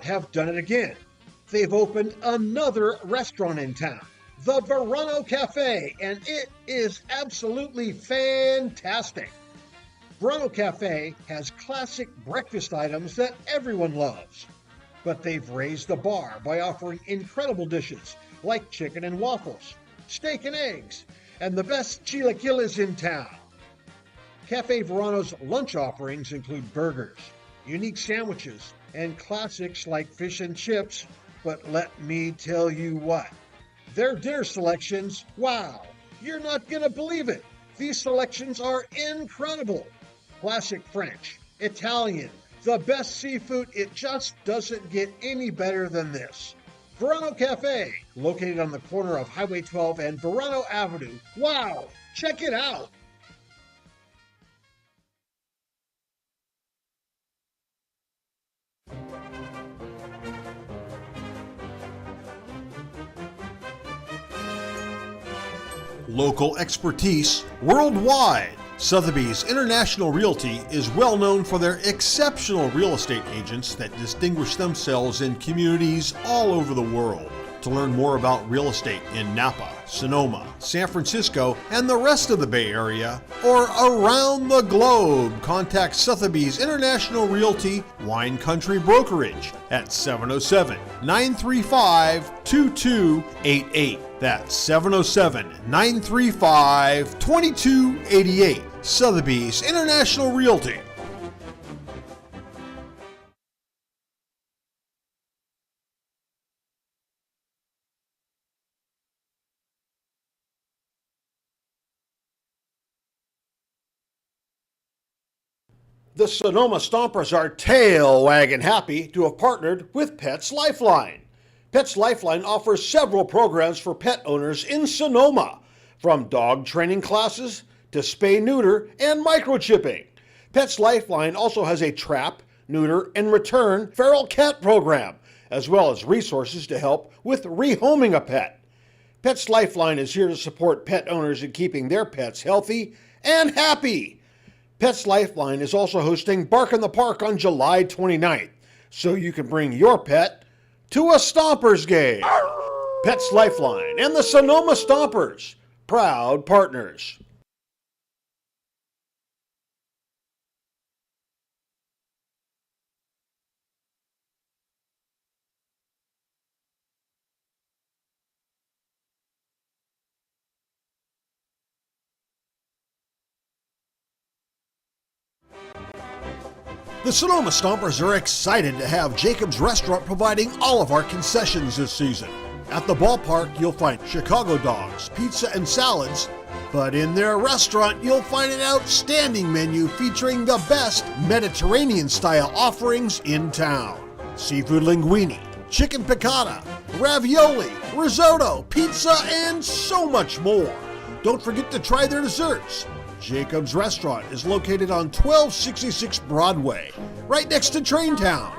have done it again. They've opened another restaurant in town, the Verano Cafe, and it is absolutely fantastic. Verano Cafe has classic breakfast items that everyone loves, but they've raised the bar by offering incredible dishes like chicken and waffles, steak and eggs, and the best chilaquiles in town. Cafe Verano's lunch offerings include burgers, unique sandwiches, and classics like fish and chips, but let me tell you what, their dinner selections, wow, you're not gonna believe it. These selections are incredible. Classic French, Italian, the best seafood, it just doesn't get any better than this. Verano Cafe, located on the corner of Highway 12 and Verano Avenue. Wow, check it out. Local expertise worldwide. Sotheby's International Realty is well known for their exceptional real estate agents that distinguish themselves in communities all over the world. To learn more about real estate in Napa, Sonoma, San Francisco, and the rest of the Bay Area, or around the globe, contact Sotheby's International Realty Wine Country Brokerage at 707-935-2288. That's 707-935-2288. Sotheby's International Realty. The Sonoma Stompers are tail-wagging happy to have partnered with Pets Lifeline. Pets Lifeline offers several programs for pet owners in Sonoma, from dog training classes to spay-neuter and microchipping. Pets Lifeline also has a trap, neuter, and return feral cat program, as well as resources to help with rehoming a pet. Pets Lifeline is here to support pet owners in keeping their pets healthy and happy. Pets Lifeline is also hosting Bark in the Park on July 29th, so you can bring your pet to a Stompers game. Pets Lifeline and the Sonoma Stompers, proud partners. The Sonoma Stompers are excited to have Jacob's Restaurant providing all of our concessions this season. At the ballpark, you'll find Chicago dogs, pizza, and salads, but in their restaurant, you'll find an outstanding menu featuring the best Mediterranean-style offerings in town. Seafood linguine, chicken piccata, ravioli, risotto, pizza, and so much more. Don't forget to try their desserts. Jacob's Restaurant is located on 1266 Broadway, right next to Traintown.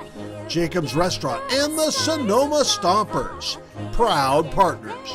Jacob's Restaurant and the Sonoma Stompers, proud partners.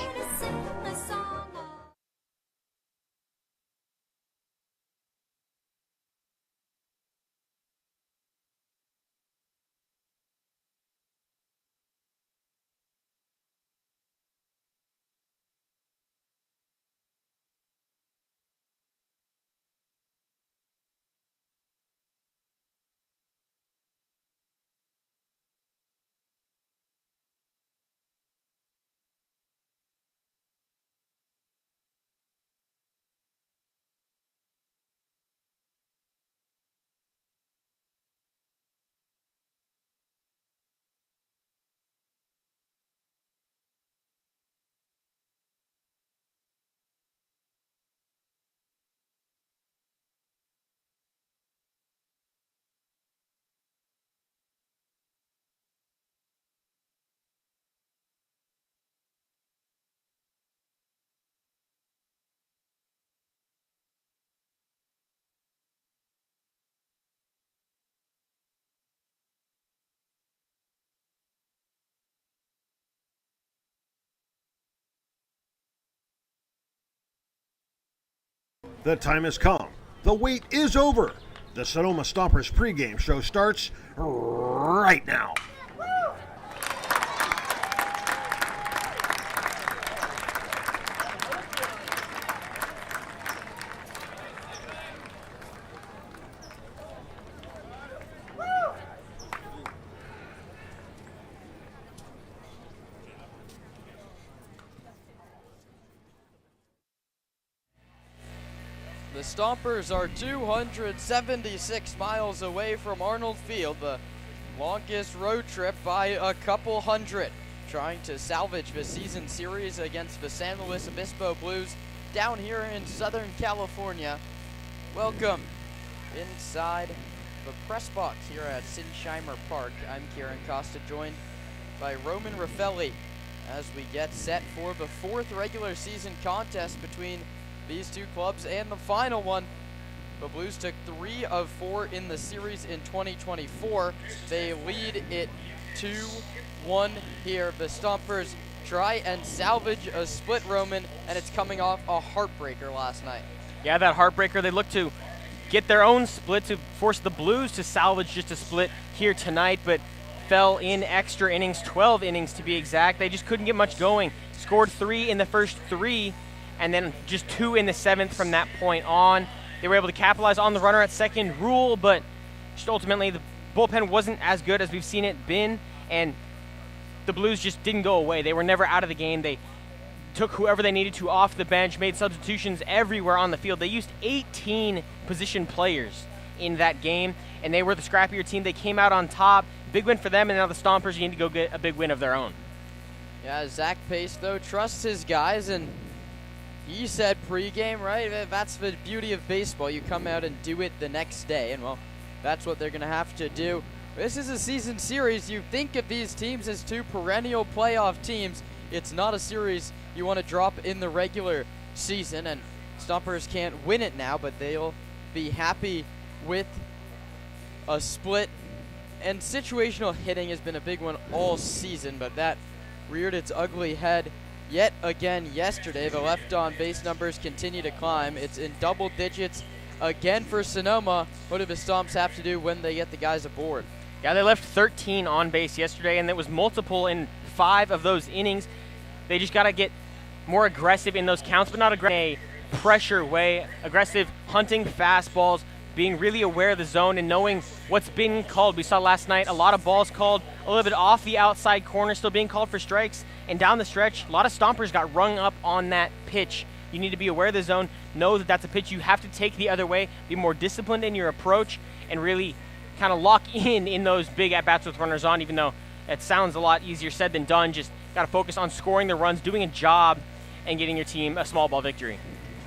The time has come. The wait is over. The Sonoma Stompers pregame show starts right now. The Stompers are 276 miles away from Arnold Field, the longest road trip by a couple hundred, trying to salvage the season series against the San Luis Obispo Blues down here in Southern California. Welcome inside the press box here at Sinsheimer Park. I'm Kieran Costa, joined by Roman Raffelli as we get set for the fourth regular season contest between these two clubs and the final one. The Blues took 3 of 4 in the series in 2024. They lead it 2-1 here. The Stompers try and salvage a split, Roman, and it's coming off a heartbreaker last night. Yeah, that heartbreaker. They look to get their own split to force the Blues to salvage just a split here tonight, but fell in extra innings, 12 innings to be exact. They just couldn't get much going. Scored 3 in the first 3, and then just 2 in the 7th from that point on. They were able to capitalize on the runner at second rule, but just ultimately the bullpen wasn't as good as we've seen it been, and the Blues just didn't go away. They were never out of the game. They took whoever they needed to off the bench, made substitutions everywhere on the field. They used 18 position players in that game, and they were the scrappier team. They came out on top. Big win for them, and now the Stompers need to go get a big win of their own. Yeah, Zach Pace, though, trusts his guys, and he said pregame, right? That's the beauty of baseball. You come out and do it the next day, and, well, that's what they're going to have to do. This is a season series. You think of these teams as 2 perennial playoff teams. It's not a series you want to drop in the regular season, and Stompers can't win it now, but they'll be happy with a split. And situational hitting has been a big one all season, but that reared its ugly head yet again yesterday. The left on base numbers continue to climb. It's in double digits again for Sonoma. What do the Stomps have to do when they get the guys aboard? Yeah, they left 13 on base yesterday, and it was multiple in 5 of those innings. They just got to get more aggressive in those counts, but not aggressive in a pressure way. Aggressive hunting fastballs, being really aware of the zone and knowing what's being called. We saw last night a lot of balls called a little bit off the outside corner, still being called for strikes. And down the stretch, a lot of Stompers got rung up on that pitch. You need to be aware of the zone, know that that's a pitch you have to take the other way, be more disciplined in your approach, and really kind of lock in those big at-bats with runners on, even though it sounds a lot easier said than done. Just got to focus on scoring the runs, doing a job, and getting your team a small ball victory.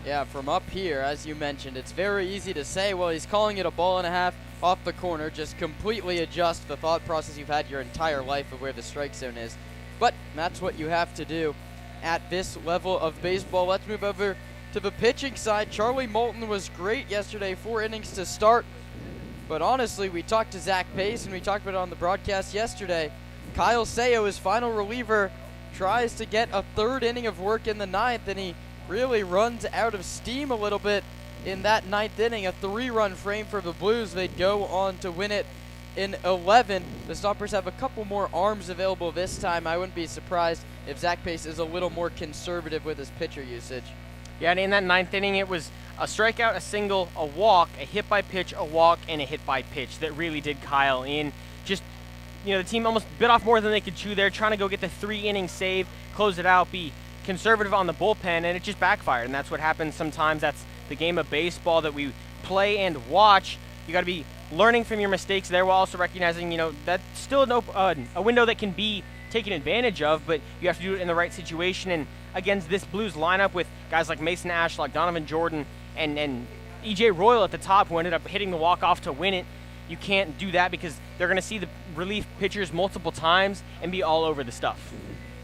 Yeah, from up here, as you mentioned, it's very easy to say, well, he's calling it a ball and a half off the corner. Just completely adjust the thought process you've had your entire life of where the strike zone is. But that's what you have to do at this level of baseball. Let's move over to the pitching side. Charlie Moulton was great yesterday, 4 innings to start. But honestly, we talked to Zach Pace, and we talked about it on the broadcast yesterday. Kyle Sayo, his final reliever, tries to get a 3rd inning of work in the 9th, and he really runs out of steam a little bit in that 9th inning. A 3-run frame for the Blues. They'd go on to win it in 11. The Stompers have a couple more arms available this time. I wouldn't be surprised if Zach Pace is a little more conservative with his pitcher usage. Yeah, and in that 9th inning, it was a strikeout, a single, a walk, a hit by pitch, a walk, and a hit by pitch that really did Kyle in. Just, the team almost bit off more than they could chew there, trying to go get the 3-inning save, close it out, be conservative on the bullpen, and it just backfired. And that's what happens sometimes. That's the game of baseball that we play and watch. You got to be learning from your mistakes there while also recognizing, that's still a window that can be taken advantage of, but you have to do it in the right situation. And against this Blues lineup with guys like Mason Ashlock, Donovan Jordan, and E.J. Royal at the top, who ended up hitting the walk-off to win it, you can't do that because they're going to see the relief pitchers multiple times and be all over the stuff.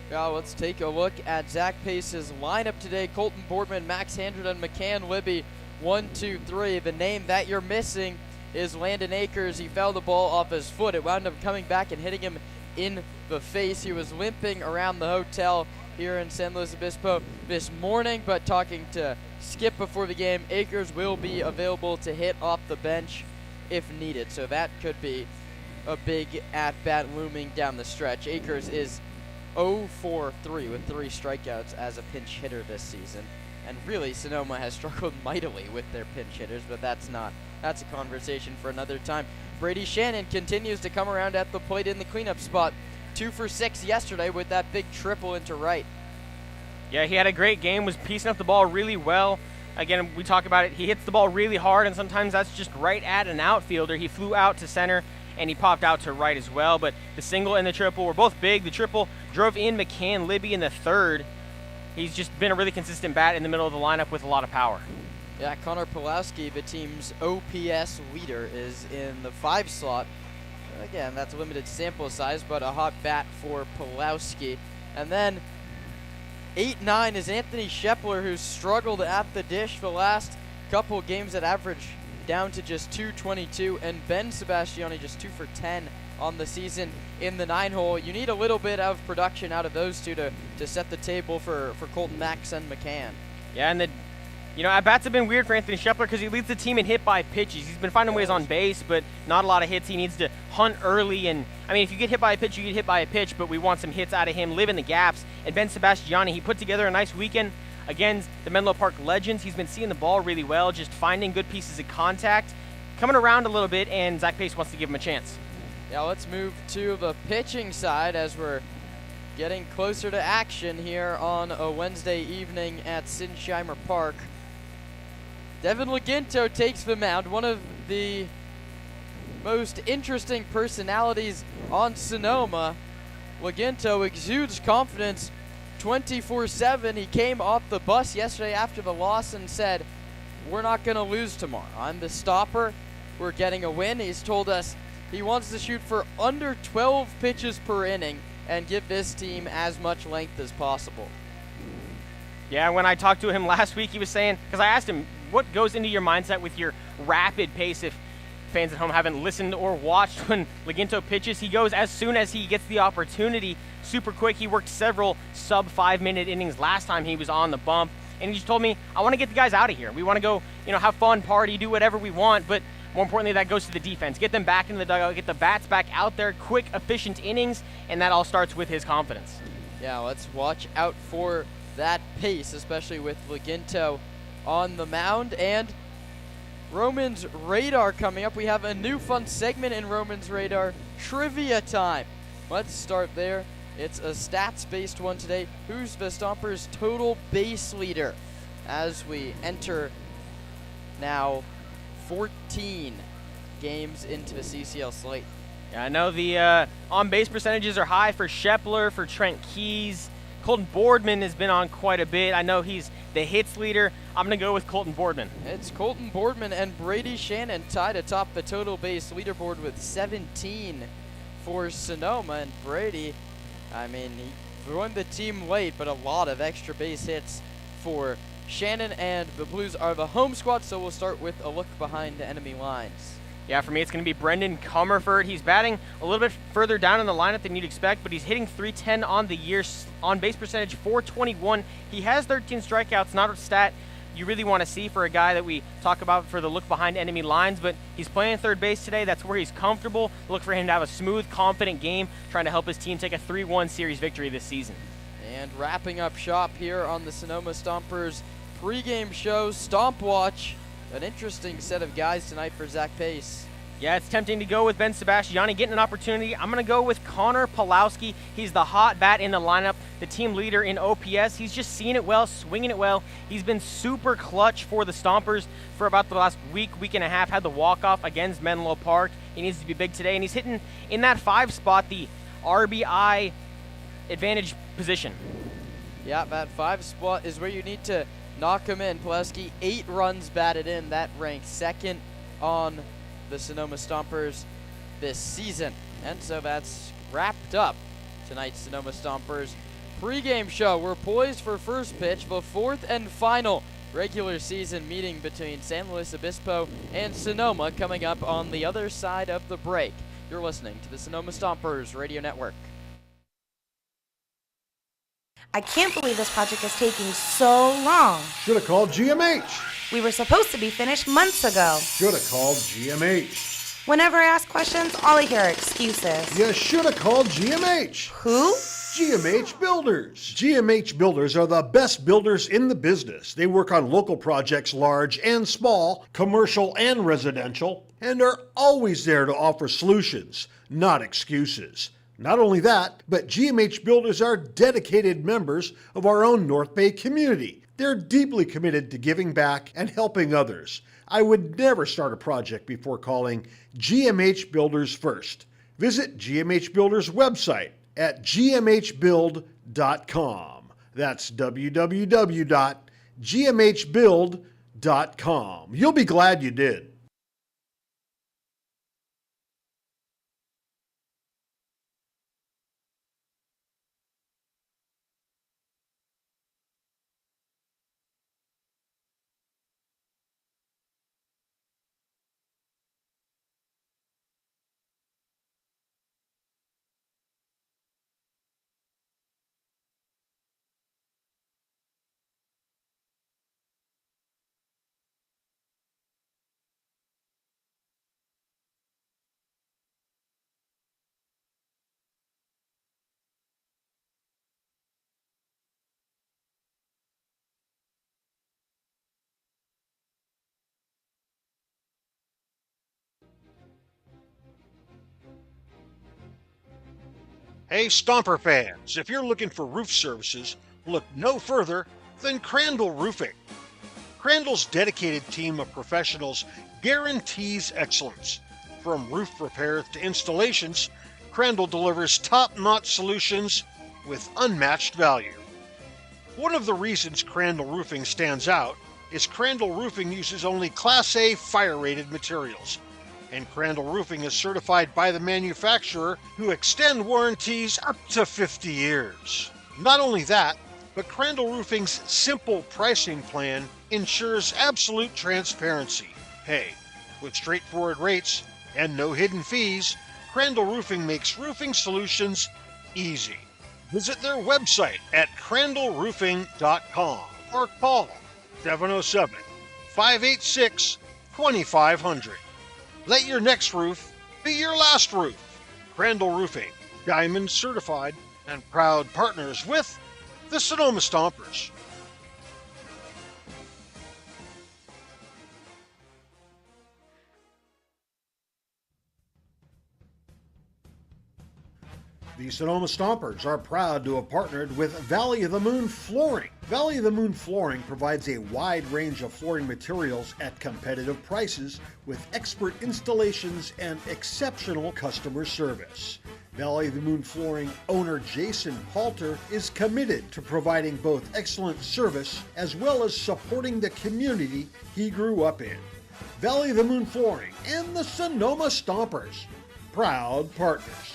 Yeah, let's take a look at Zach Pace's lineup today. Colton Boardman, Max Handren, McCann Libby, 1, 2, 3. The name that you're missing is Landon Akers. He fouled the ball off his foot. It wound up coming back and hitting him in the face. He was limping around the hotel here in San Luis Obispo this morning, but talking to Skip before the game, Akers will be available to hit off the bench if needed. So that could be a big at-bat looming down the stretch. Akers is 0-for-3 with 3 strikeouts as a pinch hitter this season. And really, Sonoma has struggled mightily with their pinch hitters, but that's a conversation for another time. Brady Shannon continues to come around at the plate in the cleanup spot. 2 for 6 yesterday with that big triple into right. Yeah, he had a great game, was piecing up the ball really well. Again, we talk about it. He hits the ball really hard, and sometimes that's just right at an outfielder. He flew out to center, and he popped out to right as well. But the single and the triple were both big. The triple drove in McCann Libby in the third. He's just been a really consistent bat in the middle of the lineup with a lot of power. Yeah, Connor Pulowski, the team's OPS leader, is in the 5 slot. Again, that's a limited sample size, but a hot bat for Pulowski. And then 8-9 is Anthony Shepler, who's struggled at the dish for the last couple of games at average down to just 222, and Ben Sebastiani just 2 for 10 on the season in the 9-hole. You need a little bit of production out of those two to set the table for Colton, Max, and McCann. Yeah, and at-bats have been weird for Anthony Shepler because he leads the team in hit by pitches. He's been finding ways on base, but not a lot of hits. He needs to hunt early, and if you get hit by a pitch, you get hit by a pitch, but we want some hits out of him, live in the gaps. And Ben Sebastiani, he put together a nice weekend against the Menlo Park Legends. He's been seeing the ball really well, just finding good pieces of contact, coming around a little bit, and Zach Pace wants to give him a chance. Yeah, let's move to the pitching side as we're getting closer to action here on a Wednesday evening at Sinsheimer Park. Devin Laginto takes the mound, one of the most interesting personalities on Sonoma. Laginto exudes confidence 24/7. He came off the bus yesterday after the loss and said, "We're not going to lose tomorrow. I'm the stopper. We're getting a win." He's told us he wants to shoot for under 12 pitches per inning and give this team as much length as possible. Yeah, when I talked to him last week, he was saying, because I asked him, what goes into your mindset with your rapid pace? If fans at home haven't listened or watched when Laginto pitches, he goes as soon as he gets the opportunity, super quick. He worked several sub-5-minute innings last time he was on the bump, and he just told me, I want to get the guys out of here. We want to go, have fun, party, do whatever we want, but more importantly, that goes to the defense. Get them back into the dugout, get the bats back out there, quick, efficient innings, and that all starts with his confidence. Yeah, let's watch out for that pace, especially with Laginto on the mound. And Roman's Radar coming up. We have a new fun segment in Roman's Radar, Trivia Time. Let's start there. It's a stats-based one today. Who's the Stompers' total base leader? As we enter now 14 games into the CCL slate. Yeah, I know the on-base percentages are high for Shepler, for Trent Keys. Colton Boardman has been on quite a bit. I know he's the hits leader. I'm going to go with Colton Boardman. It's Colton Boardman and Brady Shannon tied atop the total base leaderboard with 17 for Sonoma. And Brady, he joined the team late, but a lot of extra base hits for Shannon, and the Blues are the home squad, so we'll start with a look behind the enemy lines. Yeah, for me, it's going to be Brendan Comerford. He's batting a little bit further down in the lineup than you'd expect, but he's hitting .310 on the year, on base percentage .421. He has 13 strikeouts, not a stat you really want to see for a guy that we talk about for the look behind enemy lines, but he's playing third base today. That's where he's comfortable. Look for him to have a smooth, confident game, trying to help his team take a 3-1 series victory this season. And wrapping up shop here on the Sonoma Stompers pregame show, Stomp Watch. An interesting set of guys tonight for Zach Pace. Yeah, it's tempting to go with Ben Sebastiani getting an opportunity. I'm going to go with Connor Pulowski. He's the hot bat in the lineup, the team leader in OPS. He's just seeing it well, swinging it well. He's been super clutch for the Stompers for about the last week and a half. Had the walk-off against Menlo Park. He needs to be big today, and he's hitting in that 5 spot, the RBI advantage position. Yeah, that 5 spot is where you need to knock him in. Pulaski, 8 runs batted in. That ranks second on the Sonoma Stompers this season. And so that's wrapped up tonight's Sonoma Stompers pregame show. We're poised for first pitch, the 4th and final regular season meeting between San Luis Obispo and Sonoma coming up on the other side of the break. You're listening to the Sonoma Stompers Radio Network. I can't believe this project is taking so long. Should have called GMH. We were supposed to be finished months ago. Should have called GMH. Whenever I ask questions, all I hear are excuses. You should have called GMH. Who? GMH Builders. GMH Builders are the best builders in the business. They work on local projects, large and small, commercial and residential, and are always there to offer solutions, not excuses. Not only that, but GMH Builders are dedicated members of our own North Bay community. They're deeply committed to giving back and helping others. I would never start a project before calling GMH Builders first. Visit GMH Builders' website at gmhbuild.com. That's www.gmhbuild.com. You'll be glad you did. Hey, Stomper fans, if you're looking for roof services, look no further than Crandall Roofing. Crandall's dedicated team of professionals guarantees excellence. From roof repairs to installations, Crandall delivers top-notch solutions with unmatched value. One of the reasons Crandall Roofing stands out is Crandall Roofing uses only Class A fire-rated materials, and Crandall Roofing is certified by the manufacturer, who extend warranties up to 50 years. Not only that, but Crandall Roofing's simple pricing plan ensures absolute transparency. Hey, with straightforward rates and no hidden fees, Crandall Roofing makes roofing solutions easy. Visit their website at crandallroofing.com or call 707-586-2500. Let your next roof be your last roof. Crandall Roofing, Diamond certified and proud partners with the Sonoma Stompers. The Sonoma Stompers are proud to have partnered with Valley of the Moon Flooring. Valley of the Moon Flooring provides a wide range of flooring materials at competitive prices with expert installations and exceptional customer service. Valley of the Moon Flooring owner Jason Halter is committed to providing both excellent service as well as supporting the community he grew up in. Valley of the Moon Flooring and the Sonoma Stompers, proud partners.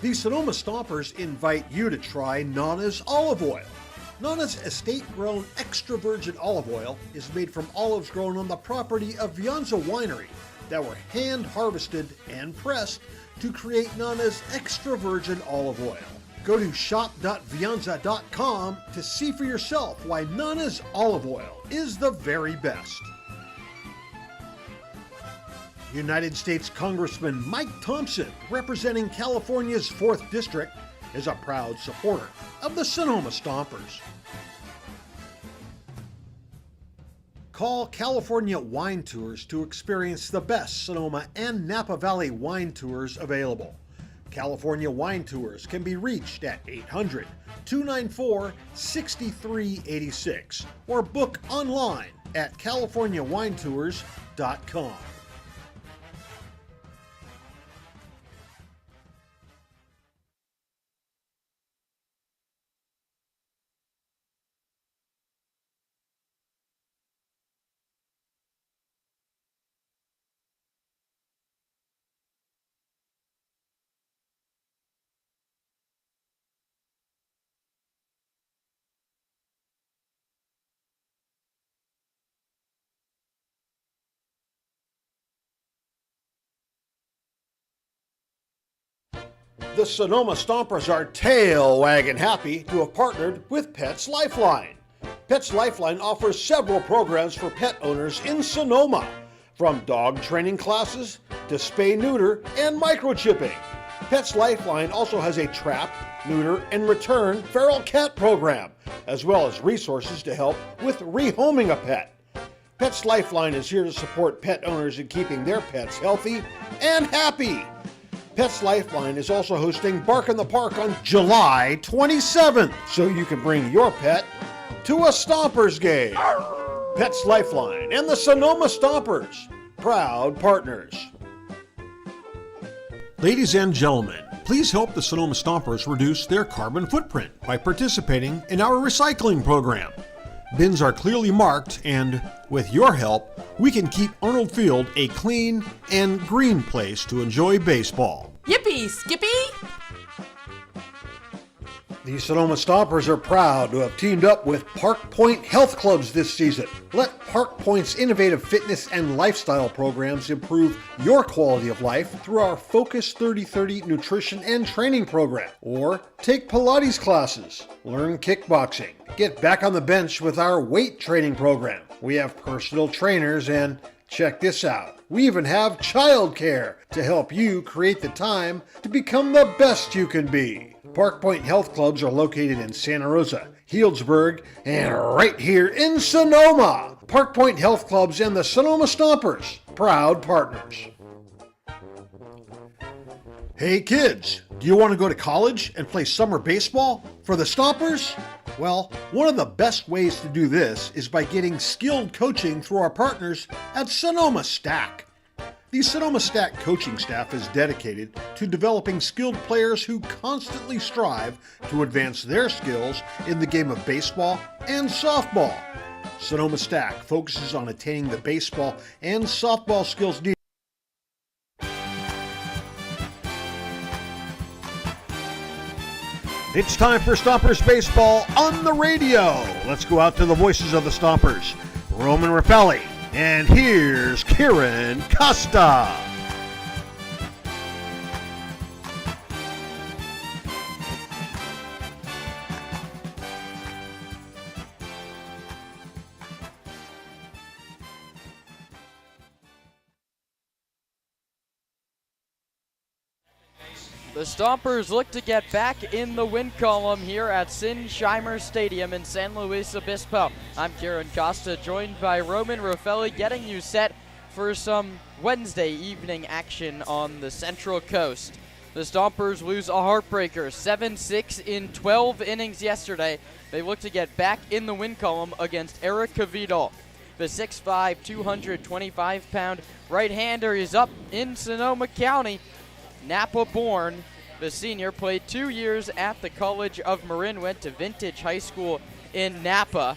The Sonoma Stompers invite you to try Nana's olive oil. Nana's estate-grown extra virgin olive oil is made from olives grown on the property of Vianza Winery that were hand-harvested and pressed to create Nana's extra virgin olive oil. Go to shop.vianza.com to see for yourself why Nana's olive oil is the very best. United States Congressman Mike Thompson, representing California's 4th District, is a proud supporter of the Sonoma Stompers. Call California Wine Tours to experience the best Sonoma and Napa Valley wine tours available. California Wine Tours can be reached at 800-294-6386 or book online at californiawinetours.com. The Sonoma Stompers are tail wagging happy to have partnered with Pets Lifeline. Pets Lifeline offers several programs for pet owners in Sonoma, from dog training classes to spay-neuter and microchipping. Pets Lifeline also has a trap, neuter, and return feral cat program, as well as resources to help with rehoming a pet. Pets Lifeline is here to support pet owners in keeping their pets healthy and happy. Pets Lifeline is also hosting Bark in the Park on July 27th, so you can bring your pet to a Stompers game. Pets Lifeline and the Sonoma Stompers, proud partners. Ladies and gentlemen, please help the Sonoma Stompers reduce their carbon footprint by participating in our recycling program. Bins are clearly marked, and with your help, we can keep Arnold Field a clean and green place to enjoy baseball. Yippee, Skippy! The Sonoma Stompers are proud to have teamed up with Park Point Health Clubs this season. Let Park Point's innovative fitness and lifestyle programs improve your quality of life through our Focus 3030 nutrition and training program. Or take Pilates classes, learn kickboxing, get back on the bench with our weight training program. We have personal trainers and, check this out, we even have childcare to help you create the time to become the best you can be. Park Point Health Clubs are located in Santa Rosa, Healdsburg, and right here in Sonoma. Park Point Health Clubs and the Sonoma Stompers, proud partners. Hey kids, do you want to go to college and play summer baseball for the Stompers? Well, one of the best ways to do this is by getting skilled coaching through our partners at Sonoma Stack. The Sonoma Stack coaching staff is dedicated to developing skilled players who constantly strive to advance their skills in the game of baseball and softball. Sonoma Stack focuses on attaining the baseball and softball skills needed. It's time for Stompers Baseball on the radio. Let's go out to the voices of the Stompers, Roman Raffelli, and here's Kieran Costa. The Stompers look to get back in the win column here at Sinsheimer Stadium in San Luis Obispo. I'm Kieran Costa, joined by Roman Raffelli, getting you set for some Wednesday evening action on the Central Coast. The Stompers lose a heartbreaker, 7-6 in 12 innings yesterday. They look to get back in the win column against Eric Cavidal. The 6'5", 225-pound right-hander is up in Sonoma County. Napa born, the senior played 2 years at the College of Marin, went to Vintage High School in Napa.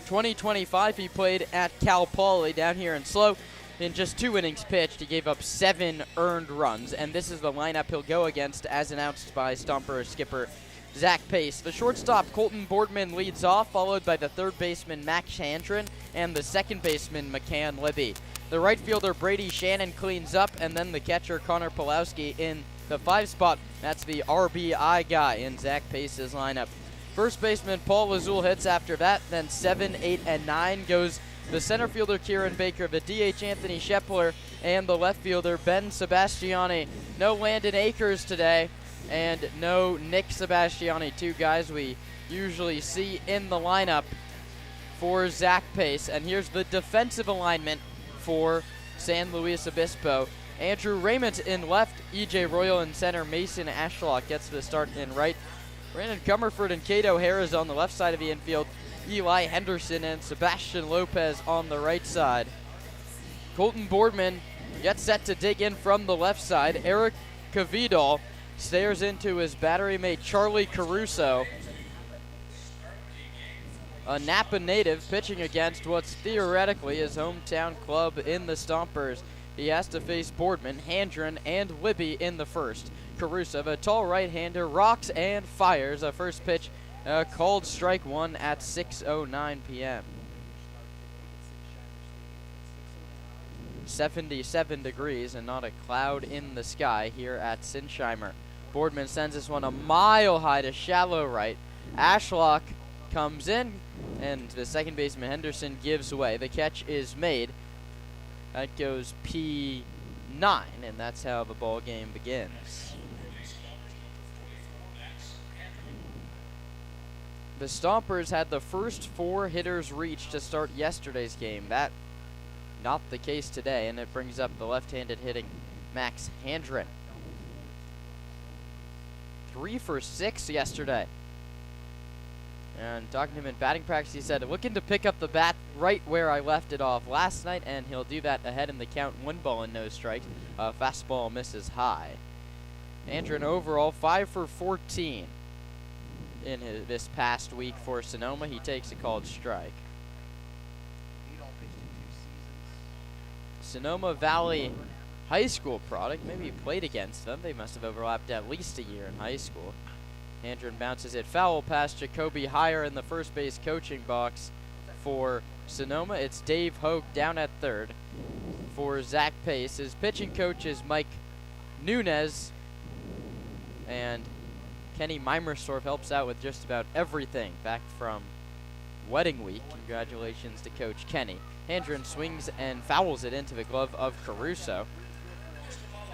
2025 he played at Cal Poly down here in SLO. In just 2 innings pitched, he gave up 7 earned runs, and this is the lineup he'll go against as announced by Stomper skipper Zach Pace. The shortstop Colton Boardman leads off, followed by the third baseman Max Handren and the second baseman McCann Libby. The right fielder Brady Shannon cleans up, and then the catcher Connor Pulowski in the 5 spot. That's the RBI guy in Zach Pace's lineup. First baseman Paul Lazul hits after that. Then 7, 8, and 9 goes the center fielder Kieran Baker, the DH Anthony Shepler, and the left fielder Ben Sebastiani. No Landon Akers today, and no Nick Sebastiani, 2 guys we usually see in the lineup for Zach Pace. And here's the defensive alignment for San Luis Obispo. Andrew Raymond in left, EJ Royal in center, Mason Ashlock gets the start in right. Brandon Comerford and Cato Harris on the left side of the infield. Eli Henderson and Sebastian Lopez on the right side. Colton Boardman gets set to dig in from the left side. Eric Cavidal stares into his battery mate Charlie Caruso, a Napa native, pitching against what's theoretically his hometown club in the Stompers. He has to face Boardman, Handren, and Libby in the first. Caruso, the tall right-hander, rocks and fires. A first pitch called strike 1 at 6:09 p.m. 77 degrees and not a cloud in the sky here at Sinsheimer. Boardman sends this one a mile high to shallow right. Ashlock comes in, and the second baseman Henderson gives way. The catch is made. That goes P9, and that's how the ball game begins. The Stompers had the first 4 hitters reach to start yesterday's game. That not the case today, and it brings up the left-handed hitting Max Handren. 3 for 6 yesterday. And talking to him in batting practice, he said, looking to pick up the bat right where I left it off last night, and he'll do that ahead in the count. 1 ball and no strikes. Fastball misses high. Andren overall 5 for 14 in this past week for Sonoma. He takes a called strike. Sonoma Valley High School product. Maybe he played against them. They must have overlapped at least a year in high school. Andren bounces it foul past Jacoby Heyer in the first base coaching box for Sonoma. It's Dave Hogue down at third for Zach Pace. His pitching coach is Mike Nunez, and Kenny Mimersdorf helps out with just about everything back from wedding week. Congratulations to Coach Kenny. Andren swings and fouls it into the glove of Caruso.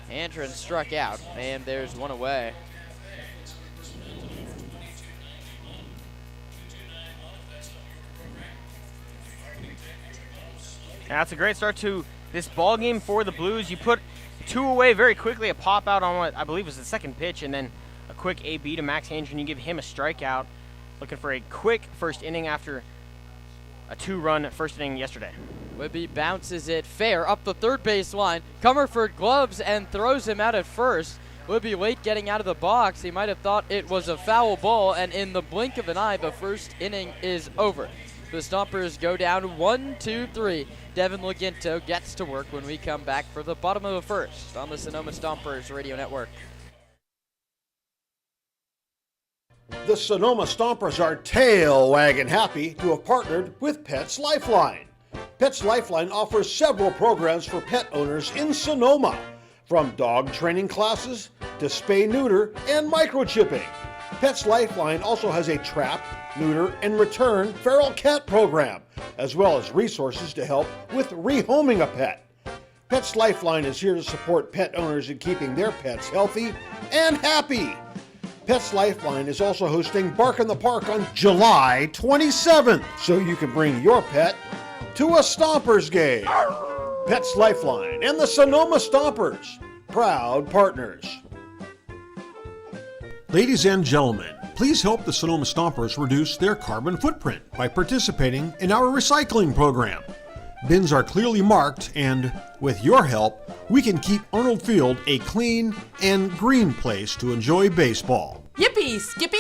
Andren struck out, and there's one away. That's a great start to this ball game for the Blues. You put 2 away very quickly, a pop out on what I believe was the second pitch, and then a quick AB to Max Andren. You give him a strikeout. Looking for a quick first inning after a 2-run first inning yesterday. Libby bounces it fair up the third base line. Comerford gloves and throws him out at first. Libby late getting out of the box. He might have thought it was a foul ball, and in the blink of an eye, the first inning is over. The Stompers go down 1-2-3. Devin Laginto gets to work when we come back for the bottom of the first on the Sonoma Stompers Radio Network. The Sonoma Stompers are tail wagging happy to have partnered with Pets Lifeline. Pets Lifeline offers several programs for pet owners in Sonoma, from dog training classes to spay-neuter and microchipping. Pets Lifeline also has a trap, neuter, and return feral cat program, as well as resources to help with rehoming a pet. Pets Lifeline is here to support pet owners in keeping their pets healthy and happy. Pets Lifeline is also hosting Bark in the Park on July 27th, so you can bring your pet to a Stompers game. Pets Lifeline and the Sonoma Stompers, proud partners. Ladies and gentlemen, please help the Sonoma Stompers reduce their carbon footprint by participating in our recycling program. Bins are clearly marked, and with your help, we can keep Arnold Field a clean and green place to enjoy baseball. Yippee, Skippy!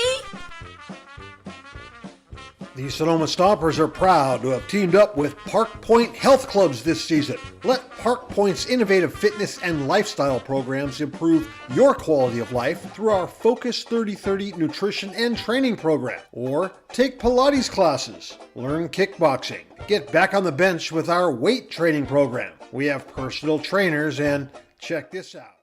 The Sonoma Stompers are proud to have teamed up with Park Point Health Clubs this season. Let Park Point's innovative fitness and lifestyle programs improve your quality of life through our Focus 3030 nutrition and training program. Or take Pilates classes, learn kickboxing, get back on the bench with our weight training program. We have personal trainers, and check this out.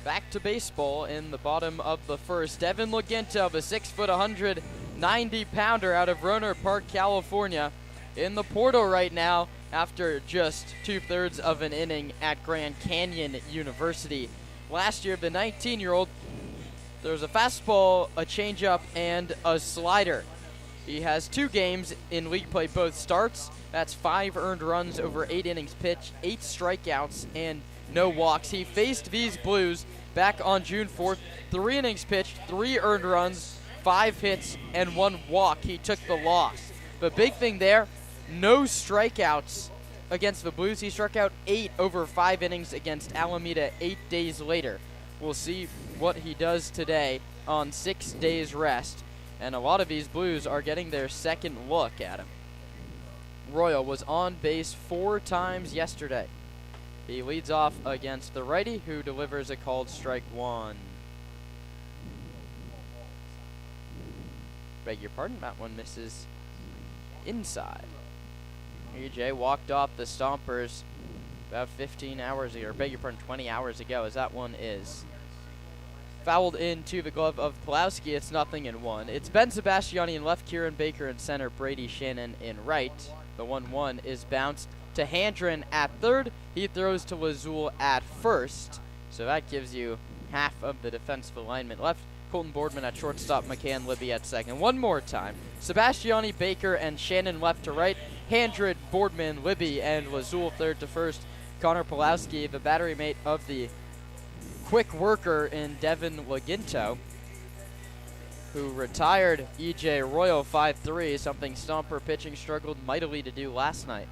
Back to baseball in the bottom of the first. Devin Laginto, the 6', 190-pounder out of Rohnert Park, California, in the portal right now after just 2/3 of an inning at Grand Canyon University. Last year, the 19-year-old, there was a fastball, a changeup, and a slider. He has 2 games in league play, both starts. That's 5 earned runs over 8 innings pitched, 8 strikeouts, and no walks. He faced these Blues back on June 4th. 3 innings pitched, 3 earned runs, 5 hits, and 1 walk. He took the loss. The big thing there, no strikeouts against the Blues. He struck out 8 over 5 innings against Alameda 8 days later. We'll see what he does today on 6 days rest. And a lot of these Blues are getting their second look at him. Royal was on base 4 times yesterday. He leads off against the righty, who delivers a called strike 1. Beg your pardon, that one misses inside. EJ walked off the Stompers about 15 hours ago, or beg your pardon, 20 hours ago, as that one is fouled into the glove of Pulowski. It's 0-1. It's Ben Sebastiani in left, Kieran Baker in center, Brady Shannon in right. The 1-1 is bounced to Handren at third. He throws to Lazul at first. So that gives you half of the defensive alignment left. Colton Boardman at shortstop, McCann Libby at second. One more time. Sebastiani, Baker, and Shannon left to right. Handren, Boardman, Libby, and Lazul third to first. Connor Pulowski, the battery mate of the quick worker in Devin Laginto, who retired E.J. Royal 5-3, something Stomper pitching struggled mightily to do last night.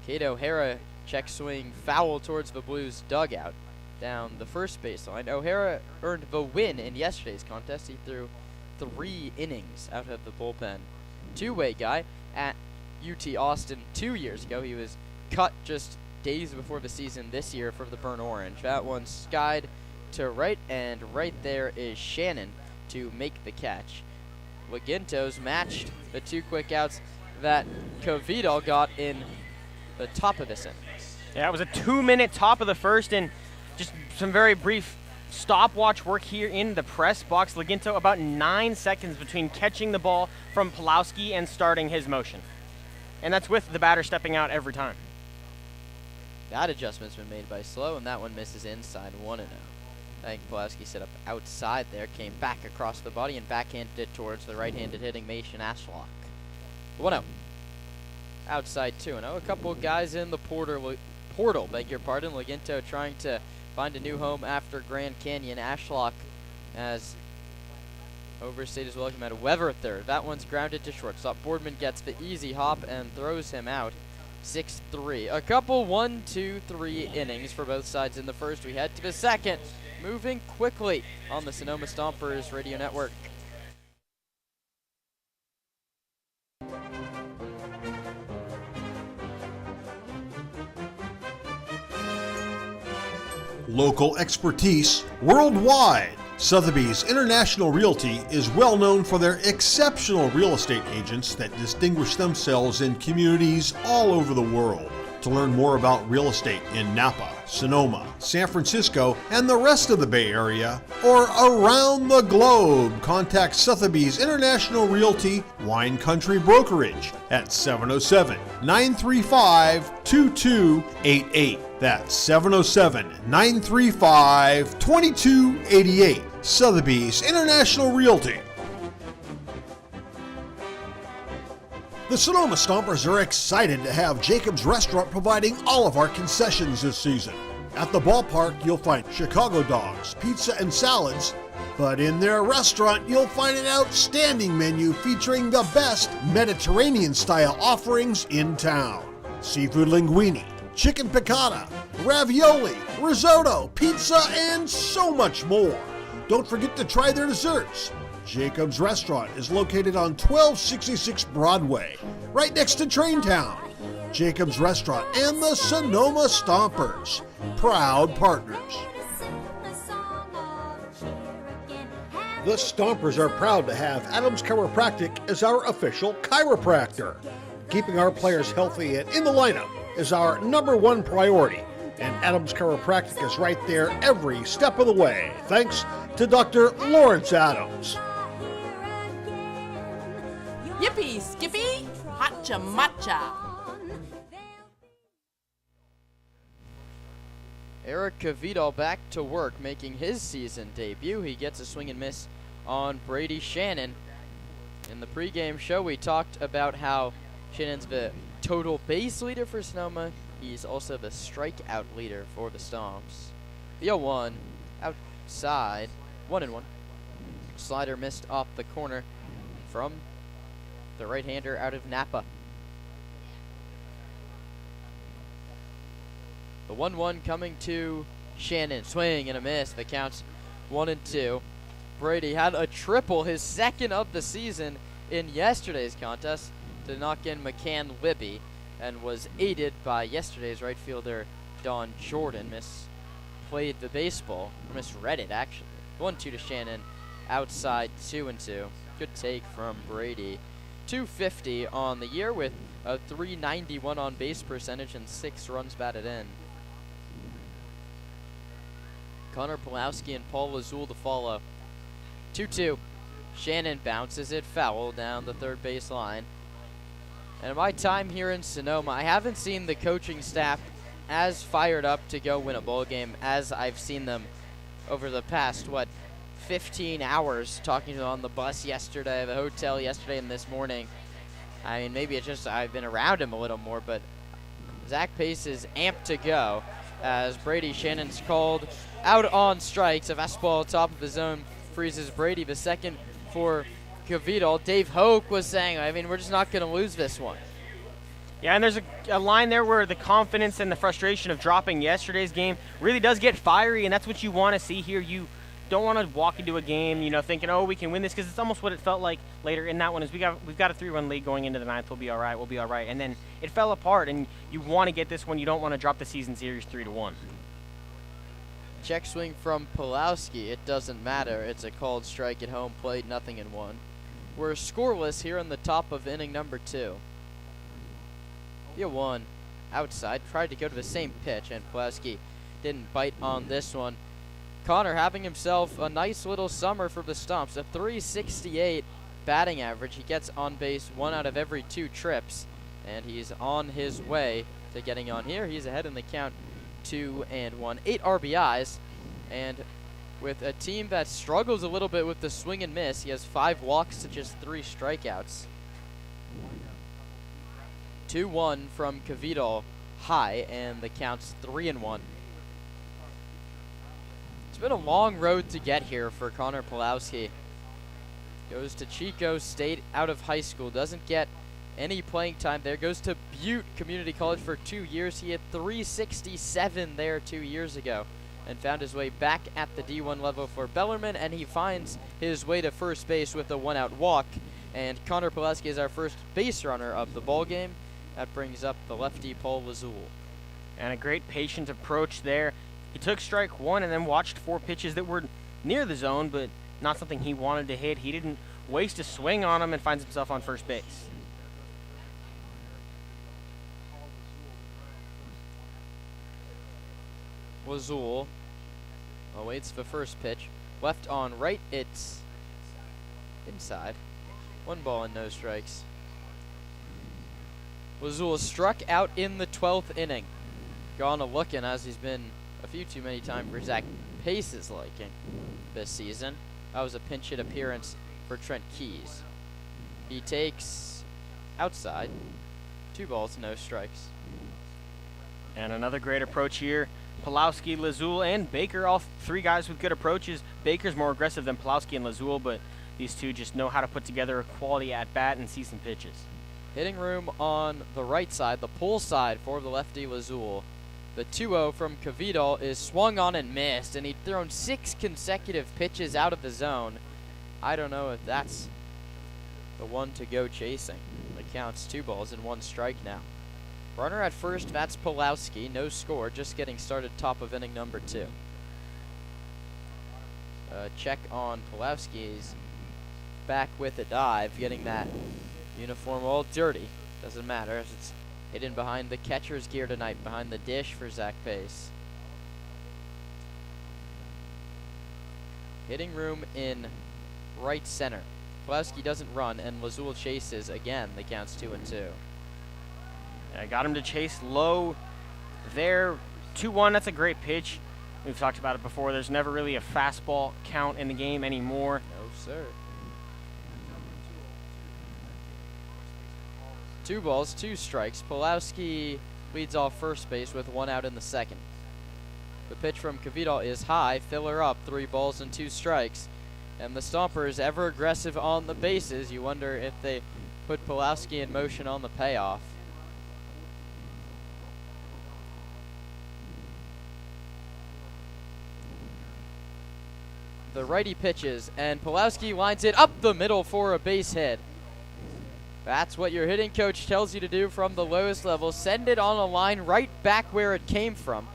Kate O'Hara check swing foul towards the Blues dugout down the first baseline. O'Hara earned the win in yesterday's contest. He threw 3 innings out of the bullpen. Two-way guy at UT Austin 2 years ago. He was cut just days before the season this year for the Burnt Orange. That one skied to right, and right there is Shannon to make the catch. Laginto's matched the 2 quick outs that Kvidal got in the top of this inning. Yeah, it was a 2-minute top of the first, and just some very brief stopwatch work here in the press box. Laginto about 9 seconds between catching the ball from Pulowski and starting his motion. And that's with the batter stepping out every time. That adjustment's been made by Slow, and that one misses inside 1-0. I think Pulowski set up outside there, came back across the body and backhanded it towards the right-handed hitting Mason Ashlock. 1-0. Outside 2-0. A couple of guys in the portal, beg your pardon. Laginto trying to find a new home after Grand Canyon. Ashlock has overstayed his welcome at Weber third. That one's grounded to shortstop. Boardman gets the easy hop and throws him out. 6-3. A couple 1, 2, 3 innings for both sides in the first. We head to the second, moving quickly on the Sonoma Stompers Radio Network. Local expertise worldwide. Sotheby's International Realty is well known for their exceptional real estate agents that distinguish themselves in communities all over the world. To learn more about real estate in Napa, Sonoma, San Francisco, and the rest of the Bay Area, or around the globe, contact Sotheby's International Realty Wine Country Brokerage at 707-935-2288. That's 707-935-2288. Sotheby's International Realty. The Sonoma Stompers are excited to have Jacob's Restaurant providing all of our concessions this season. At the ballpark, you'll find Chicago dogs, pizza, and salads. But in their restaurant, you'll find an outstanding menu featuring the best Mediterranean-style offerings in town. Seafood linguine, chicken piccata, ravioli, risotto, pizza, and so much more. Don't forget to try their desserts. Jacob's Restaurant is located on 1266 Broadway, right next to Traintown. Jacob's Restaurant and the Sonoma Stompers, proud partners. The Stompers are proud to have Adams Chiropractic as our official chiropractor. Keeping our players healthy and in the lineup is our #1 priority, and Adams Chiropractic is right there every step of the way, thanks to Dr. Lawrence Adams. Yippee, Skippy! Hacha matcha! Eric Kvidal back to work, making his season debut. He gets a swing and miss on Brady Shannon. In the pregame show, we talked about how Shannon's the total base leader for Sonoma. He's also the strikeout leader for the Stomps. The 0-1 outside, 1-1. Slider missed off the corner from the right-hander out of Napa. The 1-1 coming to Shannon. Swing and a miss. The count's 1-2. Brady had a triple, his second of the season, in yesterday's contest to knock in McCann Libby, and was aided by yesterday's right fielder Don Jordan. Misplayed the baseball, or misread it actually. 1-2 to Shannon, outside 2-2. Good take from Brady. 250 on the year with a 391 on base percentage and 6 runs batted in. Connor Pulowski and Paul Lazul to follow. 2-2. Shannon bounces it foul down the third base line. And in my time here in Sonoma, I haven't seen the coaching staff as fired up to go win a ball game as I've seen them over the past, 15 hours, talking to them on the bus yesterday, the hotel yesterday, and this morning. I mean, maybe it's just I've been around him a little more, but Zach Pace is amped to go. as Brady Shannon's called out on strikes. A fastball top of the zone freezes Brady. The second for Cavito. Dave Hoke was saying, I mean, we're just not going to lose this one. Yeah, and there's a line there where the confidence and the frustration of dropping yesterday's game really does get fiery, and that's what you want to see here. You don't want to walk into a game, thinking, oh, we can win this, because it's almost what it felt like later in that one is we've got a 3-run lead going into the ninth. We'll be all right. And then it fell apart, and you want to get this one. You don't want to drop the season series 3-1. Check swing from Pulowski. It doesn't matter. It's a called strike at home plate, 0-1. We're scoreless here in the top of inning number 2. The 1 outside. Tried to go to the same pitch, and Pulowski didn't bite on this one. Connor having himself a nice little summer for the Stumps. A .368 batting average. He gets on base 1 out of every 2 trips, and he's on his way to getting on here. He's ahead in the count, 2-1. 8 RBIs, and with a team that struggles a little bit with the swing and miss, he has 5 walks to just 3 strikeouts. 2-1 from Cavito high, and the count's 3-1. It's been a long road to get here for Connor Pulowski. Goes to Chico State out of high school, doesn't get any playing time there. Goes to Butte Community College for 2 years. He had .367 there 2 years ago and found his way back at the D1 level for Bellarmine, and he finds his way to first base with a 1-out walk. And Connor Pulowski is our first base runner of the ball game. That brings up the lefty Paul Lazul. And a great patient approach there. He took strike 1 and then watched 4 pitches that were near the zone, but not something he wanted to hit. He didn't waste a swing on him and finds himself on first base. Lazul awaits the first pitch. Left on right, it's inside. 1 ball and no strikes. Lazul struck out in the 12th inning. Gone a looking, as he's been a few too many times for Zach Pace's liking this season. That was a pinch hit appearance for Trent Keys. He takes outside. 2 balls, no strikes. And another great approach here. Pulowski, Lazul, and Baker, all 3 guys with good approaches. Baker's more aggressive than Pulowski and Lazul, but these 2 just know how to put together a quality at-bat and see some pitches. Hitting room on the right side, the pull side for the lefty Lazul. The 2-0 from Cavito is swung on and missed, and he'd thrown 6 consecutive pitches out of the zone. I don't know if that's the one to go chasing. The count's 2 balls and 1 strike now. Runner at first, that's Pulowski. No score, just getting started top of inning number 2. Check on Pulowski's back with a dive, getting that uniform all dirty. Doesn't matter, as it's hidden behind the catcher's gear tonight, behind the dish for Zach Pace. Hitting room in right center. Pulowski doesn't run, and Lazul chases again. The count's 2-2. I got him to chase low there. 2-1, that's a great pitch. We've talked about it before. There's never really a fastball count in the game anymore. No, sir. 2 balls, 2 strikes. Pulowski leads off first base with 1 out in the second. The pitch from Cavito is high, filler up, 3 balls and 2 strikes. And the Stompers ever aggressive on the bases. You wonder if they put Pulowski in motion on the payoff. The righty pitches, and Pulowski lines it up the middle for a base hit. That's what your hitting coach tells you to do from the lowest level. Send it on a line right back where it came from.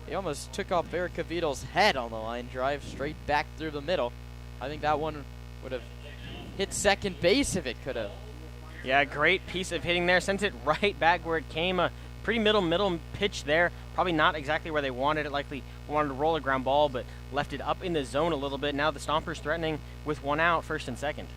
He almost took off Eric Cavito's head on the line drive straight back through the middle. I think that one would have hit second base if it could have. Yeah, great piece of hitting there. Sent it right back where it came. A pretty middle pitch there. Probably not exactly where they wanted it. Likely wanted to roll a ground ball, but left it up in the zone a little bit. Now the Stompers threatening with 1 out, first and second.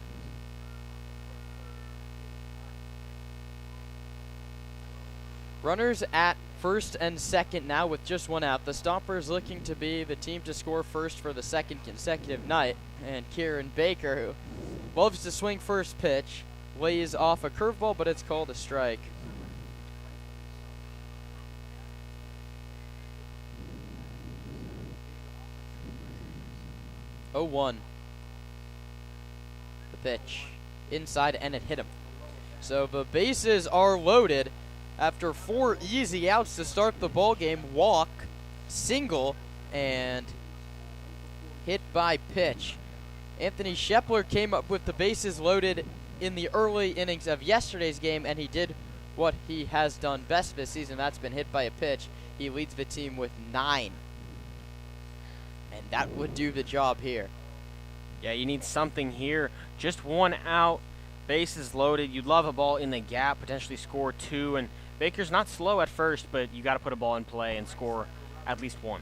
Runners at first and second now with just 1 out. The Stompers looking to be the team to score first for the 2nd consecutive night. And Kieran Baker, who loves to swing first pitch, lays off a curveball, but it's called a strike. 0-1. The pitch inside, and it hit him. So the bases are loaded after 4 easy outs to start the ball game. Walk, single, and hit by pitch. Anthony Shepler came up with the bases loaded in the early innings of yesterday's game, and he did what he has done best this season. That's been hit by a pitch. He leads the team with 9. And that would do the job here. Yeah, you need something here. Just 1 out, bases loaded. You'd love a ball in the gap, potentially score 2. And Baker's not slow at first, but you got to put a ball in play and score at least 1.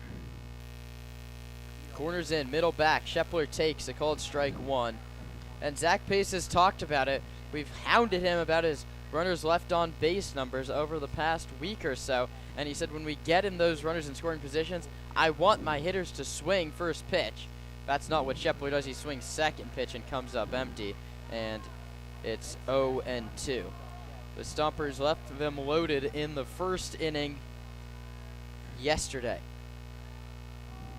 Corners in, middle back. Shepler takes a called strike 1. And Zach Pace has talked about it. We've hounded him about his runners left on base numbers over the past week or so. And he said when we get in those runners in scoring positions, I want my hitters to swing first pitch. That's not what Shepler does. He swings second pitch and comes up empty. And it's 0-2. The Stompers left them loaded in the first inning yesterday.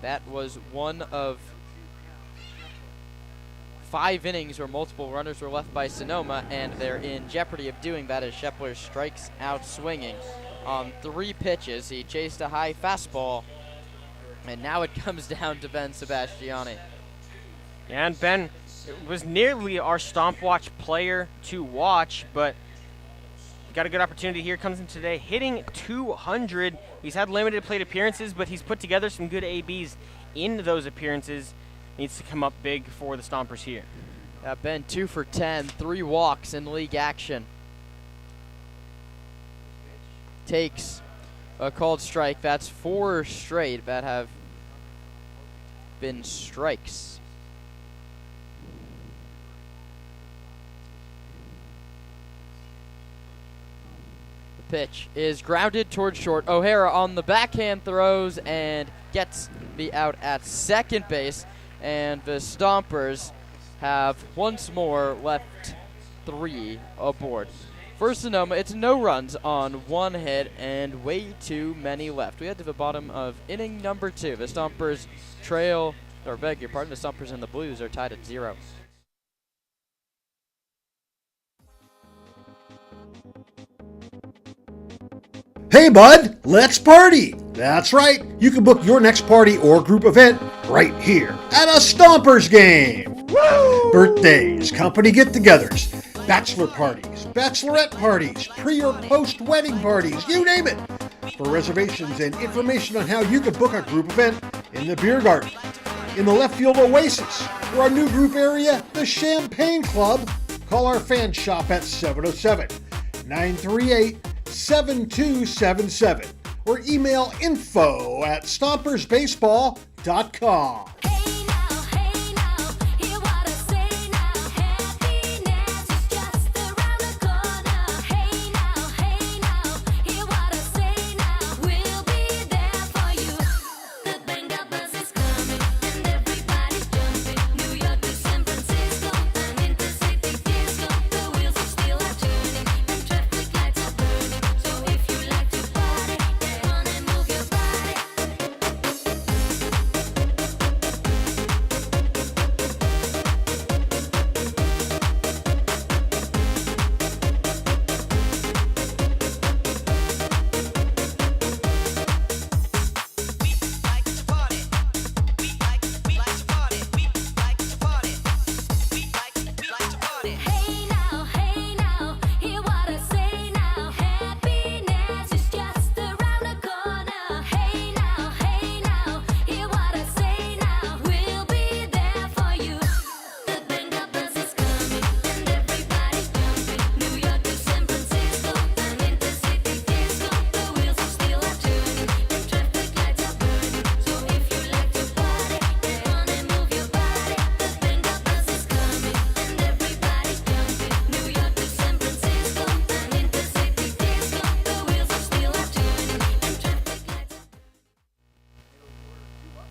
That was one of 5 innings where multiple runners were left by Sonoma, and they're in jeopardy of doing that as Shepler strikes out swinging on 3 pitches. He chased a high fastball, and now it comes down to Ben Sebastiani. Yeah, and Ben was nearly our Stomp Watch player to watch, but got a good opportunity here. Comes in today hitting 200. He's had limited plate appearances, but he's put together some good ABs in those appearances. Needs to come up big for the Stompers here. Ben 2 for 10, 3 walks in league action. Takes a called strike. That's 4 straight that have been strikes. The pitch is grounded towards short. O'Hara on the backhand throws and gets the out at second base. And the Stompers have once more left 3 aboard. For Sonoma, it's no runs on 1 hit and way too many left. We head to the bottom of inning number 2. The Stompers trail, or beg your pardon, the Stompers and the Blues are tied at 0. Hey bud, let's party! That's right, you can book your next party or group event right here at a Stompers game! Woo! Birthdays, company get-togethers, bachelor parties, bachelorette parties, pre or post-wedding parties, you name it! For reservations and information on how you can book a group event in the beer garden, in the left field oasis, or our new group area, the Champagne Club, call our fan shop at 707-938-7277 or email info@stompersbaseball.com.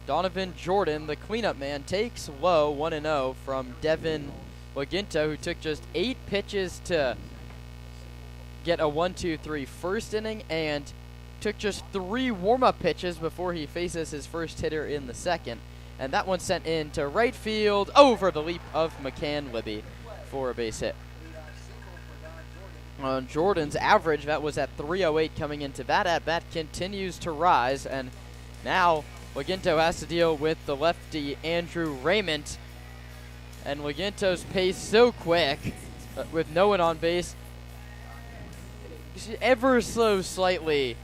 Donovan Jordan, the cleanup man, takes low 1-0 from Devin Laginto, who took just 8 pitches to get a 1-2-3 first inning and took just 3 warm-up pitches before he faces his first hitter in the second. and that one sent into right field over the leap of McCann Libby for a base hit. On Jordan's average, that was at 308 coming into that at-bat, continues to rise, and now Laginto has to deal with the lefty Andrew Raymond, and Laginto's pace so quick with no one on base, ever so slightly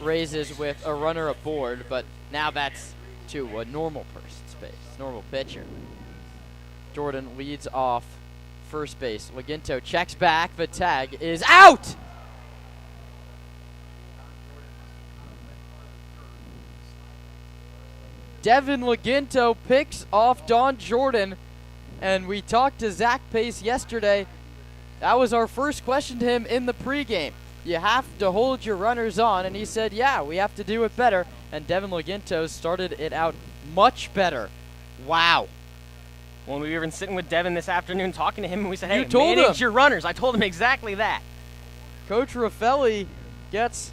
raises with a runner aboard, but now that's to a normal person's pace, normal pitcher. Jordan leads off first base. Laginto checks back. The tag is out! Devin Laginto picks off Don Jordan, and we talked to Zach Pace yesterday. That was our first question to him in the pregame. You have to hold your runners on, and he said, yeah, we have to do it better, and Devin Laginto started it out much better. Wow. When we were even sitting with Devin this afternoon talking to him, and we said, hey, told manage him. your runners. I told him exactly that. Coach Raffelli gets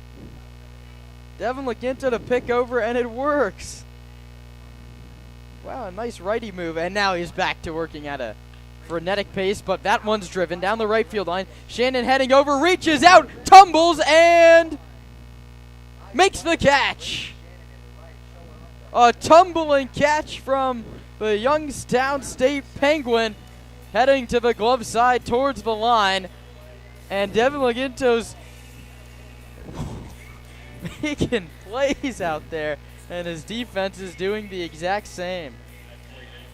Devin Laginto to pick over, and it works. Wow, a nice righty move, and now he's back to working at a frenetic pace, but that one's driven down the right field line. Shannon heading over, reaches out, tumbles, and makes the catch. A tumbling catch from the Youngstown State Penguin, heading to the glove side towards the line, and Devin Laginto's making plays out there, and his defense is doing the exact same.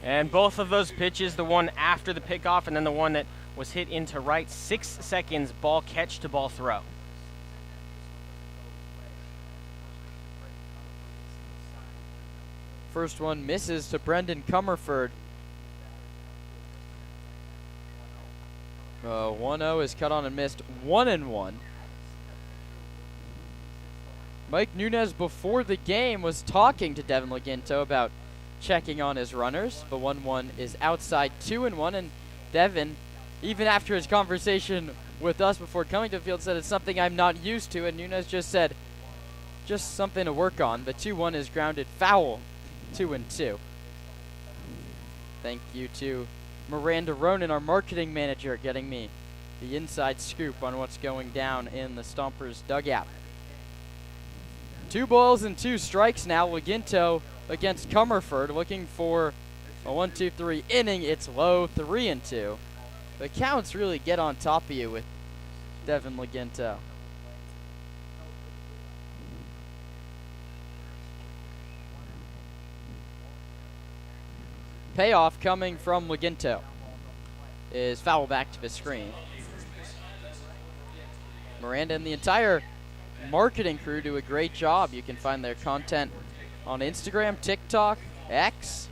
And both of those pitches, the one after the pickoff and then the one that was hit into right, 6 seconds ball catch to ball throw. First one misses to Brendan Comerford. 1-0 is cut on and missed. 1-1. Mike Nunez before the game was talking to Devin Laginto about checking on his runners. The 1-1 is outside, 2-1, and Devin, even after his conversation with us before coming to the field, said it's something I'm not used to, and Nunez just said, just something to work on. The 2-1 is grounded foul, 2-2. Thank you to Miranda Ronan, our marketing manager, getting me the inside scoop on what's going down in the Stompers dugout. 2 balls and 2 strikes now. Laginto against Comerford, looking for a 1-2-3 inning. It's low, 3-2. The counts really get on top of you with Devin Laginto. Payoff coming from Laginto is foul back to the screen. Miranda and the entire marketing crew do a great job. You can find their content on Instagram, TikTok, X.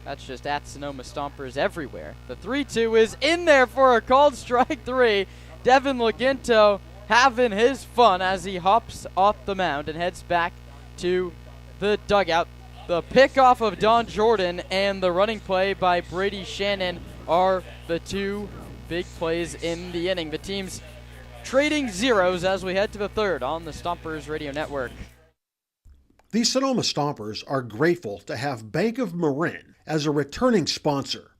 That's just at Sonoma Stompers everywhere. The 3-2 is in there for a called strike 3. Devin Laginto having his fun as he hops off the mound and heads back to the dugout. The pickoff of Don Jordan and the running play by Brady Shannon are the 2 big plays in the inning. The team's trading zeros as we head to the 3rd on the Stompers Radio Network. The Sonoma Stompers are grateful to have Bank of Marin as a returning sponsor.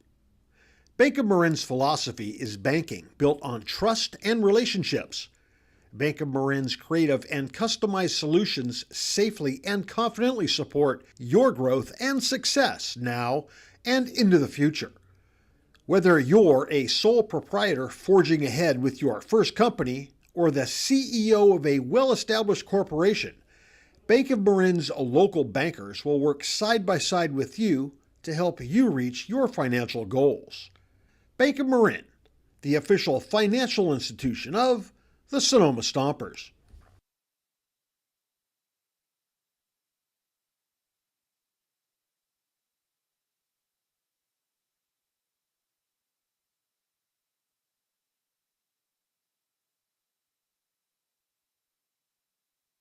Bank of Marin's philosophy is banking built on trust and relationships. Bank of Marin's creative and customized solutions safely and confidently support your growth and success now and into the future. Whether you're a sole proprietor forging ahead with your first company or the CEO of a well-established corporation, Bank of Marin's local bankers will work side by side with you to help you reach your financial goals. Bank of Marin, the official financial institution of the Sonoma Stompers.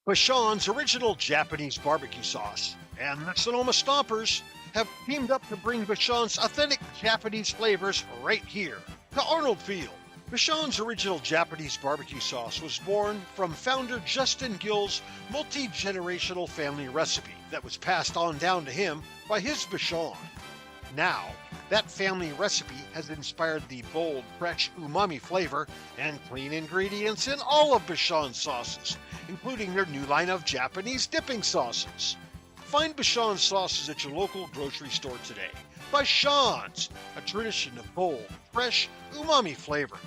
Bashan's original Japanese barbecue sauce and the Sonoma Stompers have teamed up to bring Bashan's authentic Japanese flavors right here to Arnold Field. Bichon's original Japanese barbecue sauce was born from founder Justin Gill's multi-generational family recipe that was passed on down to him by his Bichon. Now, that family recipe has inspired the bold, fresh umami flavor and clean ingredients in all of Bichon's sauces, including their new line of Japanese dipping sauces. Find Bichon's sauces at your local grocery store today. Bichon's, a tradition of bold, fresh umami flavor.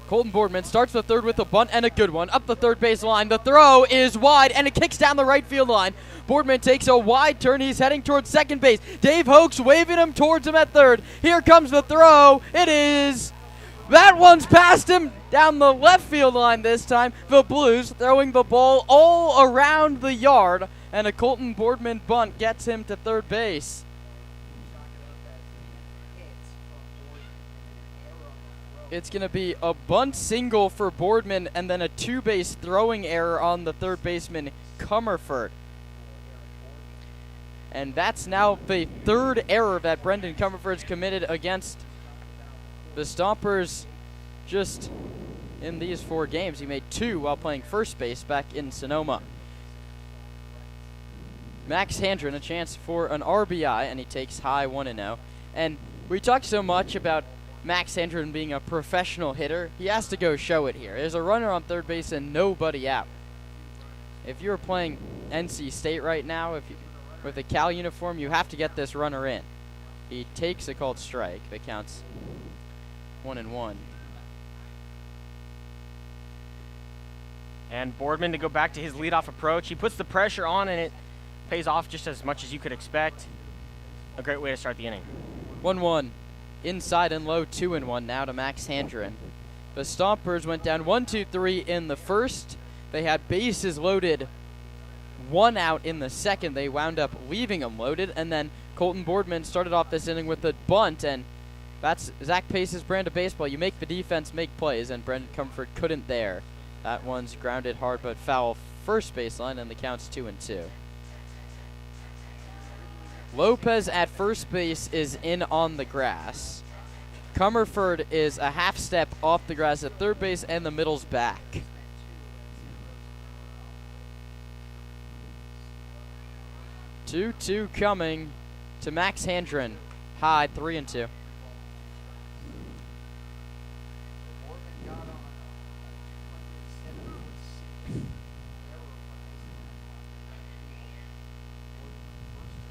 Colton Boardman starts the third with a bunt and a good one. Up the third base line. The throw is wide and it kicks down the right field line. Boardman takes a wide turn. He's heading towards second base. Dave Hoke's waving him towards him at third. Here comes the throw. It is. That one's past him down the left field line this time. The Blues throwing the ball all around the yard. And a Colton Boardman bunt gets him to third base. It's going to be a bunt single for Boardman and then a two-base throwing error on the third baseman, Comerford. And that's now the third error that Brendan Comerford's committed against the Stompers just in these 4 games. He made 2 while playing first base back in Sonoma. Max Handren, a chance for an RBI, and he takes high 1-0. And we talked so much about Max Handren being a professional hitter. He has to go show it here. There's a runner on third base and nobody out. If you're playing NC State right now, with a Cal uniform, you have to get this runner in. He takes a called strike that counts 1-1. And Boardman to go back to his leadoff approach. He puts the pressure on and it pays off just as much as you could expect. A great way to start the inning. 1-1. Inside and low, 2-1 now to Max Handren. The Stompers went down 1-2-3 in the first. They had bases loaded, 1 out in the second. They wound up leaving them loaded, and then Colton Boardman started off this inning with a bunt, and that's Zach Pace's brand of baseball. You make the defense make plays, and Brendan Comfort couldn't there. That one's grounded hard but foul first baseline, and the count's 2-2. Lopez at first base is in on the grass. Comerford is a half step off the grass at third base, and the middle's back. Two coming to Max Handren. High 3-2.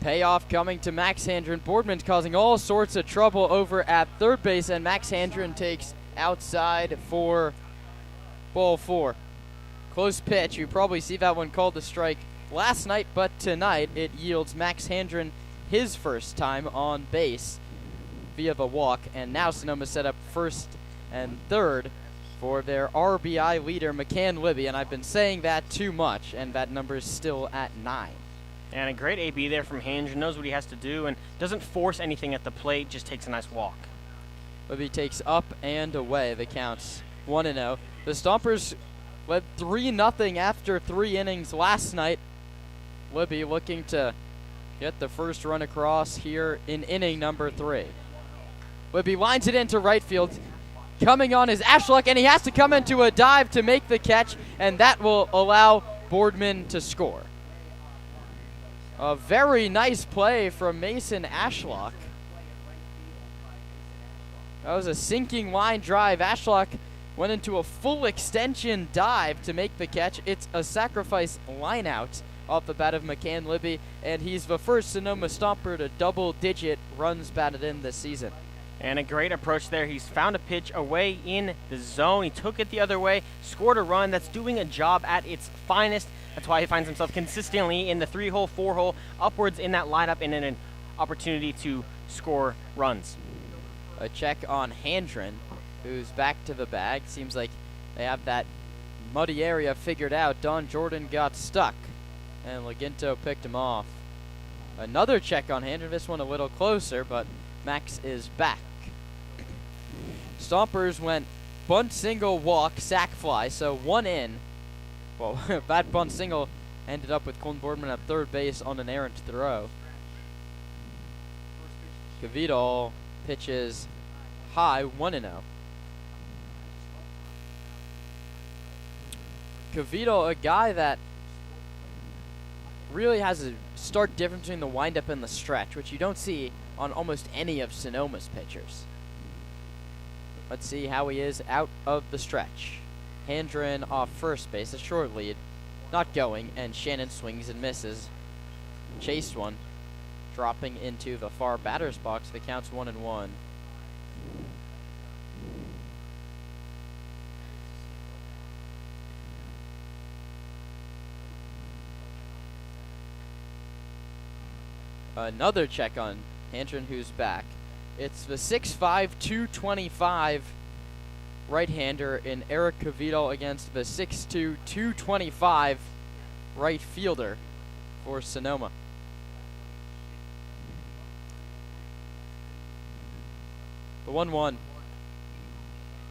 Payoff coming to Max Handren. Boardman's causing all sorts of trouble over at third base, and Max Handren takes outside for ball 4. Close pitch. You probably see that one called a strike last night, but tonight it yields Max Handren his first time on base via the walk, and now Sonoma set up first and third for their RBI leader, McCann Libby, and I've been saying that too much, and that number is still at 9. And a great AB there from Handren. Knows what he has to do and doesn't force anything at the plate, just takes a nice walk. Libby takes up and away. The count's 1-0. The Stompers led 3-0 after 3 innings last night. Libby looking to get the first run across here in inning number 3. Libby lines it into right field. Coming on is Ashlock, and he has to come into a dive to make the catch, and that will allow Boardman to score. A very nice play from Mason Ashlock. That was a sinking line drive. Ashlock went into a full extension dive to make the catch. It's a sacrifice line out off the bat of McCann Libby, and he's the first Sonoma Stomper to double-digit runs batted in this season. And a great approach there. He's found a pitch away in the zone. He took it the other way, scored a run that's doing a job at its finest. That's why he finds himself consistently in the 3-hole, 4-hole, upwards in that lineup and in an opportunity to score runs. A check on Handren, who's back to the bag. Seems like they have that muddy area figured out. Don Jordan got stuck, and Laginto picked him off. Another check on Handren, this one a little closer, but Max is back. Stompers went bunt, single, walk, sac fly, so 1 in. Well, that bunt single ended up with Colton Boardman at third base on an errant throw. Kvidal pitches high, 1-0. Kvidal, a guy that really has a stark difference between the windup and the stretch, which you don't see on almost any of Sonoma's pitchers. Let's see how he is out of the stretch. Handren off first base, a short lead, not going, and Shannon swings and misses. Chased one, dropping into the far batter's box. The count's 1-1. Another check on Handren, who's back. It's the 6'5", 225 right-hander in Eric Kvidal against the 6'2", 225 right fielder for Sonoma. The 1-1.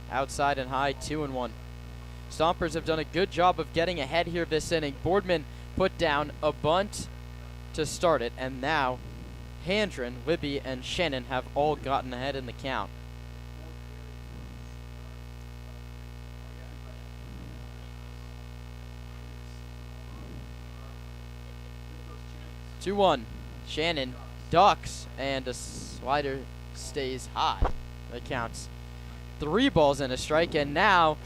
Outside and high, 2-1. Stompers have done a good job of getting ahead here this inning. Boardman put down a bunt to start it, and now Handren, Libby, and Shannon have all gotten ahead in the count. Two one. Shannon ducks, and a slider stays high. That counts 3 balls and a strike, and now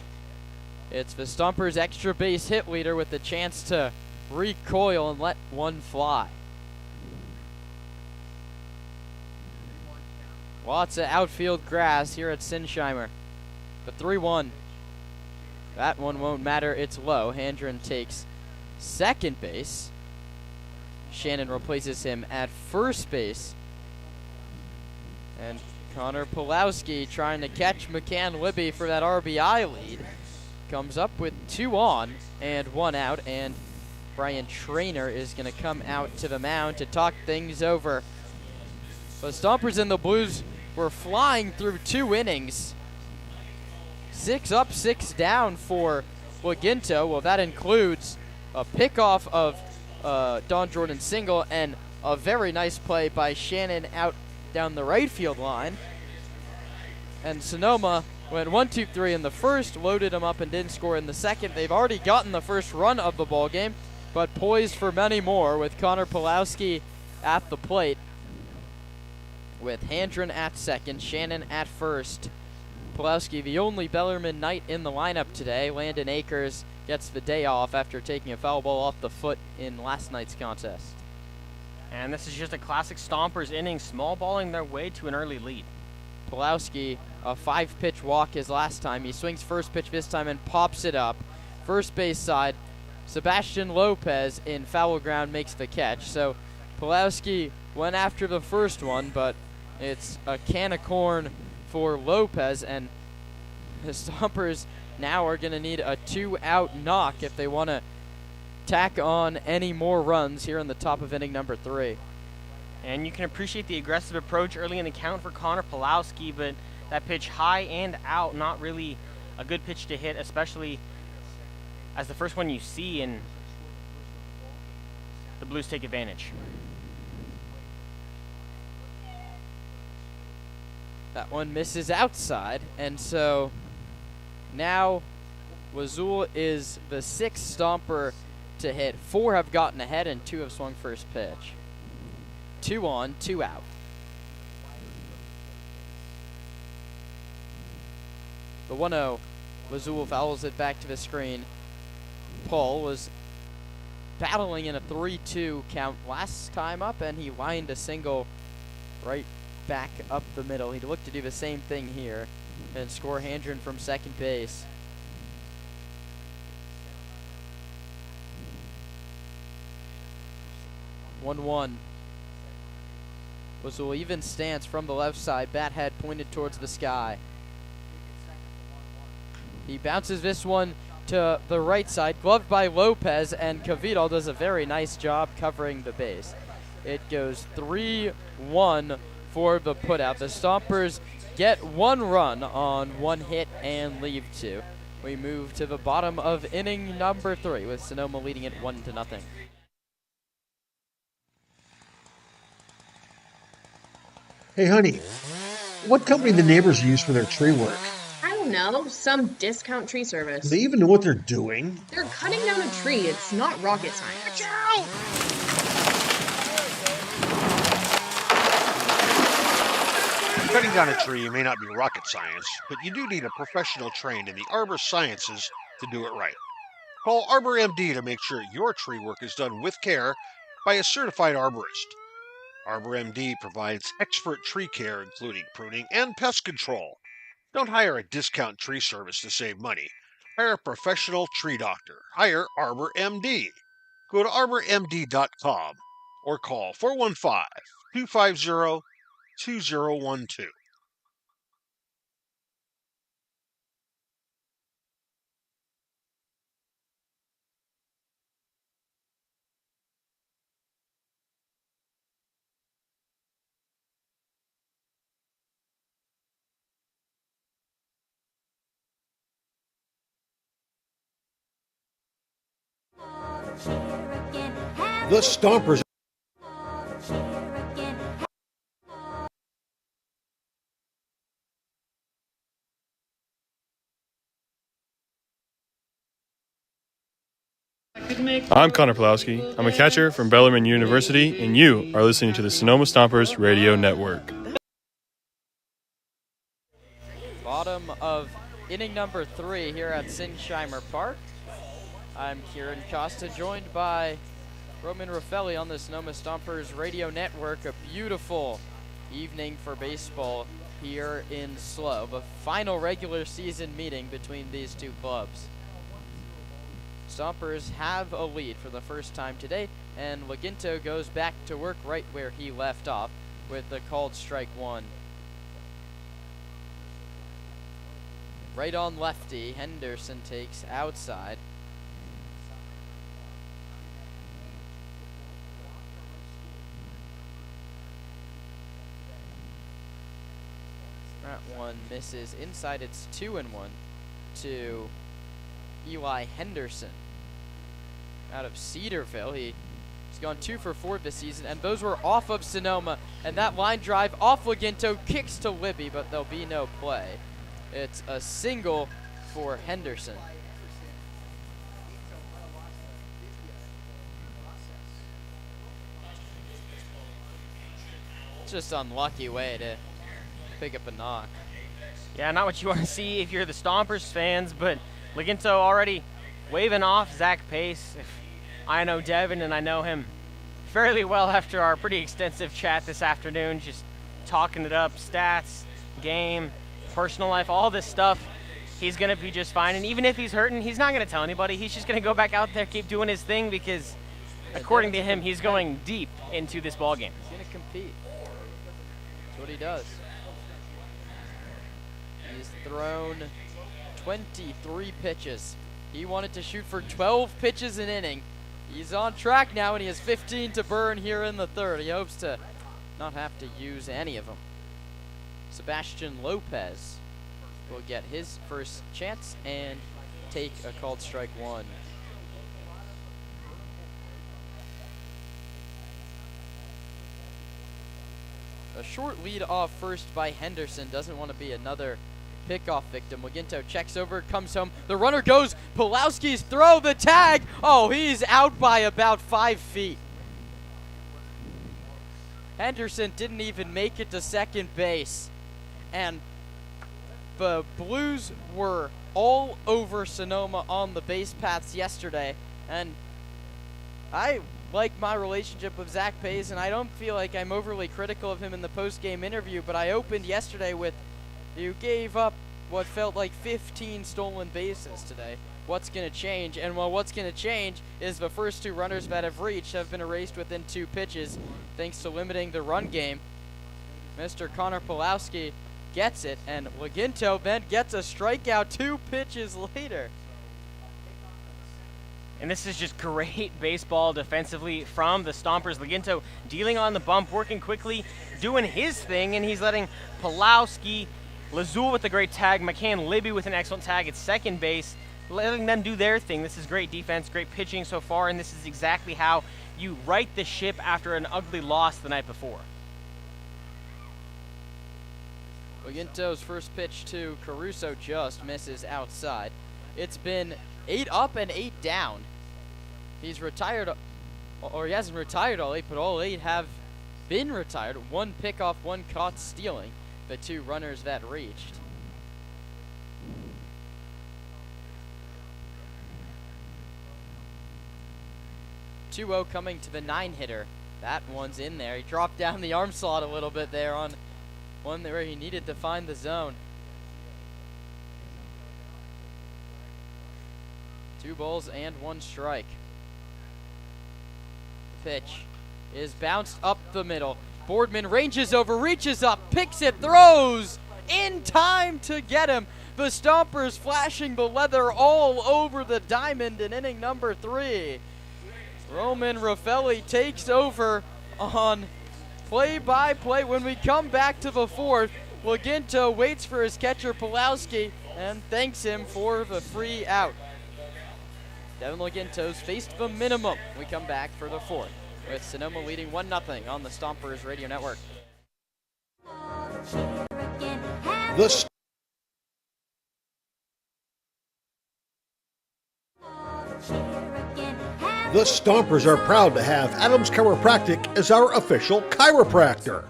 it's the Stompers' extra base hit leader with the chance to recoil and let one fly. Lots of outfield grass here at Sinsheimer. The 3-1. That one won't matter. It's low. Handren takes second base. Shannon replaces him at first base. And Connor Pulowski trying to catch McCann Libby for that RBI lead. Comes up with 2 on and 1 out. And Brian Traynor is going to come out to the mound to talk things over. The Stompers and the Blues were flying through 2 innings. 6 up, 6 down for Laginto. Well, that includes a pickoff of Don Jordan's single and a very nice play by Shannon out down the right field line. And Sonoma went 1-2-3 in the first, loaded them up and didn't score in the second. They've already gotten the first run of the ball game, but poised for many more with Connor Pulowski at the plate. With Handren at second, Shannon at first. Pulowski, the only Bellarmine Knight in the lineup today. Landon Akers gets the day off after taking a foul ball off the foot in last night's contest. And this is just a classic Stompers inning, small balling their way to an early lead. Pulowski, a 5-pitch walk his last time. He swings first pitch this time and pops it up. First base side, Sebastian Lopez in foul ground makes the catch. So Pulowski went after the first one, but it's a can of corn for Lopez, and the Stompers now are going to need a 2-out knock if they want to tack on any more runs here in the top of inning number 3. And you can appreciate the aggressive approach early in the count for Connor Pulowski, but that pitch high and out, not really a good pitch to hit, especially as the first one you see, and the Blues take advantage. That one misses outside, and so now Wazul is the 6th Stomper to hit. 4 have gotten ahead and 2 have swung first pitch. 2 on, 2 out. The 1-0, Wazul fouls it back to the screen. Paul was battling in a 3-2 count last time up, and he lined a single right back up the middle. He'd look to do the same thing here and score Handren from second base. One. Whistle even stance from the left side, bat head pointed towards the sky. He bounces this one to the right side, gloved by Lopez, and Kvidal does a very nice job covering the base. It goes 3-1 for the putout. The Stompers get 1 run on 1 hit and leave 2. We move to the bottom of inning number 3 with Sonoma leading it 1-0. Hey, honey, what company the neighbors use for their tree work? I don't know, some discount tree service. Do they even know what they're doing? They're cutting down a tree. It's not rocket science. Cutting down a tree may not be rocket science, but you do need a professional trained in the arbor sciences to do it right. Call Arbor MD to make sure your tree work is done with care by a certified arborist. Arbor MD provides expert tree care, including pruning and pest control. Don't hire a discount tree service to save money. Hire a professional tree doctor. Hire Arbor MD. Go to arbormd.com or call 415-250-2012. The Stompers. I'm Connor Pulowski. I'm a catcher from Bellarmine University, and you are listening to the Sonoma Stompers Radio Network. Bottom of inning number 3 here at Sinsheimer Park. I'm Kieran Costa, joined by Roman Raffelli on the Sonoma Stompers Radio Network. A beautiful evening for baseball here in SLO, the final regular season meeting between these two clubs. Stompers have a lead for the first time today, and Laginto goes back to work right where he left off with the called strike 1. Right on lefty, Henderson takes outside. That one misses inside. It's 2-1 to Eli Henderson out of Cedarville. He's gone 2 for 4 this season, and those were off of Sonoma. And that line drive off Laginto kicks to Libby, but there'll be no play. It's a single for Henderson. Just unlucky way to pick up a knock. Yeah, not what you want to see if you're the Stompers fans, but Laginto already waving off Zach Pace. I know Devin, and I know him fairly well after our pretty extensive chat this afternoon, just talking it up, stats, game, personal life, all this stuff. He's going to be just fine, and even if he's hurting, he's not going to tell anybody. He's just going to go back out there, keep doing his thing, because according to him, he's going deep into this ballgame. He's going to compete. That's what he does. He's thrown 23 pitches. He wanted to shoot for 12 pitches an inning. He's on track now, and he has 15 to burn here in the third. He hopes to not have to use any of them. Sebastian Lopez will get his first chance and take a called strike 1. A short lead off first by Henderson. Doesn't want to be another pickoff victim. Laginto checks over, comes home. The runner goes. Pulowski's throw, the tag. Oh, he's out by about 5 feet. Henderson didn't even make it to second base. And the Blues were all over Sonoma on the base paths yesterday. And I like my relationship with Zach Pace, and I don't feel like I'm overly critical of him in the post-game interview, but I opened yesterday with, you gave up what felt like 15 stolen bases today. What's going to change? And well, what's going to change is the first 2 runners that have reached have been erased within 2 pitches thanks to limiting the run game. Mr. Connor Pulowski gets it, and Laginto then gets a strikeout 2 pitches later. And this is just great baseball defensively from the Stompers. Laginto dealing on the bump, working quickly, doing his thing, and he's letting Pulowski, Lazul with a great tag, McCann Libby with an excellent tag at second base, letting them do their thing. This is great defense, great pitching so far, and this is exactly how you right the ship after an ugly loss the night before. Oginto's first pitch to Caruso just misses outside. It's been 8 up and 8 down. He's retired, or he hasn't retired all 8, but all 8 have been retired. 1 pickoff, 1 caught stealing the 2 runners that reached. (2-0) coming to the 9-hitter. That one's in there. He dropped down the arm slot a little bit there on one where he needed to find the zone. 2 balls and 1 strike. The pitch is bounced up the middle. Boardman ranges over, reaches up, picks it, throws in time to get him. The Stompers flashing the leather all over the diamond in inning number 3. Roman Raffelli takes over on play-by-play. When we come back to the 4th, Oginto waits for his catcher Pulowski and thanks him for the free out. Devin Oginto's faced the minimum. We come back for the 4th with Sonoma leading 1-0 on the Stompers Radio Network. The Stompers are proud to have Adams Chiropractic as our official chiropractor.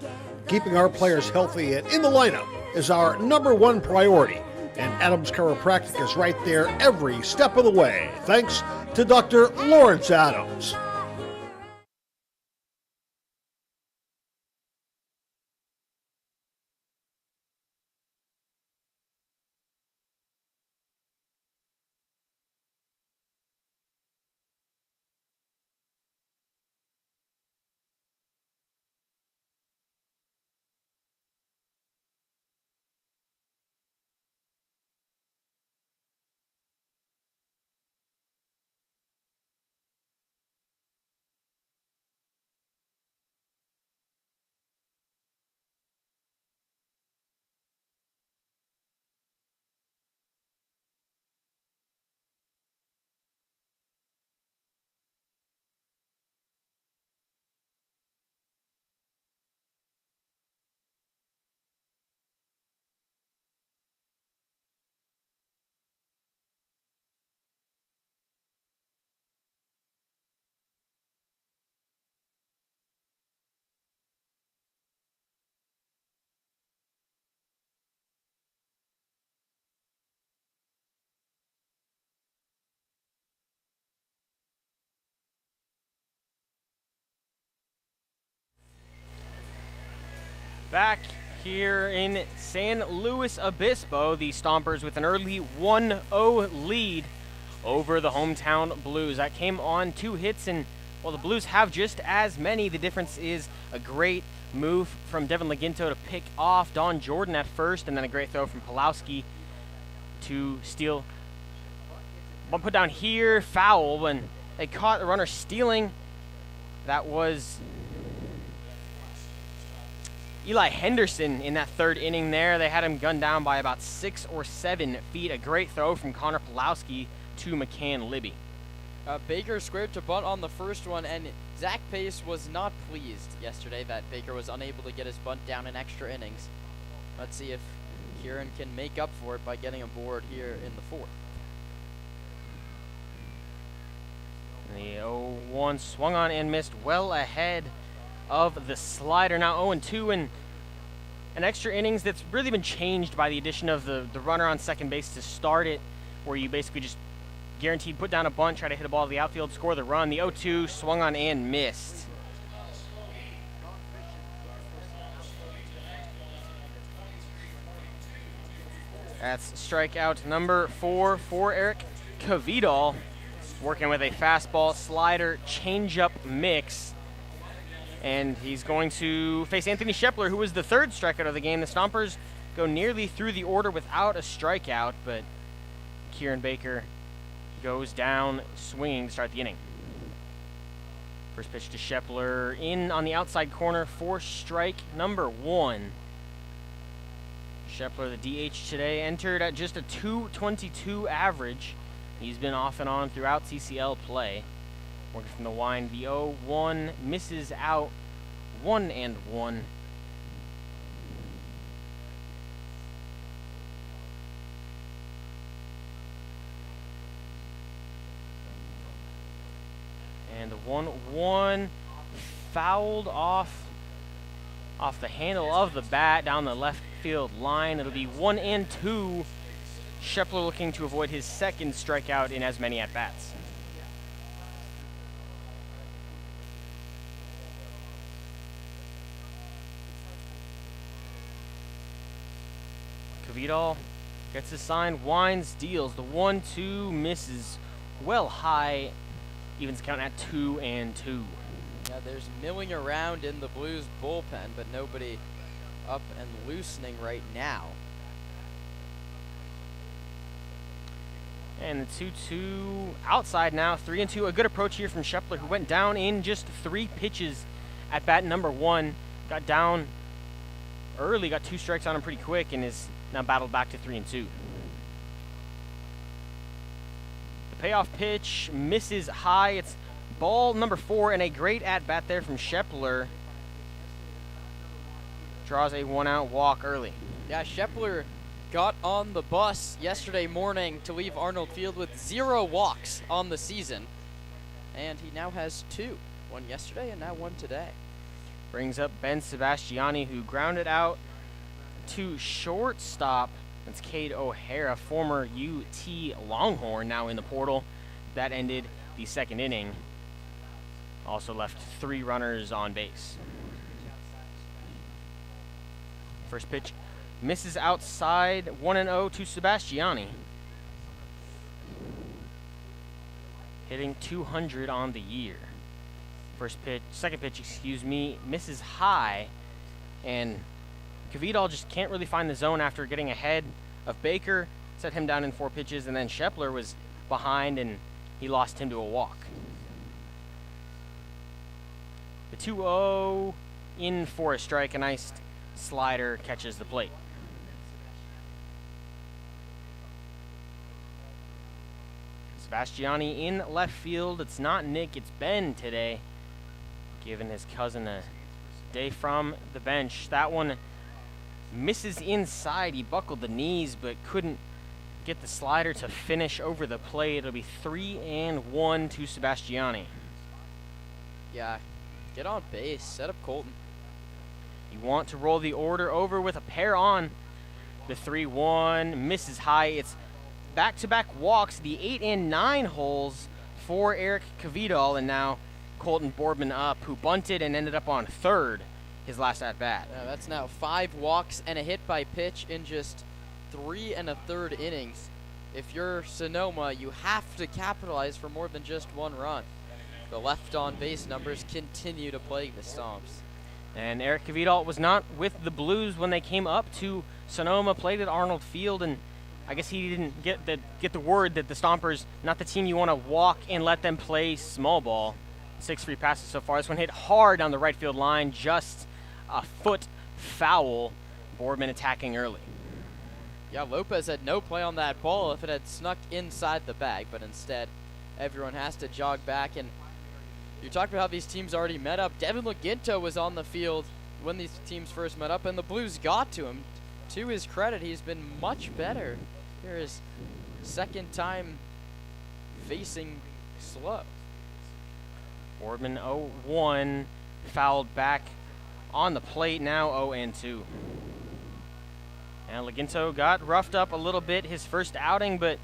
Keeping our players healthy and in the lineup is our #1 priority, and Adams Chiropractic is right there every step of the way, thanks to Dr. Lawrence Adams. Back here in San Luis Obispo, the Stompers with an early 1-0 lead over the hometown Blues. That came on 2 hits, and while the Blues have just as many, the difference is a great move from Devin Oginto to pick off Don Jordan at first, and then a great throw from Pulowski to steal. One put down here, foul, when they caught the runner stealing. That was Eli Henderson in that 3rd inning there. They had him gunned down by about 6 or 7 feet. A great throw from Connor Pulowski to McCann Libby. Baker squared to bunt on the first one, and Zach Pace was not pleased yesterday that Baker was unable to get his bunt down in extra innings. Let's see if Kieran can make up for it by getting aboard here in the 4th. The 0-1 swung on and missed well ahead of the slider. Now 0-2 in an extra innings that's really been changed by the addition of the runner on second base to start it, where you basically just guaranteed put down a bunt, try to hit a ball to the outfield, score the run. The 0-2 swung on and missed. That's strikeout number 4 for Eric Kvidal, working with a fastball, slider, changeup mix. And he's going to face Anthony Shepler, who was the 3rd strikeout of the game. The Stompers go nearly through the order without a strikeout, but Kieran Baker goes down swinging to start the inning. First pitch to Shepler in on the outside corner for strike number 1. Shepler, the DH today, entered at just a .222 average. He's been off and on throughout CCL play. Working from the wind, the 0-1 misses out, 1-1. And the 1-1 fouled off the handle of the bat down the left field line. It'll be 1-2. Shepler looking to avoid his second strikeout in as many at-bats. Kvidal gets his sign, winds, deals. The 1-2 misses well high, evens count at 2-2. Yeah, there's milling around in the Blues bullpen, but nobody up and loosening right now. And the 2-2 outside now, 3-2. A good approach here from Shepler, who went down in just 3 pitches at bat number 1. Got down early, got 2 strikes on him pretty quick, and is now battled back to 3-2. The payoff pitch misses high. It's ball number 4, and a great at-bat there from Shepler. Draws a 1-out walk early. Yeah, Shepler got on the bus yesterday morning to leave Arnold Field with 0 walks on the season. And he now has 2. 1 yesterday and now 1 today. Brings up Ben Sebastiani, who grounded out to shortstop. That's Cade O'Hara, former UT Longhorn, now in the portal. That ended the 2nd inning. Also left 3 runners on base. First pitch misses outside, 1-0 to Sebastiani. Hitting 200 on the year. Second pitch, misses high, and Kvidal just can't really find the zone after getting ahead of Baker. Set him down in 4 pitches, and then Shepler was behind, and he lost him to a walk. The 2-0 in for a strike. A nice slider catches the plate. Sebastiani in left field. It's not Nick, it's Ben today, giving his cousin a day from the bench. That one misses inside. He buckled the knees but couldn't get the slider to finish over the plate. It'll be 3-1 to Sebastiani. Yeah, get on base, set up Colton. You want to roll the order over with a pair on. The 3-1 misses high. It's back-to-back walks, the 8 and 9 holes for Eric Kvidal, and now Colton Boardman up, who bunted and ended up on third his last at-bat. Yeah, that's now 5 walks and a hit by pitch in just 3 1/3 innings. If you're Sonoma, you have to capitalize for more than just 1 run. The left on base numbers continue to plague the Stomps. And Eric Kvidal was not with the Blues when they came up to Sonoma, played at Arnold Field, and I guess he didn't get the word that the Stompers, not the team you want to walk and let them play small ball. 6 free passes so far. This one hit hard down the right field line, just a foot foul. Boardman attacking early. Yeah, Lopez had no play on that ball if it had snuck inside the bag, but instead everyone has to jog back. And you talked about how these teams already met up. Devin Laginto was on the field when these teams first met up, and the Blues got to him. To his credit, he's been much better. Here is second time facing slow. Boardman 0-1, fouled back on the plate, now 0-2. And Laginto got roughed up a little bit his first outing, but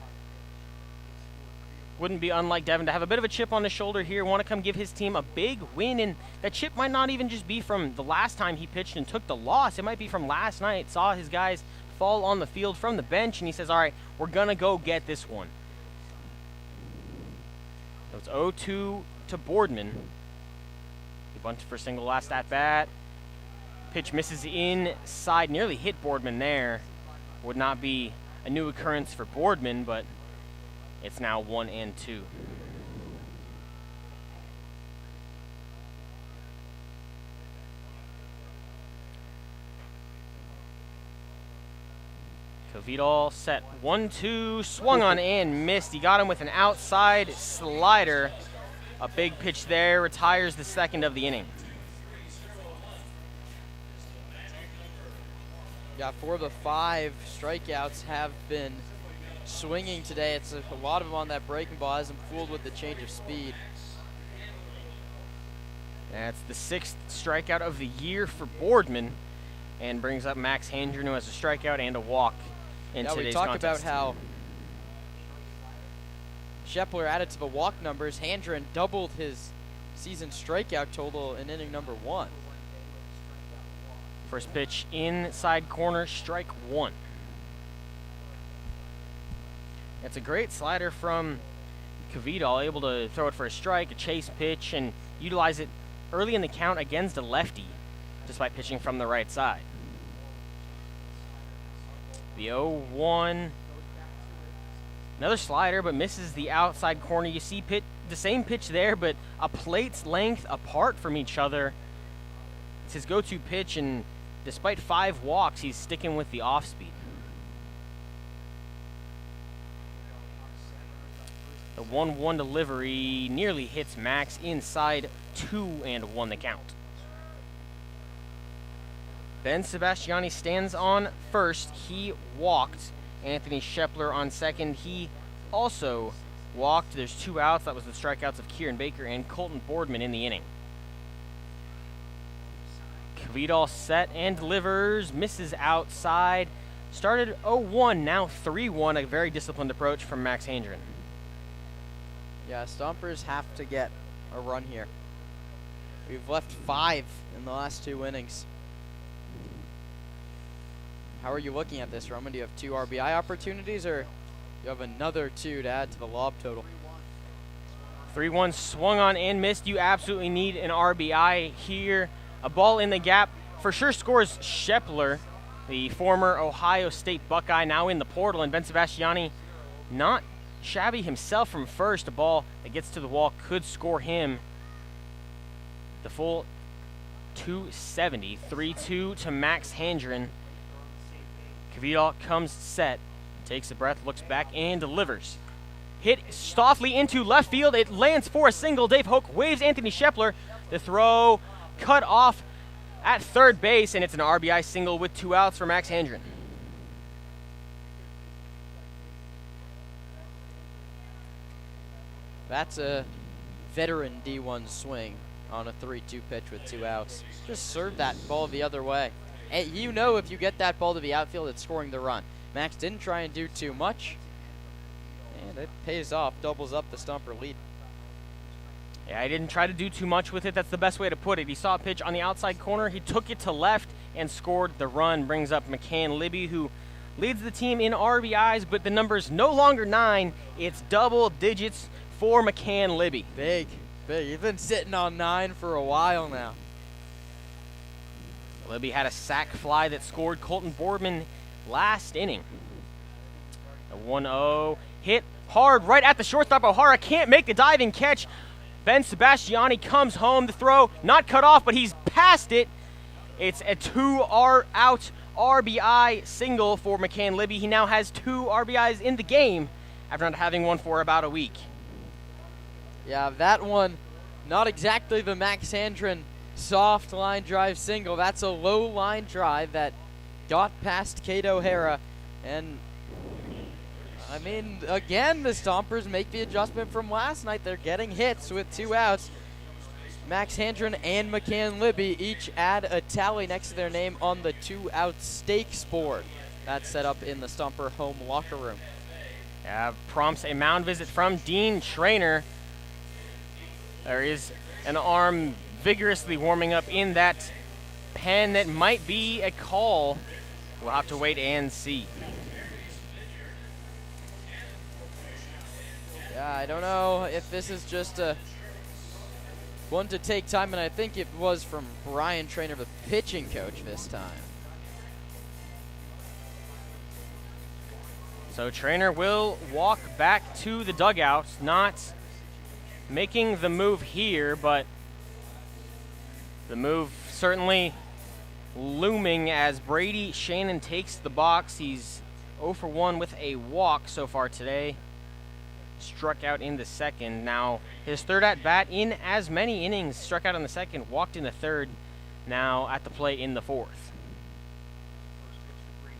wouldn't be unlike Devin to have a bit of a chip on his shoulder here. Want to come give his team a big win, and that chip might not even just be from the last time he pitched and took the loss. It might be from last night. Saw his guys fall on the field from the bench, and he says, all right, we're going to go get this one. So it's 0-2 to Boardman. He bunted for single last at-bat. Pitch misses inside, nearly hit Boardman there. Would not be a new occurrence for Boardman, but it's now 1-2. Kvidal set 1-2, swung on and missed. He got him with an outside slider. A big pitch there, retires the second of the inning. Yeah, 4 of the 5 strikeouts have been swinging today. It's a lot of them on that breaking ball. Has him fooled with the change of speed. That's the 6th strikeout of the year for Boardman, and brings up Max Handren, who has a strikeout and a walk in today's we talked contest. about how Shepler added to the walk numbers. Handren doubled his season strikeout total in inning number 1. First pitch inside corner, strike 1. It's a great slider from Kvidal, able to throw it for a strike, a chase pitch, and utilize it early in the count against a lefty, despite pitching from the right side. The 0-1, another slider, but misses the outside corner. You see the same pitch there, but a plate's length apart from each other. It's his go-to pitch, and despite 5 walks, he's sticking with the off-speed. The 1-1 delivery nearly hits Max inside 2-1 the count. Ben Sebastiani stands on first. He walked. Anthony Shepler on second. He also walked. There's 2 outs. That was the strikeouts of Kieran Baker and Colton Boardman in the inning. Kvidal set and delivers. Misses outside. Started 0-1, now 3-1. A very disciplined approach from Max Handren. Yeah, Stompers have to get a run here. We've left 5 in the last 2 innings. How are you looking at this, Roman? Do you have 2 RBI opportunities, or you have another 2 to add to the lob total? 3-1 swung on and missed. You absolutely need an RBI here. A ball in the gap for sure scores Shepler, the former Ohio State Buckeye, now in the portal, and Ben Sebastiani not shabby himself from first. A ball that gets to the wall could score him the full 270. 3-2 to Max Handren. Kvidal comes set, takes a breath, looks back, and delivers. Hit softly into left field. It lands for a single. Dave Hoke waves Anthony Shepler. The throw cut off at third base, and it's an RBI single with 2 outs for Max Handren. That's a veteran D1 swing on a 3-2 pitch with 2 outs. Just serve that ball the other way. And you know if you get that ball to the outfield, it's scoring the run. Max didn't try and do too much, and it pays off, doubles up the Stomper lead. Yeah, he didn't try to do too much with it. That's the best way to put it. He saw a pitch on the outside corner. He took it to left and scored the run. Brings up McCann Libby, who leads the team in RBIs, but the number's no longer 9. It's double digits for McCann Libby. Big. He's been sitting on 9 for a while now. Libby had a sac fly that scored Colton Boardman last inning. The 1-0 hit hard right at the shortstop. O'Hara can't make the diving catch. Ben Sebastiani comes home. The throw not cut off, but he's past it. It's a 2-out RBI single for McCann Libby. He now has 2 RBIs in the game after not having one for about a week. Yeah, that one, not exactly the Max Handren soft line drive single. That's a low line drive that got past Kate O'Hara. And, I mean, again, the Stompers make the adjustment from last night. They're getting hits with 2 outs. Max Handren and McCann Libby each add a tally next to their name on the 2-out stakes board. That's set up in the Stomper home locker room. Prompts a mound visit from Dean Trainer. There is an arm vigorously warming up in that pen that might be a call. We'll have to wait and see. Yeah, I don't know if this is just a one to take time, and I think it was from Brian Trainer, the pitching coach, this time. So Trainer will walk back to the dugout, not making the move here, but the move certainly looming as Brady Shannon takes the box. He's 0 for 1 with a walk so far today. Struck out in the second. Now his third at bat in as many innings. Struck out in the second, walked in the third. Now at the plate in the fourth.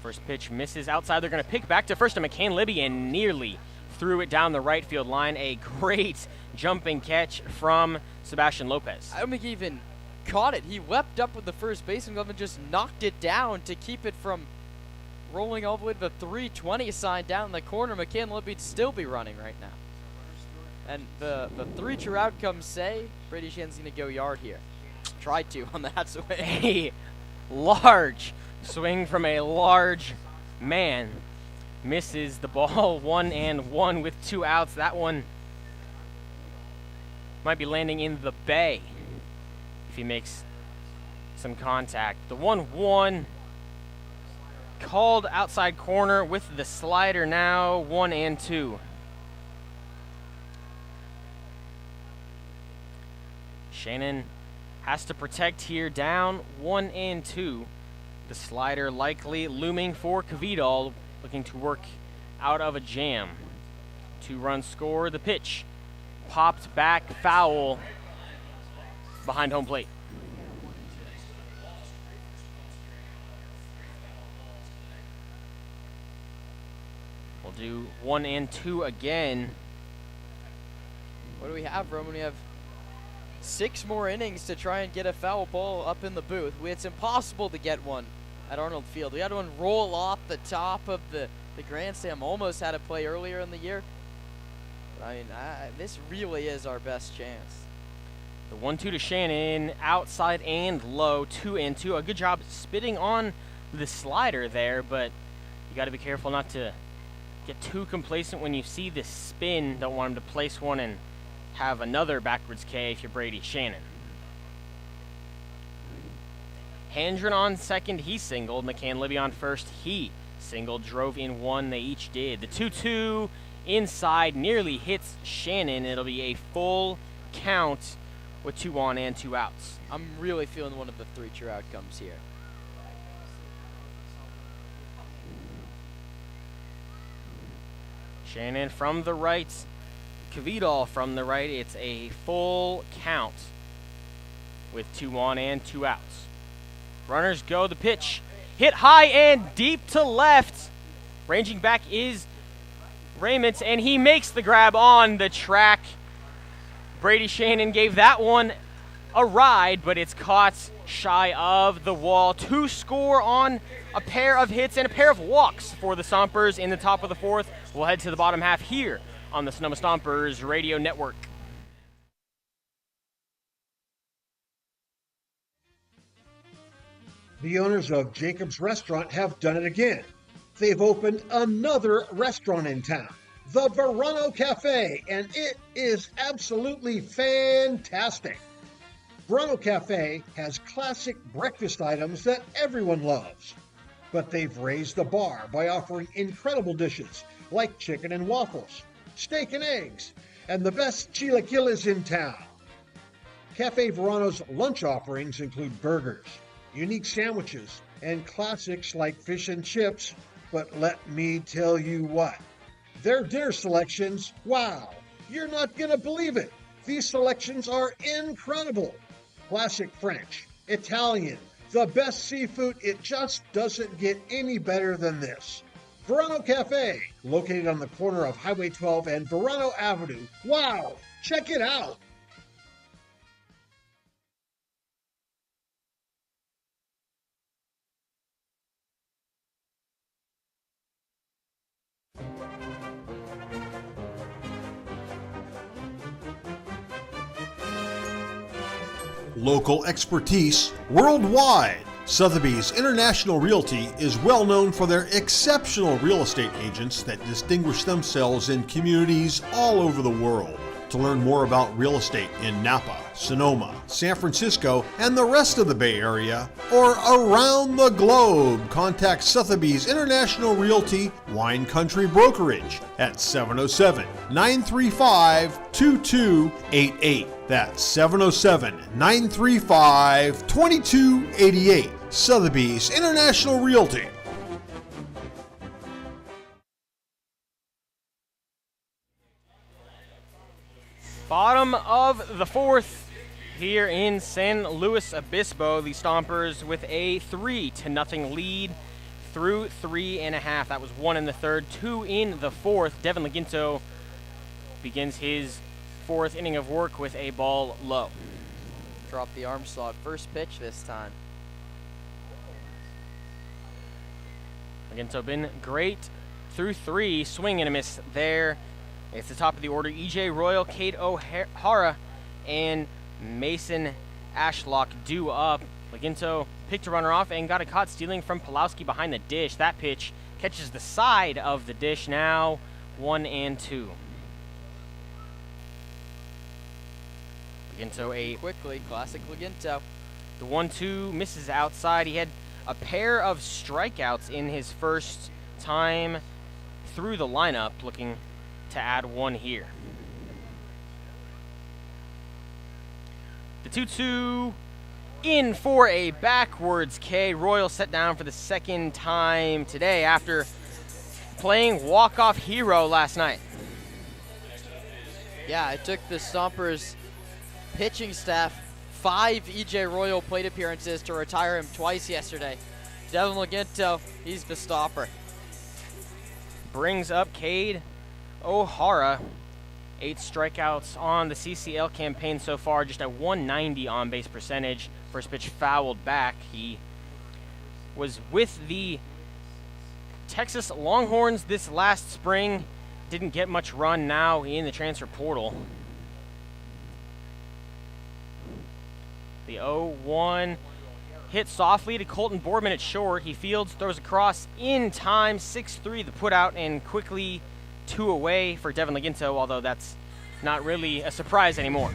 First pitch misses outside. They're going to pick back to first to McCann Libby and nearly threw it down the right field line. A great jumping catch from Sebastian Lopez. I don't think he even caught it. He leapt up with the first baseman glove and just knocked it down to keep it from rolling all the way to the 320 sign down in the corner. McCann Libby'd still be running right now. And the 3 true outcomes say Brady Shannon's going to go yard here. Tried to on that swing. A large swing from a large man. Misses the ball 1-1 with 2 outs. That one might be landing in the bay if he makes some contact. The 1-1 called outside corner with the slider now, 1-2. Shannon has to protect here, down 1-2. The slider likely looming for Kvidal, looking to work out of a jam. 2-run score. The pitch popped back, foul behind home plate. We'll do 1-2 again. What do we have, Roman? We have 6 more innings to try and get a foul ball up in the booth. It's impossible to get one at Arnold Field. We had one roll off the top of the grandstand. Almost had a play earlier in the year. But I mean, this really is our best chance. The 1-2 to Shannon, outside and low, 2-2. A good job spitting on the slider there, but you got to be careful not to get too complacent when you see this spin. Don't want him to place one and have another backwards K if you're Brady Shannon. Hendren on second, he singled. McCann Libby on first, he singled. Drove in 1, they each did. The 2-2 inside nearly hits Shannon. It'll be a full count with 2 on and 2 outs. I'm really feeling one of the 3 true outcomes here. Shannon from the right, Kvidal from the right. It's a full count with 2 on and 2 outs. Runners go. The pitch hit high and deep to left. Ranging back is Raymond, and he makes the grab on the track. Brady Shannon gave that one a ride, but it's caught shy of the wall. 2 score on a pair of hits and a pair of walks for the Stompers in the top of the 4th. We'll head to the bottom half here on the Sonoma Stompers Radio Network. The owners of Jacob's Restaurant have done it again. They've opened another restaurant in town, the Verano Cafe, and it is absolutely fantastic. Verano Cafe has classic breakfast items that everyone loves, but they've raised the bar by offering incredible dishes like chicken and waffles, steak and eggs, and the best chilaquiles in town. Cafe Verano's lunch offerings include burgers, unique sandwiches, and classics like fish and chips, but let me tell you what, their dinner selections, wow, you're not gonna believe it. These selections are incredible. Classic French, Italian, the best seafood, it just doesn't get any better than this. Verano Cafe, located on the corner of Highway 12 and Verano Avenue. Wow, check it out. Local expertise worldwide. Sotheby's International Realty is well known for their exceptional real estate agents that distinguish themselves in communities all over the world. To learn more about real estate in Napa, Sonoma, San Francisco, and the rest of the Bay Area, or around the globe, contact Sotheby's International Realty Wine Country Brokerage at 707-935-2288. That's 707-935-2288. Sotheby's International Realty. Bottom of the 4th here in San Luis Obispo. The Stompers with a 3-0 lead through 3.5. That was 1 in the 3rd, 2 in the 4th. Devin Laginto begins his fourth inning of work with a ball low. Drop the arm slot. First pitch this time. Again, so been great through 3. Swing and a miss there. It's the top of the order. E.J. Royal, Cade O'Hara, and Mason Ashlock due up. Laginto picked a runner off and got a caught stealing from Pulowski behind the dish. That pitch catches the side of the dish. Now 1-2. Laginto quickly, classic Laginto. The 1-2 misses outside. He had a pair of strikeouts in his first time through the lineup, looking to add one here. The 2-2 in for a backwards K. Royal set down for the second time today after playing walk-off hero last night. Yeah, it took the Stompers pitching staff 5 E.J. Royal plate appearances to retire him twice yesterday. Devin Laginto, he's the stopper. Brings up Cade O'Hara. 8 strikeouts on the CCL campaign so far, just a 190 on-base percentage. First pitch fouled back. He was with the Texas Longhorns this last spring. Didn't get much run now in the transfer portal. The 0-1 hit softly to Colton Boardman at short. He fields, throws across in time, 6-3 the put out, and quickly 2 away for Devin Laginto, although that's not really a surprise anymore.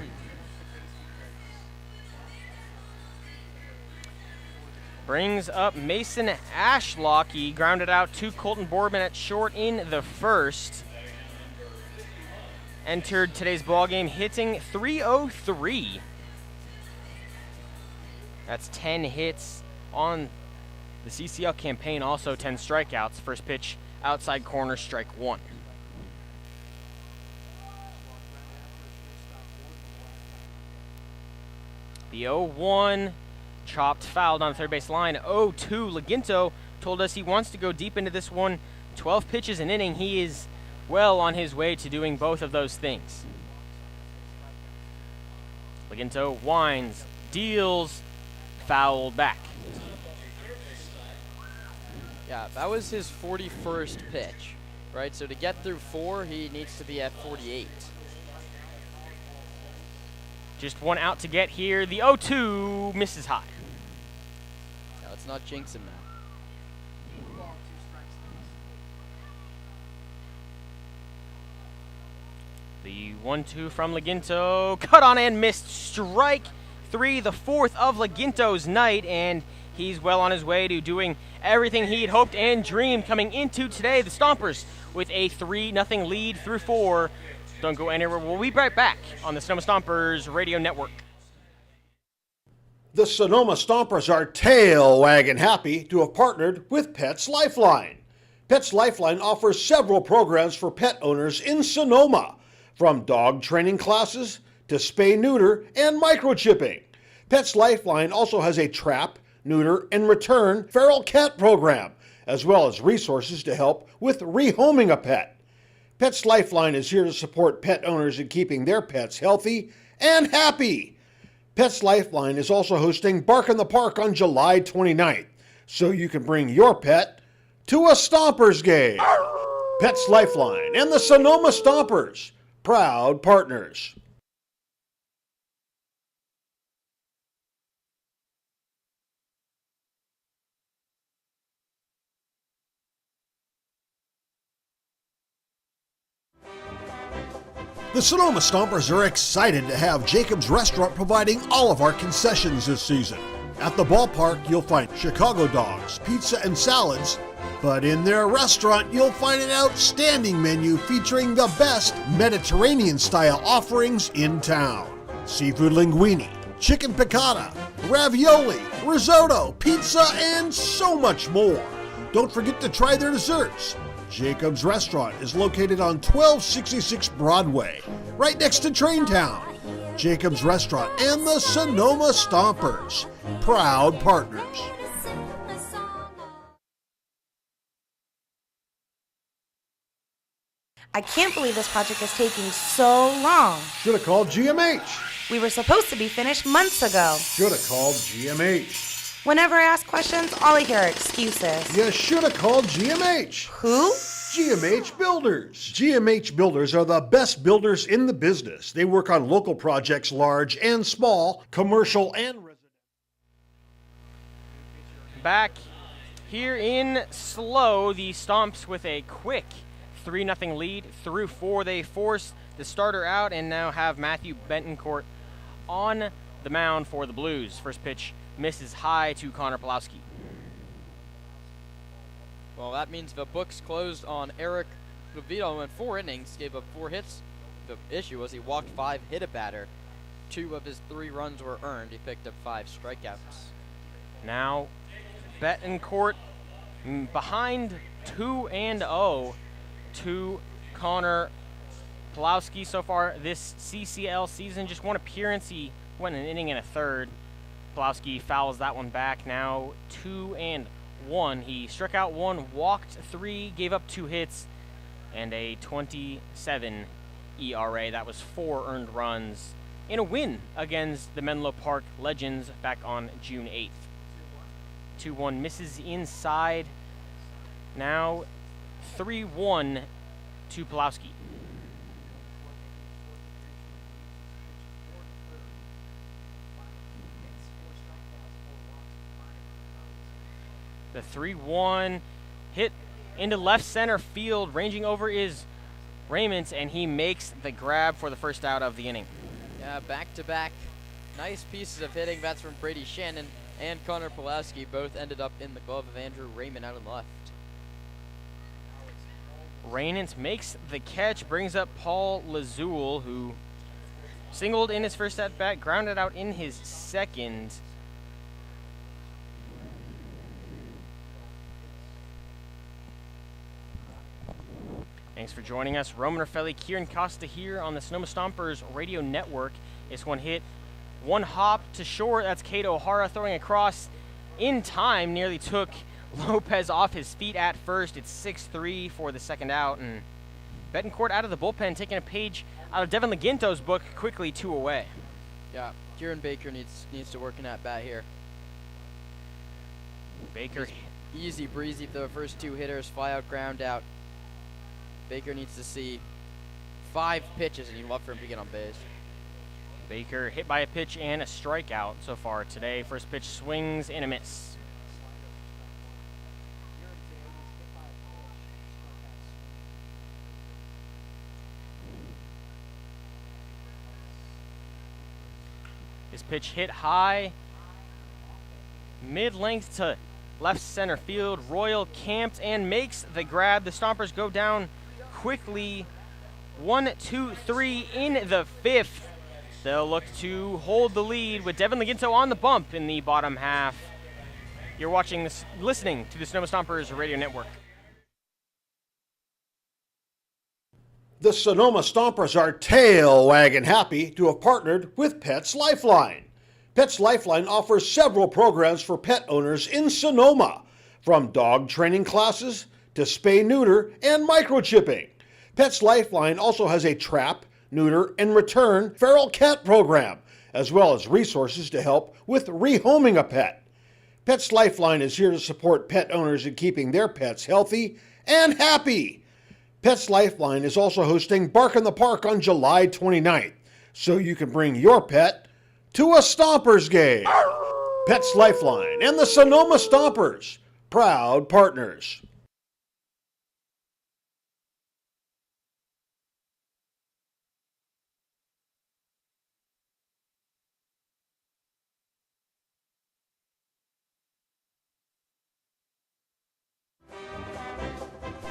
Brings up Mason Ashlock. He grounded out to Colton Boardman at short in the first. Entered today's ballgame hitting .303. That's 10 hits on the CCL campaign, also 10 strikeouts. First pitch, outside corner, strike 1. The 0-1 chopped, fouled on the third base line. 0-2, Laginto told us he wants to go deep into this one. 12 pitches an inning. He is well on his way to doing both of those things. Laginto winds, deals, fouled back. Yeah, that was his 41st pitch, right? So to get through 4, he needs to be at 48. Just one out to get here. The 0-2 misses high. Now let's not jinx him now. The 1-2 from Laginto. Cut on and missed. Strike 3, the 4th of Laginto's night, and he's well on his way to doing everything he'd hoped and dreamed coming into today. The Stompers with a 3-0 lead through 4. Don't go anywhere. We'll be right back on the Sonoma Stompers Radio Network. The Sonoma Stompers are tail wagging happy to have partnered with Pets Lifeline. Pets Lifeline offers several programs for pet owners in Sonoma, from dog training classes to spay-neuter and microchipping. Pets Lifeline also has a trap, neuter, and return feral cat program, as well as resources to help with rehoming a pet. Pets Lifeline is here to support pet owners in keeping their pets healthy and happy. Pets Lifeline is also hosting Bark in the Park on July 29th, so you can bring your pet to a Stompers game. Pets Lifeline and the Sonoma Stompers, proud partners. The Sonoma Stompers are excited to have Jacob's Restaurant providing all of our concessions this season. At the ballpark, you'll find Chicago dogs, pizza, and salads, but in their restaurant, you'll find an outstanding menu featuring the best Mediterranean-style offerings in town. Seafood linguine, chicken piccata, ravioli, risotto, pizza, and so much more. Don't forget to try their desserts. Jacob's Restaurant is located on 1266 Broadway, right next to Traintown. Jacob's Restaurant and the Sonoma Stompers, proud partners. I can't believe this project is taking so long. Should have called GMH. We were supposed to be finished months ago. Should have called GMH. Whenever I ask questions, all I hear are excuses. You should have called GMH. Who? GMH Builders. GMH Builders are the best builders in the business. They work on local projects, large and small, commercial and residential. Back here in slow, the Stomps with a quick 3-0 lead. Through 4, they force the starter out and now have Matthew Betancourt on the mound for the Blues. First pitch misses high to Connor Pulowski. Well, that means the book's closed on Eric Levito, who in 4 innings gave up 4 hits. The issue was he walked 5, hit a batter. 2 of his 3 runs were earned. He picked up 5 strikeouts. Now Betancourt behind 2-0 to Connor Pulowski so far this CCL season. Just 1 appearance. He went an inning and a third. Pulowski fouls that one back. Now 2-1. He struck out 1, walked 3, gave up 2 hits, and a 27 ERA. That was 4 earned runs in a win against the Menlo Park Legends back on June 8th. 2-1 misses inside. Now 3-1 to Pulowski. The 3-1 hit into left center field. Ranging over is Raymond, and he makes the grab for the first out of the inning. Yeah, back-to-back nice pieces of hitting. That's from Brady Shannon and Connor Pulowski. Both ended up in the glove of Andrew Raymond out and left. Raymond makes the catch, brings up Paul Lazul, who singled in his first at-bat, grounded out in his second. Thanks for joining us. Roman Raffelli, Kieran Costa here on the Sonoma Stompers Radio Network. This one hit 1 hop to short. That's Kate O'Hara throwing across in time. Nearly took Lopez off his feet at first. It's 6-3 for the second out. And Betancourt out of the bullpen, taking a page out of Devin Laginto's book, quickly 2 away. Yeah, Kieran Baker needs to work in that bat here. Baker. Just easy breezy for the first 2 hitters, fly out, ground out. Baker needs to see 5 pitches, and you'd love for him to get on base. Baker hit by a pitch and a strikeout so far today. First pitch swings and a miss. This pitch hit high, mid-length to left center field. Royal camped and makes the grab. The Stompers go down quickly. 1-2-3 in the 5th. They'll look to hold the lead with Devin Laginto on the bump in the bottom half. You're watching this, listening to the Sonoma Stompers Radio Network. The Sonoma Stompers are tail-wagging happy to have partnered with Pets Lifeline. Pets Lifeline offers several programs for pet owners in Sonoma, from dog training classes to spay-neuter and microchipping. Pets Lifeline also has a trap, neuter, and return feral cat program, as well as resources to help with rehoming a pet. Pets Lifeline is here to support pet owners in keeping their pets healthy and happy. Pets Lifeline is also hosting Bark in the Park on July 29th, so you can bring your pet to a Stompers game. Pets Lifeline and the Sonoma Stompers, proud partners.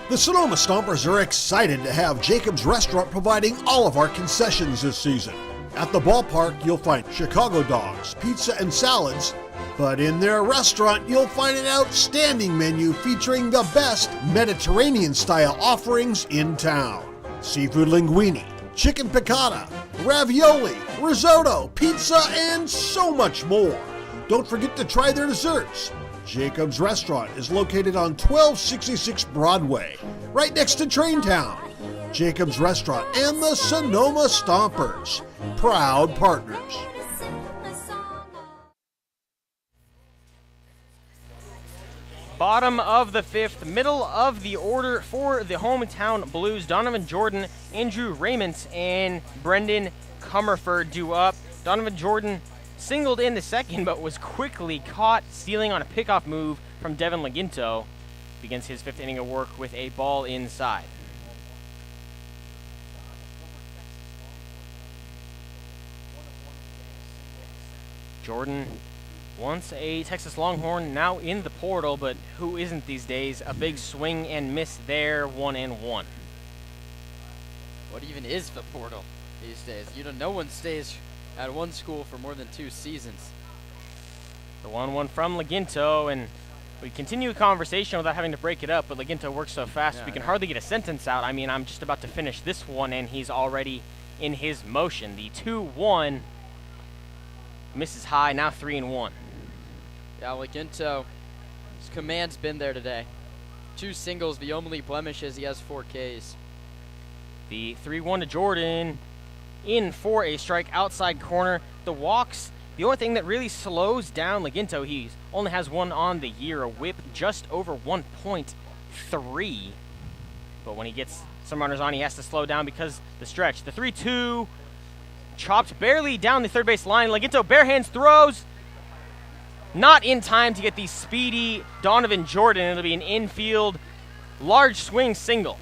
The Sonoma Stompers are excited to have Jacob's Restaurant providing all of our concessions this season. At the ballpark, you'll find Chicago dogs, pizza, and salads. But in their restaurant, you'll find an outstanding menu featuring the best Mediterranean-style offerings in town. Seafood linguine, chicken piccata, ravioli, risotto, pizza, and so much more. Don't forget to try their desserts. Jacob's Restaurant is located on 1266 Broadway, right next to Traintown. Jacobs Restaurant, and the Sonoma Stompers, proud partners. Bottom of the fifth, middle of the order for the hometown Blues. Donovan Jordan, Andrew Raymond, and Brendan Comerford due up. Donovan Jordan singled in the second, but was quickly caught stealing on a pickoff move from Devin Laginto. Begins his fifth inning of work with a ball inside. Jordan, once a Texas Longhorn, now in the portal, but who isn't these days? A big swing and miss there, 1-1. What even is the portal these days? No one stays at one school for more than 2 seasons. The 1-1 from Laginto, and we continue a conversation without having to break it up, but Laginto works so fast we can hardly get a sentence out. I mean, I'm just about to finish this one, and he's already in his motion. The 2-1 misses high, now 3-1. Yeah, Laginto, his command's been there today. 2 singles, the only blemish is he has 4 Ks. The 3-1 to Jordan, in for a strike outside corner. The walks, the only thing that really slows down Laginto, he only has 1 on the year, a whip just over 1.3. But when he gets some runners on, he has to slow down because the stretch. The 3-2, chopped barely down the third base line. Laginto bare hands throws. Not in time to get the speedy Donovan Jordan. It'll be an infield large swing single.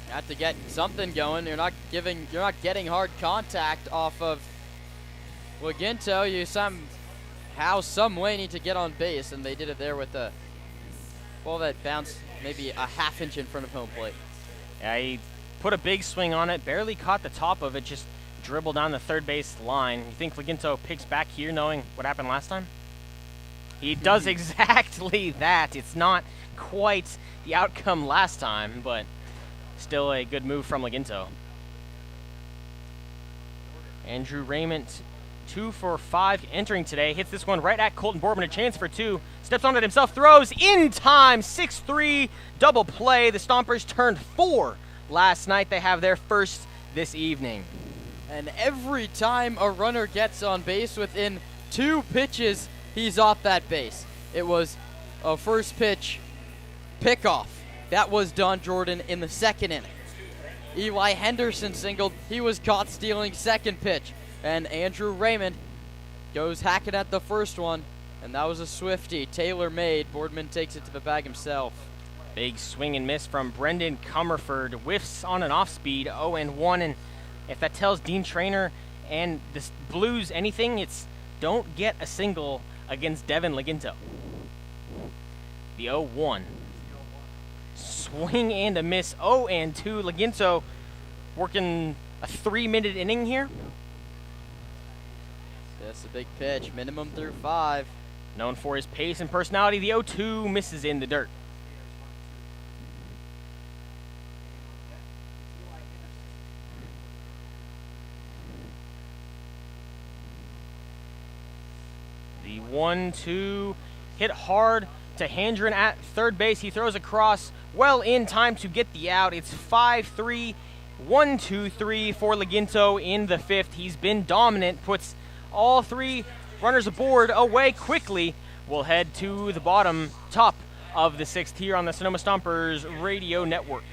You have to get something going. You're not getting hard contact off of Laginto. You somehow, some way need to get on base, and they did it there with a ball that bounced maybe a half inch in front of home plate. Yeah, he put a big swing on it, barely caught the top of it, just dribbled down the third base line. You think Laginto picks back here knowing what happened last time? He does exactly that. It's not quite the outcome last time, but still a good move from Laginto. Andrew Raymond, 2 for 5 entering today. Hits this one right at Colton Boardman, a chance for 2. Steps on it himself, throws in time, 6-3 double play. The Stompers turned 4 last night. They have their first this evening. And every time a runner gets on base within 2 pitches, he's off that base. It was a first pitch pickoff. That was Don Jordan in the second inning. Eli Henderson singled. He was caught stealing second pitch. And Andrew Raymond goes hacking at the first one. And that was a swifty, tailor-made. Boardman takes it to the bag himself. Big swing and miss from Brendan Comerford. Whiffs on an off-speed, 0-1. And if that tells Dean Traynor and the Blues anything, it's don't get a single against Devin Laginto. The 0-1. Swing and a miss, 0-2. Laginto working a 3-minute inning here. That's a big pitch, minimum through 5. Known for his pace and personality, the 0-2 misses in the dirt. The 1-2 hit hard to Handren at third base. He throws across well in time to get the out. It's 5-3, 1-2-3 for Laginto in the 5th. He's been dominant, puts all 3 runners aboard away quickly. We'll head to the top of the 6th here on the Sonoma Stompers Radio Network.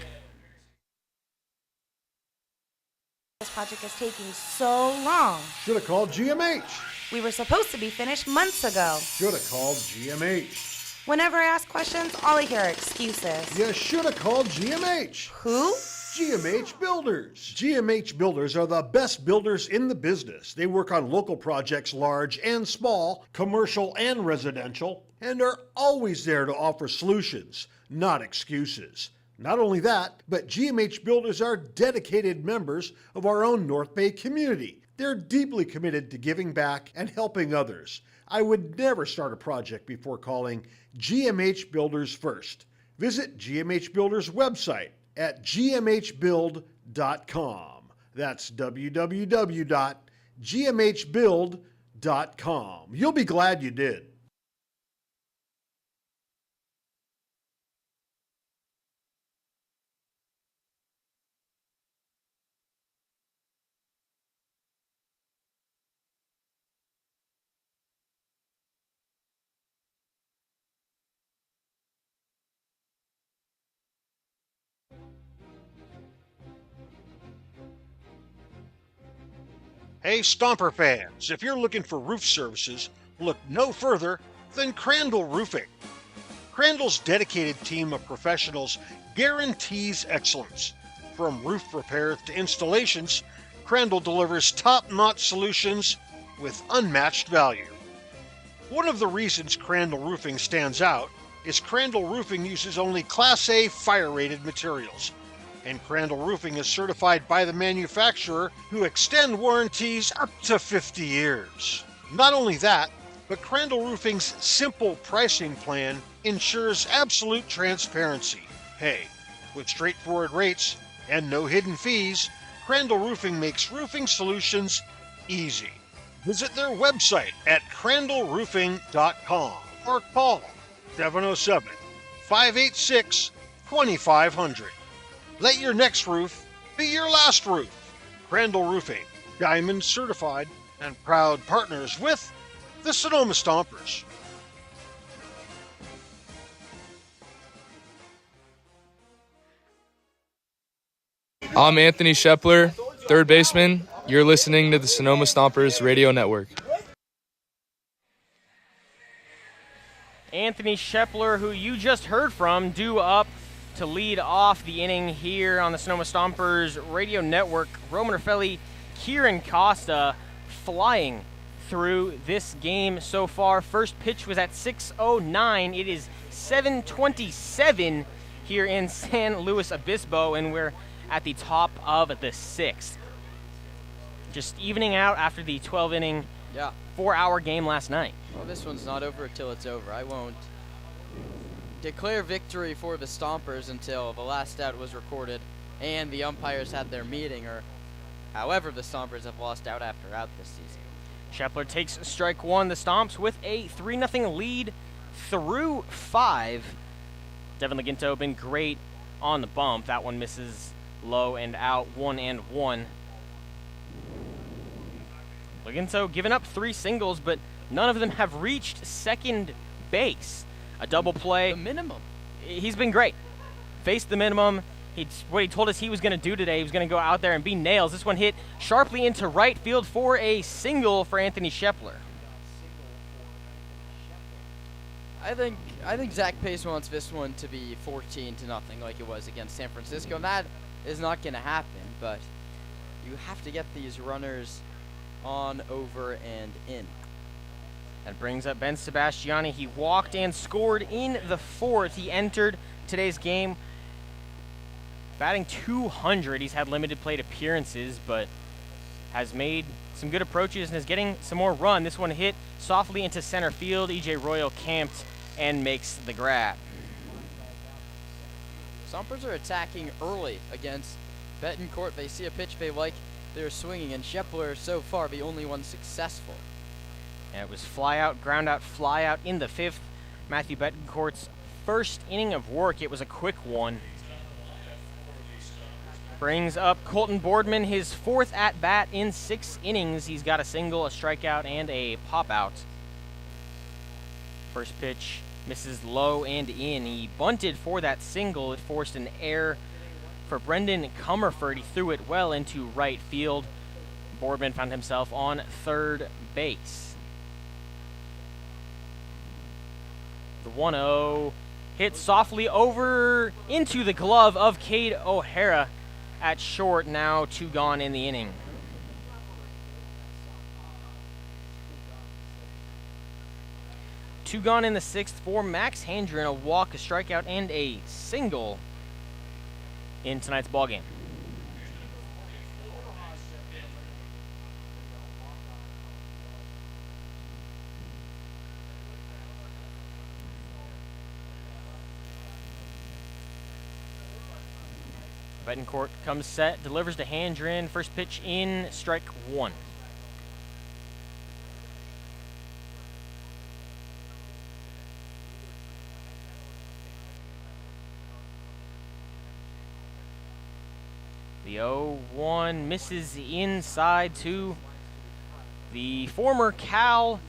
This project is taking so long. Should have called GMH. We were supposed to be finished months ago. Should have called GMH. Whenever I ask questions, all I hear are excuses. You should have called GMH. Who? GMH Builders. GMH Builders are the best builders in the business. They work on local projects, large and small, commercial and residential, and are always there to offer solutions, not excuses. Not only that, but GMH Builders are dedicated members of our own North Bay community. They're deeply committed to giving back and helping others. I would never start a project before calling GMH Builders first. Visit GMH Builders' website at gmhbuild.com. That's www.gmhbuild.com. You'll be glad you did. Hey, Stomper fans, if you're looking for roof services, look no further than Crandall Roofing. Crandall's dedicated team of professionals guarantees excellence. From roof repairs to installations, Crandall delivers top-notch solutions with unmatched value. One of the reasons Crandall Roofing stands out is Crandall Roofing uses only Class A fire-rated materials, and Crandall Roofing is certified by the manufacturer, who extend warranties up to 50 years. Not only that, but Crandall Roofing's simple pricing plan ensures absolute transparency. Hey, with straightforward rates and no hidden fees, Crandall Roofing makes roofing solutions easy. Visit their website at crandallroofing.com or call 707-586-2500. Let your next roof be your last roof. Crandall Roofing, Diamond certified and proud partners with the Sonoma Stompers. I'm Anthony Shepler, third baseman. You're listening to the Sonoma Stompers Radio Network. Anthony Shepler, who you just heard from, due up to lead off the inning here on the Sonoma Stompers Radio Network. Roman Raffelli, Kieran Costa flying through this game so far. First pitch was at 6:09. It is 7:27 here in San Luis Obispo, and we're at the top of the sixth. Just evening out after the 12-inning, 4-hour game last night. Well, this one's not over until it's over. I won't declare victory for the Stompers until the last out was recorded and the umpires had their meeting, or however the Stompers have lost out after out this season. Shepler takes strike one. The Stomps with a 3-0 lead through 5. Devin Laginto been great on the bump. That one misses low and out, 1-1. Laginto giving up 3 singles, but none of them have reached second base. A double play. The minimum. He's been great. Faced the minimum. What he told us he was going to do today, he was going to go out there and be nails. This one hit sharply into right field for a single for Anthony Shepler. I think Zach Pace wants this one to be 14-0 like it was against San Francisco, and that is not going to happen, but you have to get these runners on, over, and in. That brings up Ben Sebastiani. He walked and scored in the 4th. He entered today's game batting .200. He's had limited plate appearances, but has made some good approaches and is getting some more run. This one hit softly into center field. E.J. Royal camped and makes the grab. Stompers are attacking early against Betancourt. They see a pitch they like, they're swinging, and Shepler so far the only one successful. And it was fly out, ground out, fly out in the 5th. Matthew Betancourt's first inning of work. It was a quick one. Brings up Colton Boardman, his 4th at-bat in 6 innings. He's got a single, a strikeout, and a pop-out. First pitch misses low and in. He bunted for that single. It forced an error for Brendan Comerford. He threw it well into right field. Boardman found himself on third base. The 1-0 hit softly over into the glove of Cade O'Hara at short. Now 2 gone in the inning. Two gone in the 6th for Max Handren, a walk, a strikeout, and a single in tonight's ballgame. Betancourt comes set, delivers to Handren. First pitch in, strike 1. The 0-1 misses inside to the former Cal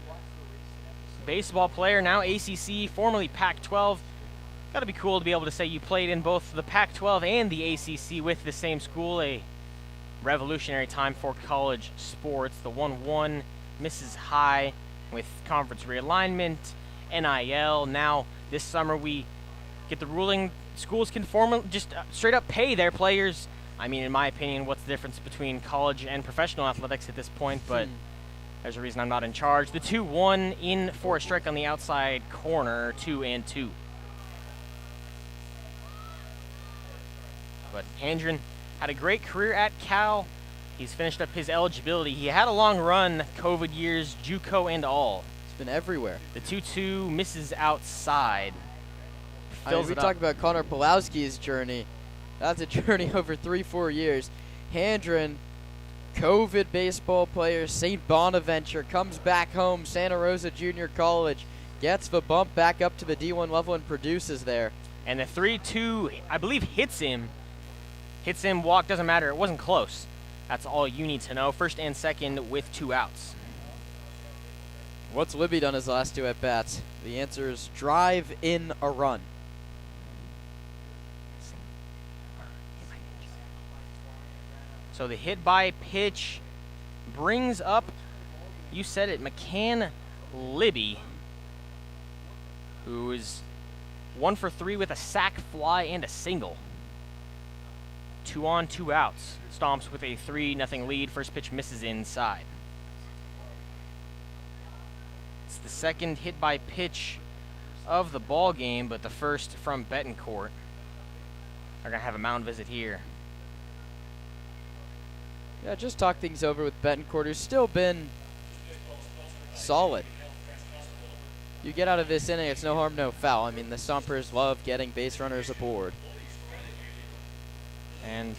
baseball player, now ACC, formerly Pac-12. Got to be cool to be able to say you played in both the Pac-12 and the ACC with the same school. A revolutionary time for college sports. The 1-1 misses high with conference realignment, NIL. Now, this summer, we get the ruling schools can just straight up pay their players. I mean, in my opinion, what's the difference between college and professional athletics at this point? But there's a reason I'm not in charge. The 2-1 in for a strike on the outside corner, 2-2. But Handren had a great career at Cal. He's finished up his eligibility. He had a long run, COVID years, JUCO and all. It's been everywhere. The 2-2 misses outside. We talk about Connor Pulowski's journey. That's a journey over 3-4 years. Handren, COVID baseball player, St. Bonaventure, comes back home, Santa Rosa Junior College, gets the bump back up to the D1 level and produces there. And the 3-2, I believe, hits him. Hits him, walk, doesn't matter. It wasn't close. That's all you need to know. First and second with 2 outs. What's Libby done his last 2 at-bats? The answer is drive in a run. So the hit by pitch brings up, you said it, McCann Libby, who is 1 for 3 with a sac fly and a single. 2 on, 2 outs. Stomps with a 3-0 lead. First pitch misses inside. It's the second hit by pitch of the ball game, but the first from Betancourt. They're going to have a mound visit here. Yeah, just talk things over with Betancourt, who's still been solid. You get out of this inning, it's no harm, no foul. I mean, the Stompers love getting base runners aboard. And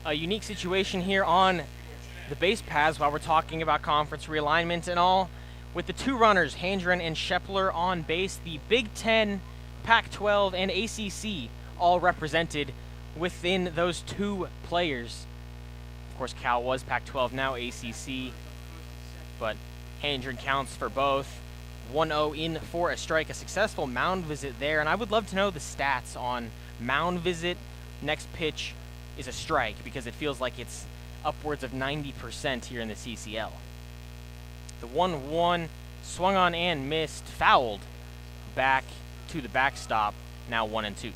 a unique situation here on the base paths while we're talking about conference realignment and all. With the 2 runners, Handren and Shepler on base, the Big Ten, Pac-12, and ACC all represented within those 2 players. Of course, Cal was Pac-12, now ACC, but Handren counts for both. 1-0 in for a strike, a successful mound visit there, and I would love to know the stats on mound visit. Next pitch is a strike because it feels like it's upwards of 90% here in the CCL. The 1-1 swung on and missed, fouled back to the backstop, now 1-2.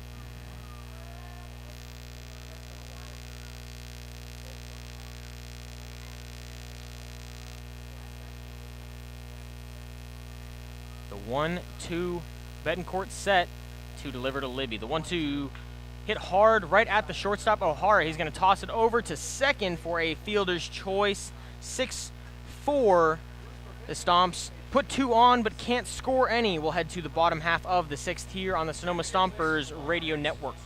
The 1-2 Betancourt set to deliver to Libby. The 1-2 hit hard right at the shortstop, O'Hara. He's going to toss it over to second for a fielder's choice. 6-4. The Stomps put 2 on but can't score any. We'll head to the bottom half of the 6th here on the Sonoma Stompers Radio Network.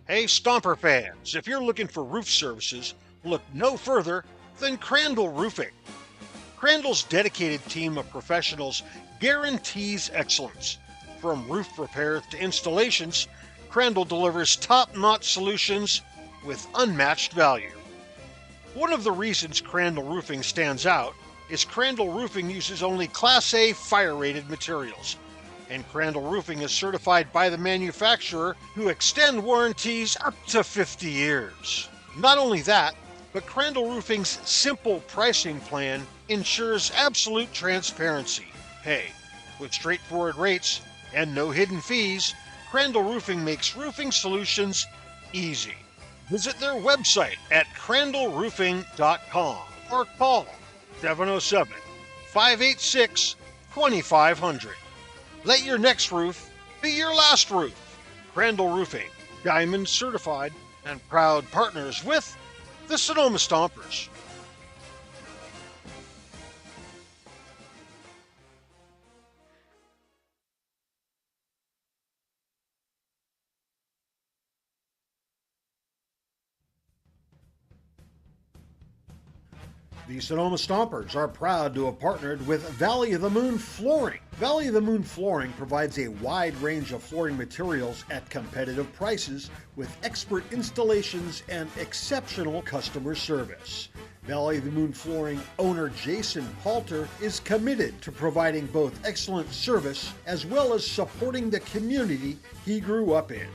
Hey, Stomper fans, if you're looking for roof services, look no further than Crandall Roofing. Crandall's dedicated team of professionals guarantees excellence. From roof repairs to installations, Crandall delivers top-notch solutions with unmatched value. One of the reasons Crandall Roofing stands out is Crandall Roofing uses only Class A fire-rated materials, and Crandall Roofing is certified by the manufacturer, who extend warranties up to 50 years. Not only that, but Crandall Roofing's simple pricing plan ensures absolute transparency. Hey, with straightforward rates and no hidden fees, Crandall Roofing makes roofing solutions easy. Visit their website at crandallroofing.com or call 707-586-2500. Let your next roof be your last roof. Crandall Roofing, Diamond certified and proud partners with the Sonoma Stompers. The Sonoma Stompers are proud to have partnered with Valley of the Moon Flooring. Valley of the Moon Flooring provides a wide range of flooring materials at competitive prices with expert installations and exceptional customer service. Valley of the Moon Flooring owner Jason Palter is committed to providing both excellent service as well as supporting the community he grew up in.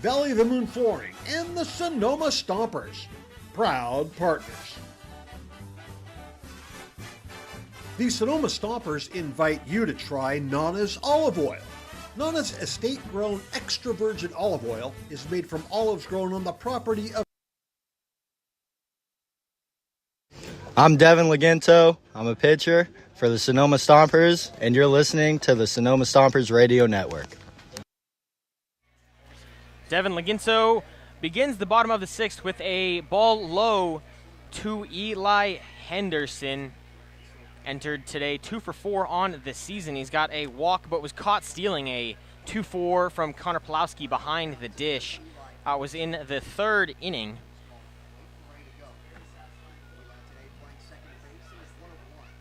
Valley of the Moon Flooring and the Sonoma Stompers, proud partners. The Sonoma Stompers invite you to try Nana's Olive Oil. Nana's estate-grown extra virgin olive oil is made from olives grown on the property of... I'm Devin Laginto. I'm a pitcher for the Sonoma Stompers, and you're listening to the Sonoma Stompers Radio Network. Devin Laginto begins the bottom of the sixth with a ball low to Eli Henderson. Entered today 2 for 4 on the season. He's got a walk, but was caught stealing a 2-4 from Connor Pulowski behind the dish. Was in the third inning.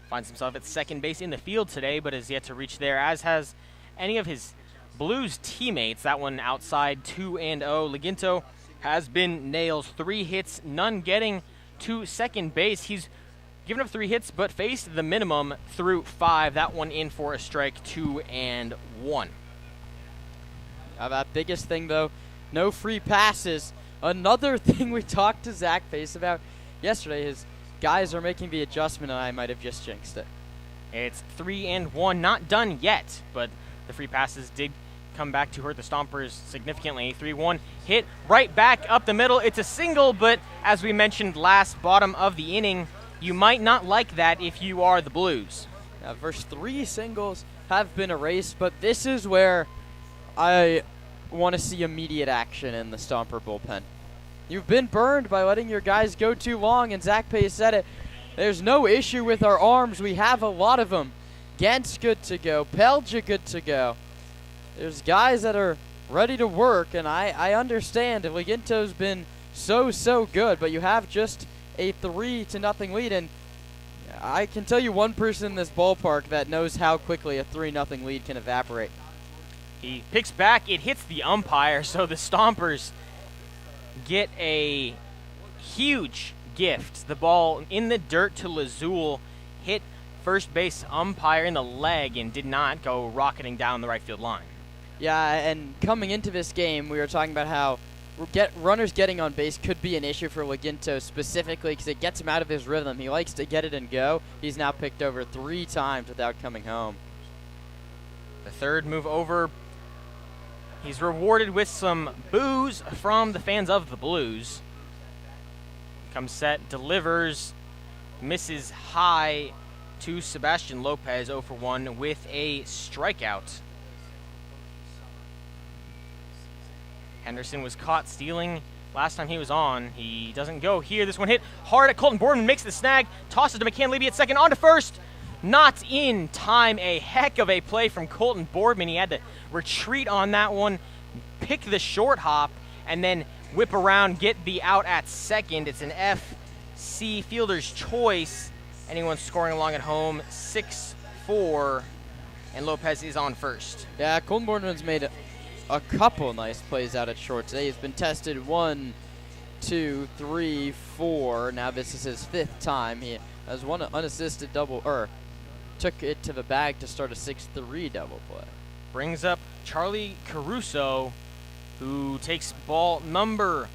Finds himself at second base in the field today, but has yet to reach there, as has any of his Blues teammates. That one outside 2-0. Laginto has been nails. 3 hits, none getting to second base. He's given up 3 hits, but faced the minimum through 5. That one in for a strike, 2-1. That biggest thing, though, no free passes. Another thing we talked to Zach Pace about yesterday is guys are making the adjustment, and I might have just jinxed it. It's 3-1, not done yet, but the free passes did come back to hurt the Stompers significantly. 3-1 hit right back up the middle. It's a single, but as we mentioned last bottom of the inning, you might not like that if you are the Blues. First 3 singles have been erased, but this is where I want to see immediate action in the Stomper bullpen. You've been burned by letting your guys go too long, and Zach Pace said it. There's no issue with our arms. We have a lot of them. Gent's good to go. Pelja good to go. There's guys that are ready to work, and I understand if Laginto's been so good, but you have just a 3-0 lead, and I can tell you one person in this ballpark that knows how quickly a 3-0 lead can evaporate. He picks back. It hits the umpire, so the Stompers get a huge gift. The ball in the dirt to Lazul hit first base umpire in the leg and did not go rocketing down the right field line. Yeah, and coming into this game, we were talking about how runners getting on base could be an issue for Laginto specifically because it gets him out of his rhythm. He likes to get it and go. He's now picked over 3 times without coming home. The third move over. He's rewarded with some boos from the fans of the Blues. Comes set, delivers, misses high to Sebastian Lopez, 0 for 1 with a strikeout. Henderson was caught stealing last time he was on. He doesn't go here. This one hit hard at Colton Boardman, makes the snag, tosses to McCann Levy at second, on to first. Not in time. A heck of a play from Colton Boardman. He had to retreat on that one, pick the short hop, and then whip around, get the out at second. It's an FC fielder's choice. Anyone scoring along at home, 6-4, and Lopez is on first. Yeah, Colton Boardman's made a couple nice plays out at short today. He's been tested 1, 2, 3, 4. Now this is his 5th time. He has one unassisted double, took it to the bag to start a 6-3 double play. Brings up Charlie Caruso, who takes ball number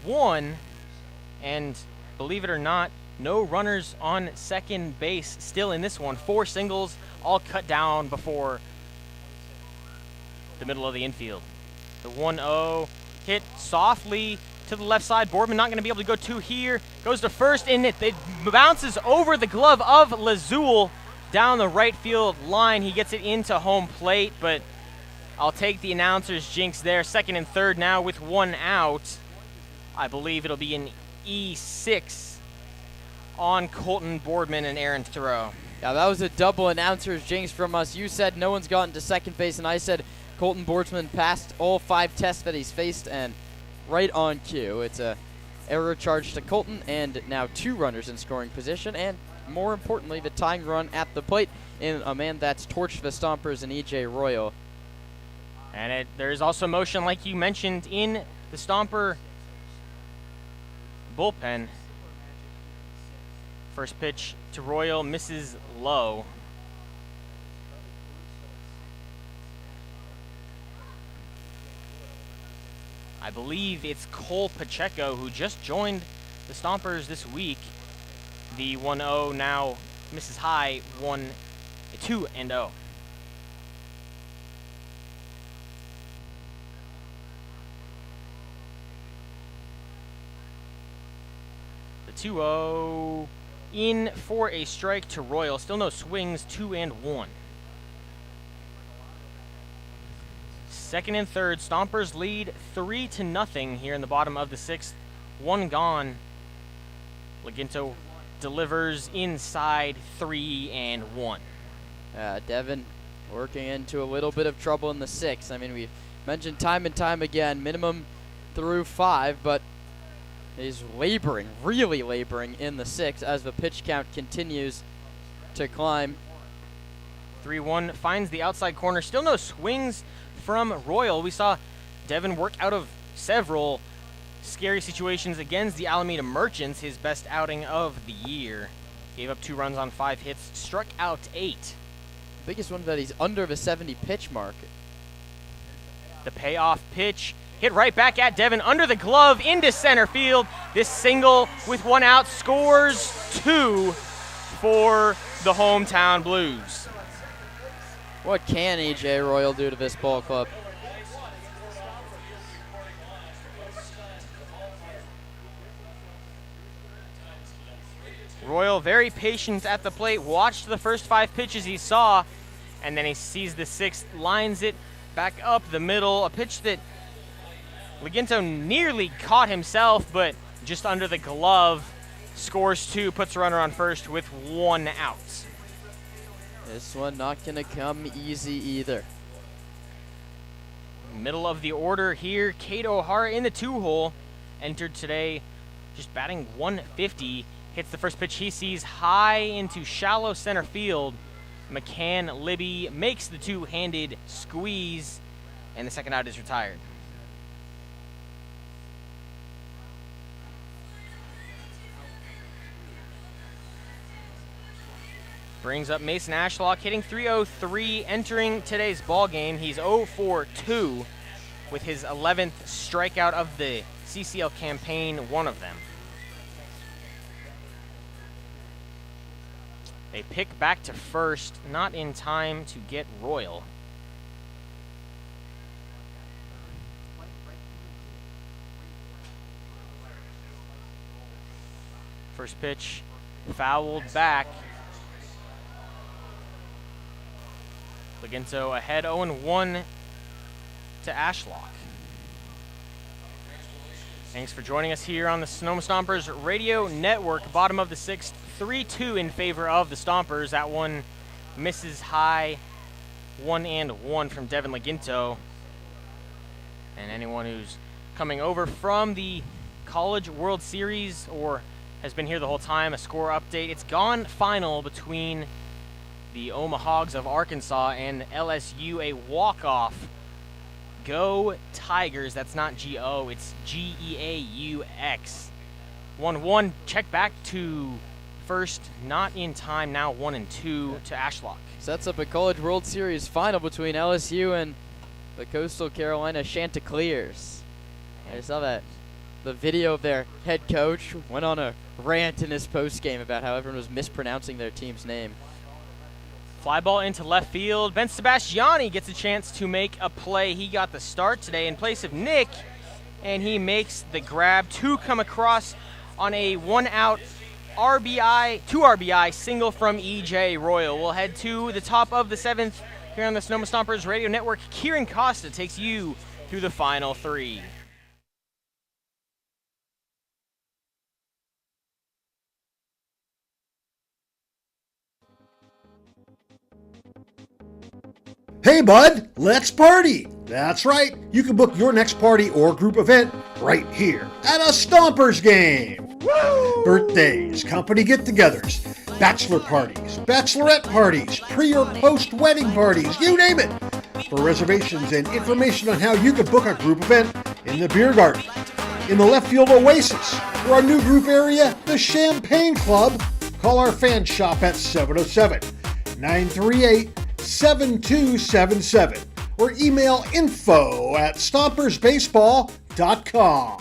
1, and believe it or not, no runners on second base still in this one. 4 singles, all cut down before the middle of the infield. The 1-0 hit softly to the left side. Boardman not going to be able to go 2 here. Goes to first, and it bounces over the glove of Lazul down the right field line. He gets it into home plate, but I'll take the announcer's jinx there. Second and third now with 1 out. I believe it'll be an E6 on Colton Boardman and Aaron Thoreau. Yeah, that was a double announcer's jinx from us. You said no one's gotten to second base, and I said Colton Boardman passed all 5 tests that he's faced, and right on cue. It's a error charge to Colton, and now 2 runners in scoring position, and more importantly, the tying run at the plate in a man that's torched the Stompers and E.J. Royal. And there's also motion, like you mentioned, in the Stomper bullpen. First pitch to Royal misses low. I believe it's Cole Pacheco who just joined the Stompers this week. The 1-0 now misses high, 2-0. The 2-0 in for a strike to Royal. Still no swings, 2-1. Second and third, Stompers lead 3-0 here in the bottom of the sixth. One gone. Leginto delivers inside, 3-1. Devin working into a little bit of trouble in the sixth. I mean, we've mentioned time and time again, minimum through 5, but he's laboring, really laboring in the sixth as the pitch count continues to climb. 3-1 finds the outside corner. Still no swings from Royal. We saw Devin work out of several scary situations against the Alameda Merchants, his best outing of the year. Gave up 2 runs on 5 hits, struck out 8. Biggest one that he's under the 70 pitch mark. The payoff pitch hit right back at Devin under the glove into center field. This single with 1 out scores 2 for the hometown Blues. What can E.J. Royal do to this ball club? Royal very patient at the plate, watched the first 5 pitches he saw, and then he sees the 6th, lines it back up the middle. A pitch that Leginto nearly caught himself, but just under the glove, scores 2, puts a runner on first with 1 out. This one not going to come easy either. Middle of the order here, Kate O'Hara in the 2-hole. Entered today just batting 150. Hits the first pitch he sees high into shallow center field. McCann Libby makes the 2-handed squeeze, and the second out is retired. Brings up Mason Ashlock, hitting .303, entering today's ball game. He's 0 for 2 with his 11th strikeout of the CCL campaign, one of them. They pick back to first, not in time to get Royal. First pitch fouled back. Leginto ahead 0-1 to Ashlock. Thanks for joining us here on the Sonoma Stompers Radio Network. Bottom of the sixth, 3-2 in favor of the Stompers. That one misses high, 1-1 from Devin Leginto. And anyone who's coming over from the College World Series or has been here the whole time, a score update. It's gone final between the Omahogs of Arkansas and LSU, a walk-off. Go Tigers. That's not G-O, it's G-E-A-U-X. 1-1, check back to first, not in time, now 1-2 to Ashlock. Sets up a College World Series final between LSU and the Coastal Carolina Chanticleers. I saw that. The video of their head coach went on a rant in his postgame about how everyone was mispronouncing their team's name. Fly ball into left field. Ben Sebastiani gets a chance to make a play. He got the start today in place of Nick, and he makes the grab. 2 come across on a 1-out RBI, 2 RBI single from E.J. Royal. We'll head to the top of the 7th here on the Sonoma Stompers Radio Network. Kieran Costa takes you through the final 3. Hey bud, let's party! That's right, you can book your next party or group event right here at a Stompers game. Woo! Birthdays, company get-togethers, bachelor parties, bachelorette parties, pre or post-wedding parties, you name it. For reservations and information on how you can book a group event in the beer garden, in the left field oasis, or our new group area, the Champagne Club, Call our fan shop at 707-938-7277 or email info@stompersbaseball.com.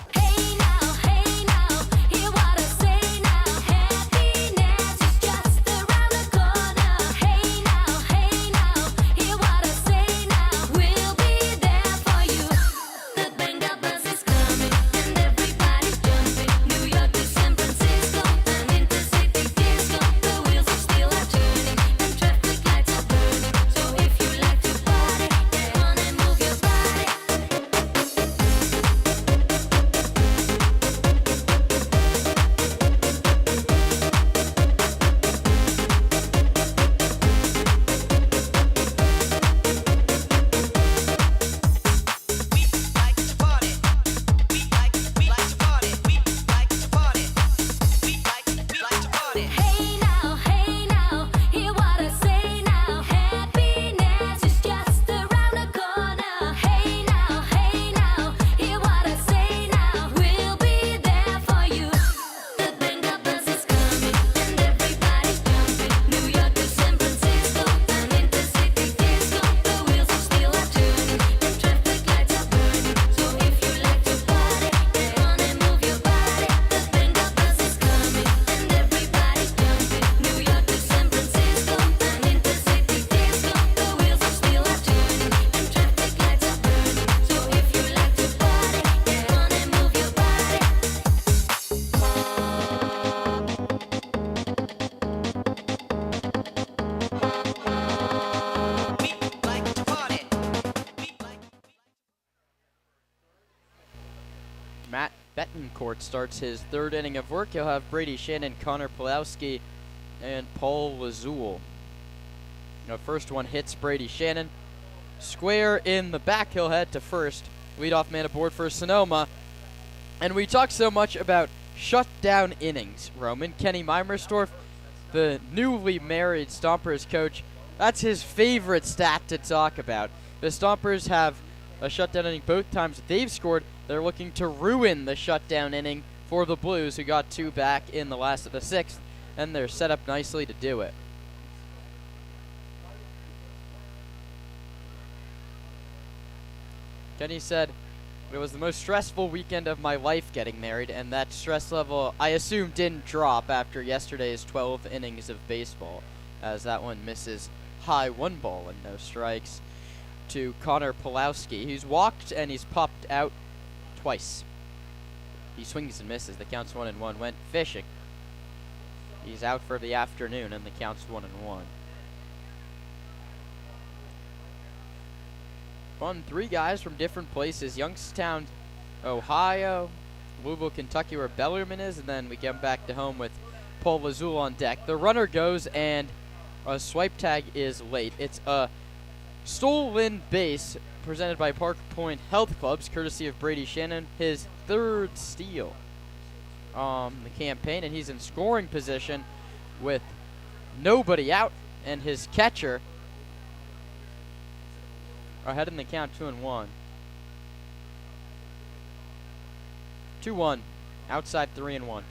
Matt Betancourt starts his third inning of work. He'll have Brady Shannon, Connor Pulowski, and Paul Lazul. The first one hits Brady Shannon. Square in the back, he'll head to first. Leadoff man aboard for Sonoma. And we talk so much about shutdown innings, Roman. Kenny Meimersdorf, the newly married Stompers coach, that's his favorite stat to talk about. The Stompers have a shutdown inning both times they've scored. They're looking to ruin the shutdown inning for the Blues, who got two back in the last of the sixth, and they're set up nicely to do it. Kenny said, "It was the most stressful weekend of my life getting married, and that stress level, I assume, didn't drop after yesterday's 12 innings of baseball, as that one misses high 1 ball and no strikes to Connor Pulowski. He's walked and he's popped out twice. He swings and misses. The count's 1-1. Went fishing. He's out for the afternoon, and the count's 1-1. Fun, 3 guys from different places. Youngstown, Ohio, Louisville, Kentucky, where Bellerman is, and then we get back to home with Paul Lazul on deck. The runner goes, and a swipe tag is late. It's a stolen base presented by Park Point Health Clubs, courtesy of Brady Shannon, his 3rd steal the campaign, and he's in scoring position with nobody out, and his catcher ahead in the count 2-1. 2-1, outside 3-1.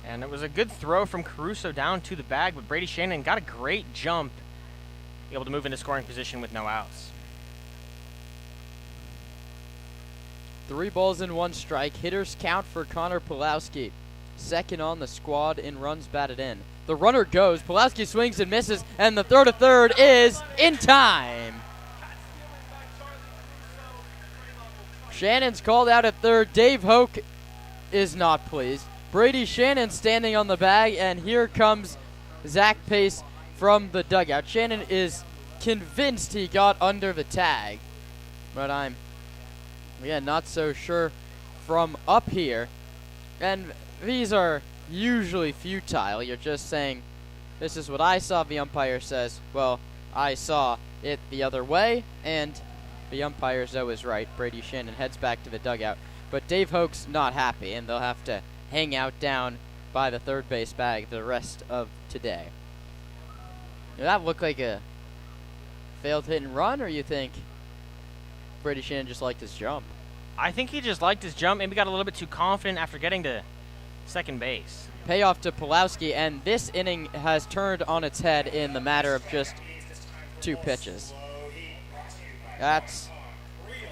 And it was a good throw from Caruso down to the bag, but Brady Shannon got a great jump, able to move into scoring position with no outs. 3 balls and 1 strike. Hitters count for Connor Pulowski. Second on the squad in runs batted in. The runner goes. Pulowski swings and misses, and the throw to third is in time. Shannon's called out at third. Dave Hoke is not pleased. Brady Shannon standing on the bag, and here comes Zach Pace from the dugout. Shannon is convinced he got under the tag, but I'm not so sure from up here. And these are usually futile. You're just saying, this is what I saw. The umpire says, well, I saw it the other way, and the umpire is always right. Brady Shannon heads back to the dugout. But Dave Hoke's not happy, and they'll have to hang out down by the third base bag the rest of today. Did that look like a failed hit and run, or you think Brady Shannon just liked his jump? I think he just liked his jump. Maybe got a little bit too confident after getting to second base. Payoff to Pulowski, and this inning has turned on its head in the matter of just 2 pitches. That's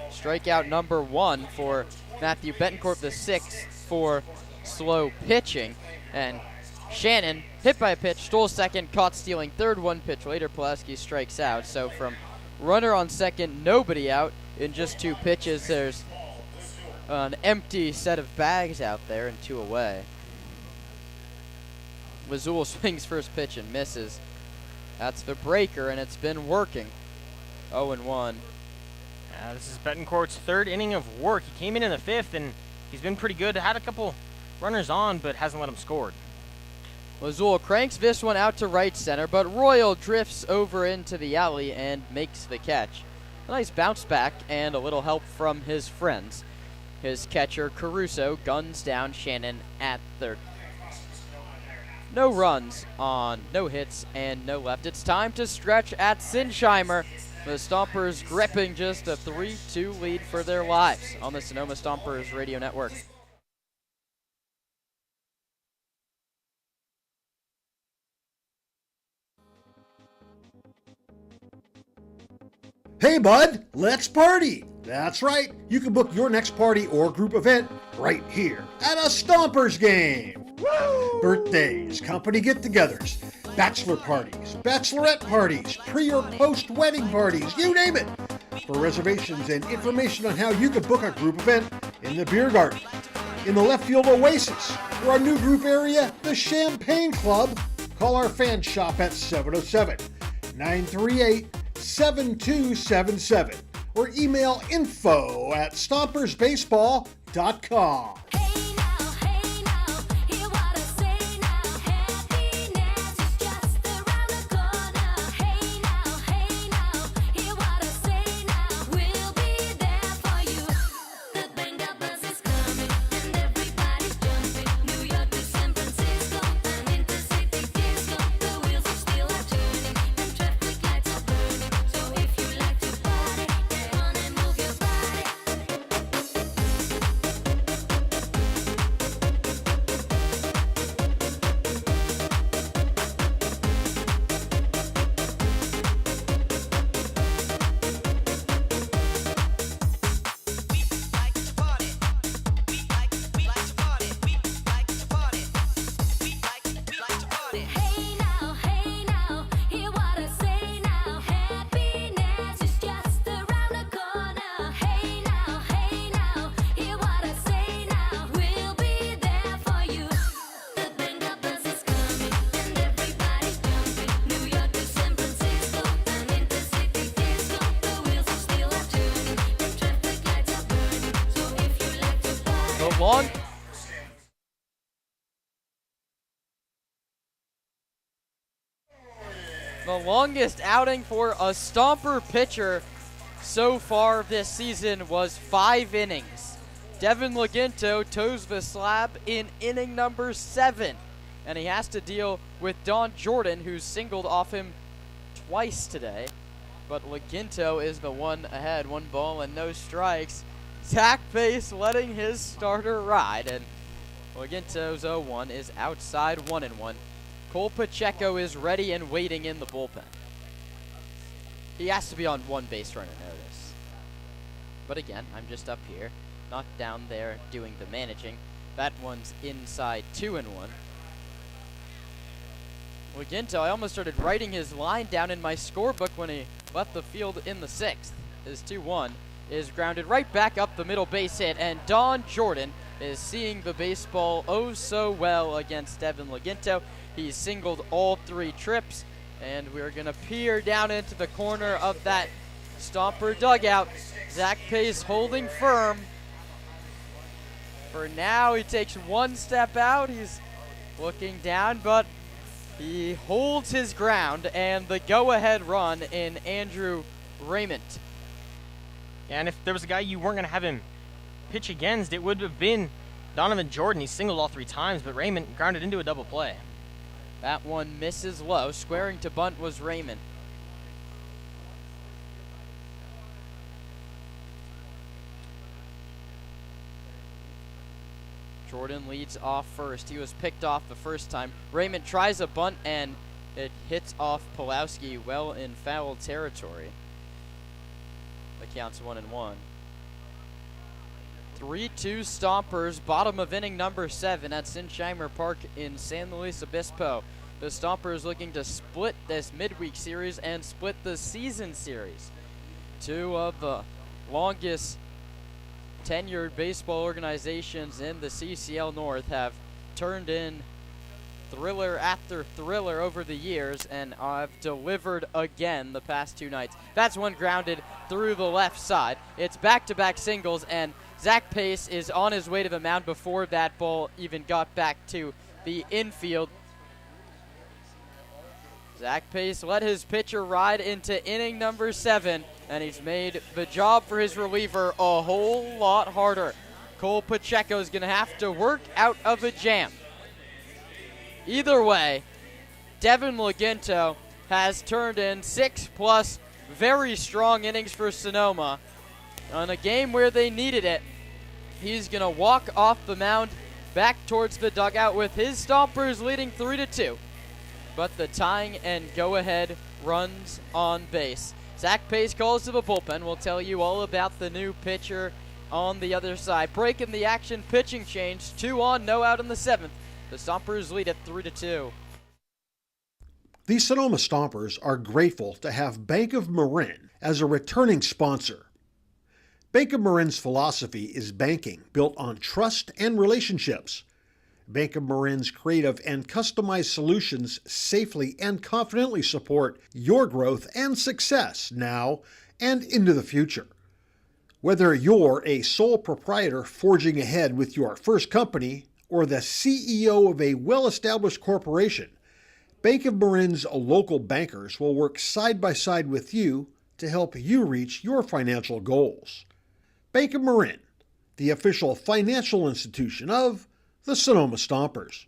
strikeout number 1 for Matthew Betancourt, the 6th for slow pitching. And Shannon, hit by a pitch, stole second, caught stealing third. 1 pitch later, Pulaski strikes out. So from runner on second, nobody out in just 2 pitches, there's an empty set of bags out there and 2 away. Mazul swings first pitch and misses. That's the breaker, and it's been working. 0-1. This is Betancourt's 3rd inning of work. He came in the 5th, and he's been pretty good. Had a couple runners on, but hasn't let them score. Mazul cranks this one out to right center, but Royal drifts over into the alley and makes the catch. A nice bounce back and a little help from his friends. His catcher, Caruso, guns down Shannon at third. No runs on no hits and no left. It's time to stretch at Sinsheimer. The Stompers gripping just a 3-2 lead for their lives on the Sonoma Stompers Radio Network. Hey bud, let's party! That's right, you can book your next party or group event right here at a Stompers game. Woo! Birthdays, company get-togethers, bachelor parties, bachelorette parties, pre or post wedding parties, you name it. For reservations and information on how you can book a group event in the beer garden, in the left field oasis, or our new group area, the Champagne Club, call our fan shop at 707-938-7277 or email info@stompersbaseball.com. The longest outing for a Stomper pitcher so far this season was 5 innings. Devin Laginto toes the slab in inning number 7, and he has to deal with Don Jordan, who's singled off him twice today. But Laginto is the one ahead, 1 ball and no strikes. Zach Pace letting his starter ride, and Laginto's 0-1 is outside 1-1. Cole Pacheco is ready and waiting in the bullpen. He has to be on 1 base runner notice. But again, I'm just up here, not down there doing the managing. That one's inside 2-1. Laginto, I almost started writing his line down in my scorebook when he left the field in the 6th. His 2-1 is grounded right back up the middle base hit, and Don Jordan is seeing the baseball oh so well against Devin Laginto. He's singled all 3 trips, and we're going to peer down into the corner of that Stomper dugout. Zach Pace holding firm. For now, he takes 1 step out. He's looking down, but he holds his ground, and the go-ahead run in Andrew Raymond. Yeah, and if there was a guy you weren't going to have him pitch against, it would have been Donovan Jordan. He singled all 3 times, but Raymond grounded into a double play. That one misses low. Squaring to bunt was Raymond. Jordan leads off first. He was picked off the first time. Raymond tries a bunt, and it hits off Pulowski well in foul territory. The count's 1-1. 3-2 Stompers, bottom of inning number 7 at Sinsheimer Park in San Luis Obispo. The Stompers looking to split this midweek series and split the season series. Two of the longest tenured baseball organizations in the CCL North have turned in thriller after thriller over the years and have delivered again the past 2 nights. That's one grounded through the left side. It's back-to-back singles, and Zach Pace is on his way to the mound before that ball even got back to the infield. Zach Pace let his pitcher ride into inning number 7, and he's made the job for his reliever a whole lot harder. Cole Pacheco is going to have to work out of a jam. Either way, Devin Laginto has turned in 6+ very strong innings for Sonoma. On a game where they needed it, he's going to walk off the mound back towards the dugout with his Stompers leading 3-2. But the tying and go-ahead runs on base. Zach Pace calls to the bullpen. We'll tell you all about the new pitcher on the other side. Breaking the action, pitching change. 2 on, no out in the 7th. The Stompers lead at 3-2. The Sonoma Stompers are grateful to have Bank of Marin as a returning sponsor. Bank of Marin's philosophy is banking built on trust and relationships. Bank of Marin's creative and customized solutions safely and confidently support your growth and success now and into the future. Whether you're a sole proprietor forging ahead with your first company or the CEO of a well-established corporation, Bank of Marin's local bankers will work side by side with you to help you reach your financial goals. Bank of Marin, the official financial institution of the Sonoma Stompers.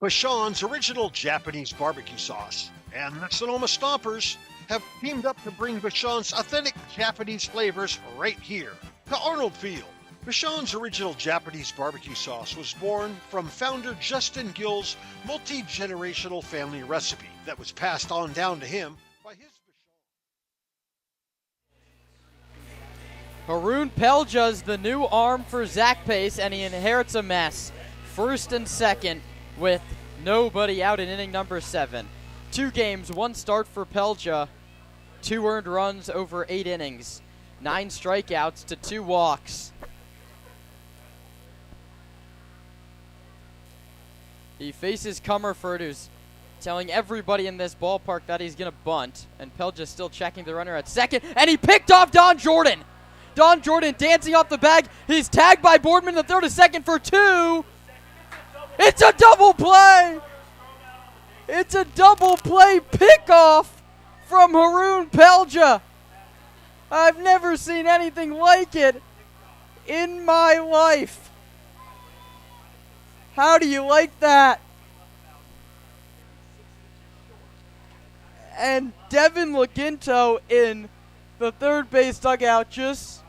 Bashan's original Japanese barbecue sauce and the Sonoma Stompers have teamed up to bring Bashan's authentic Japanese flavors right here to Arnold Field. Bashan's original Japanese barbecue sauce was born from founder Justin Gill's multi-generational family recipe that was passed on down to him by his Bashan. Haroon Pelja's the new arm for Zach Pace, and he inherits a mess. First and second with nobody out in inning number 7. 2 games, 1 start for Pelja, 2 earned runs over 8 innings, 9 strikeouts to 2 walks. He faces Comerford, who's telling everybody in this ballpark that he's going to bunt, and Pelja's still checking the runner at second, and he picked off Don Jordan. Don Jordan dancing off the bag. He's tagged by Boardman. The third is second for 2. It's a double play. It's a double play pickoff from Haroon Pelja. I've never seen anything like it in my life. How do you like that? And Devin Laginto in the third base dugout just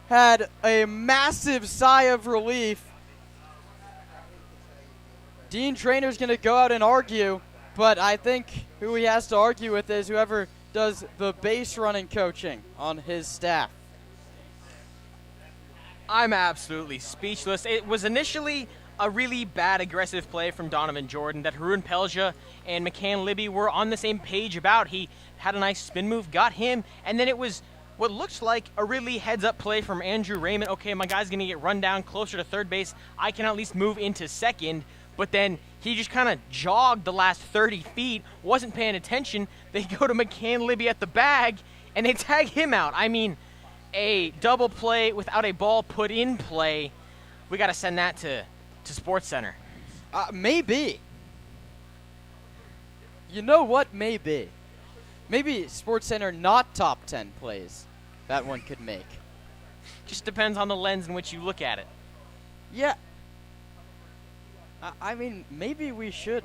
had a massive sigh of relief. Dean Trainer's going to go out and argue, but I think who he has to argue with is whoever does the base running coaching on his staff. I'm absolutely speechless. It was initially a really bad aggressive play from Donovan Jordan that Haroon Pelja and McCann Libby were on the same page about. He had a nice spin move, got him, and then it was what looked like a really heads-up play from Andrew Raymond. Okay, my guy's going to get run down closer to third base. I can at least move into second. But then he just kind of jogged the last 30 feet, wasn't paying attention. They go to McCann Libby at the bag, and they tag him out. I mean, a double play without a ball put in play. We got to send that to Sports Center. Maybe. You know what? Maybe. Maybe Sports Center not top 10 plays that one could make. Just depends on the lens in which you look at it. Yeah. I mean, maybe we should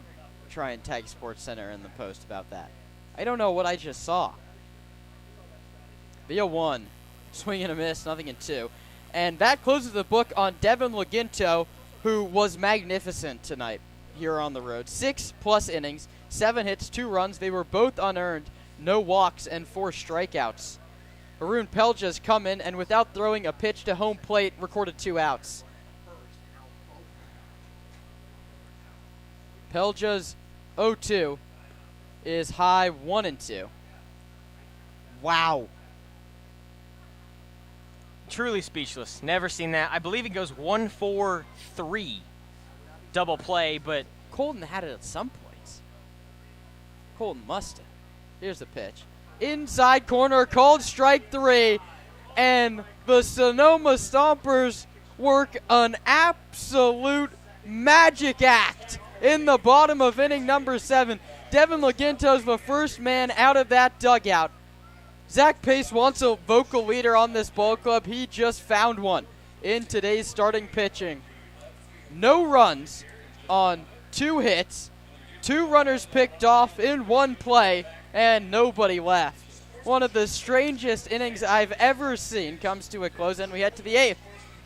try and tag Sports Center in the post about that. I don't know what I just saw. Via 1, swing and a miss, nothing in 2. And that closes the book on Devin Laginto, who was magnificent tonight here on the road. 6+ innings, 7 hits, 2 runs. They were both unearned, no walks, and 4 strikeouts. Haroon Pelja's come in, and without throwing a pitch to home plate, recorded 2 outs. Pelja's 0-2 is high 1-2. Wow. Truly speechless. Never seen that. I believe it goes 1-4-3 double play, but Colton had it at some points. Colton must have. Here's the pitch. Inside corner, called strike 3, and the Sonoma Stompers work an absolute magic act in the bottom of inning number 7. Devin Laginto's the first man out of that dugout. Zach Pace wants a vocal leader on this ball club. He just found one in today's starting pitching. No runs on 2 hits, 2 runners picked off in 1 play, and nobody left. One of the strangest innings I've ever seen comes to a close, and we head to the 8th.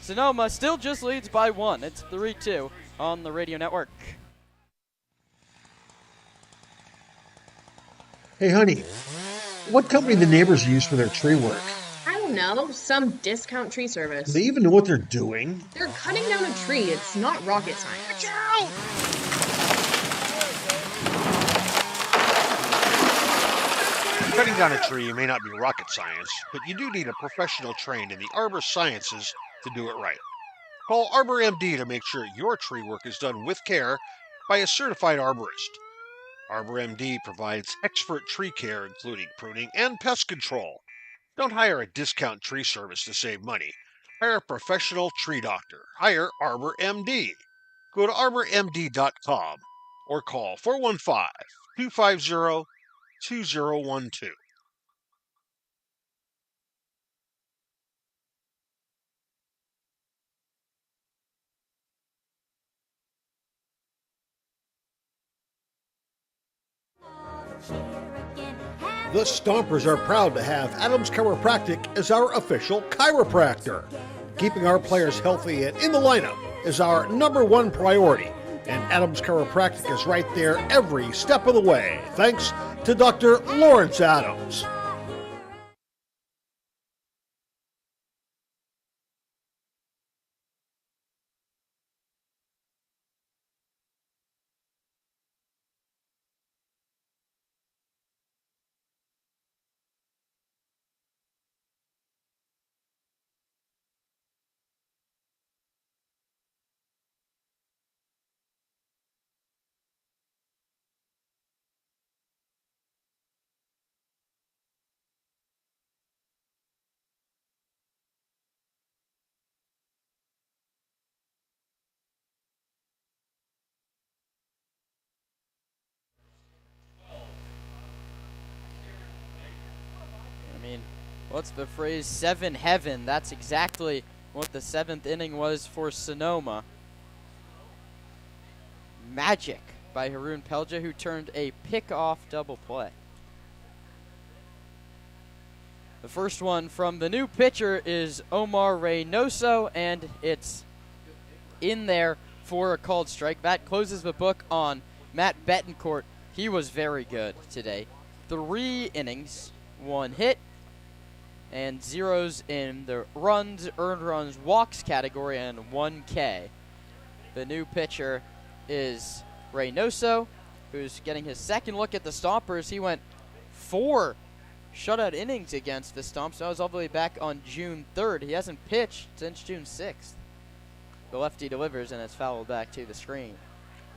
Sonoma still just leads by 1. It's 3-2 on the radio network. Hey, honey, what company the neighbors use for their tree work? I don't know, some discount tree service. Do they even know what they're doing? They're cutting down a tree. It's not rocket science. Watch out! Cutting down a tree may not be rocket science, but you do need a professional trained in the arbor sciences to do it right. Call Arbor MD to make sure your tree work is done with care by a certified arborist. Arbor MD provides expert tree care, including pruning and pest control. Don't hire a discount tree service to save money. Hire a professional tree doctor. Hire Arbor MD. Go to arbormd.com or call 415-250-2012. The Stompers are proud to have Adams Chiropractic as our official chiropractor. Keeping our players healthy and in the lineup is our #1 priority, and Adams Chiropractic is right there every step of the way, thanks to Dr. Lawrence Adams. What's the phrase? 7 heaven. That's exactly what the 7th inning was for Sonoma. Magic by Haroon Pelja, who turned a pick-off double play. The first one from the new pitcher is Omar Reynoso, and it's in there for a called strike. That closes the book on Matt Betancourt. He was very good today. 3 innings, 1 hit, and zeros in the runs, earned runs, walks category, and 1 K. The new pitcher is Reynoso, who's getting his second look at the Stompers. He went 4 shutout innings against the Stomps. That was all the way back on June 3rd. He hasn't pitched since June 6th. The lefty delivers, and it's fouled back to the screen.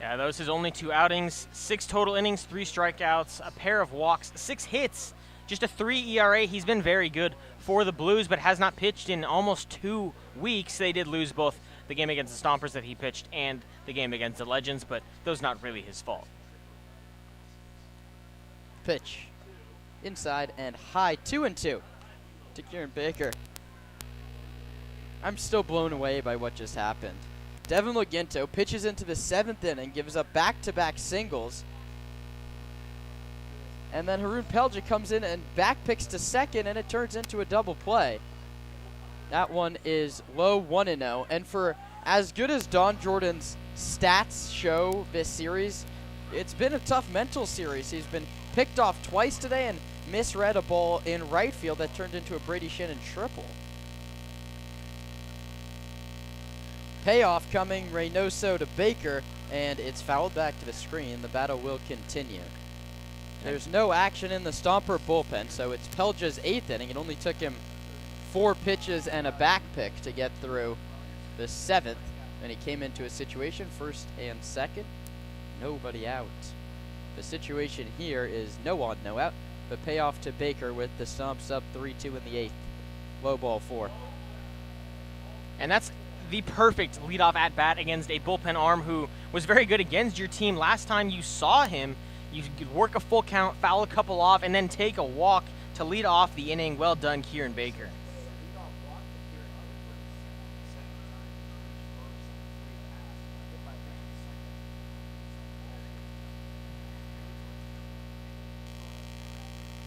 Yeah, those his only 2 outings. 6 total innings, 3 strikeouts, a pair of walks, 6 hits, just a 3 ERA. He's been very good for the Blues, but has not pitched in almost 2 weeks. They did lose both the game against the Stompers that he pitched and the game against the Legends, but those not really his fault. Pitch. Inside and high, 2-2 to Kieran Baker. I'm still blown away by what just happened. Devin Laginto pitches into the 7th inning, gives up back-to-back singles. And then Haroon Pelja comes in and back picks to second, and it turns into a double play. That one is low 1-0. And for as good as Don Jordan's stats show this series, it's been a tough mental series. He's been picked off twice today and misread a ball in right field that turned into a Brady Shannon triple. Payoff coming, Reynoso to Baker, and it's fouled back to the screen. The battle will continue. There's no action in the Stomper bullpen, so it's Pelja's 8th inning. It only took him 4 pitches and a back pick to get through the 7th, and he came into a situation, first and second, nobody out. The situation here is no on, no out, but payoff to Baker with the Stomps up 3-2 in the 8th. Low ball 4. And that's the perfect leadoff at-bat against a bullpen arm who was very good against your team. Last time you saw him, you could work a full count, foul a couple off, and then take a walk to lead off the inning. Well done, Kieran Baker.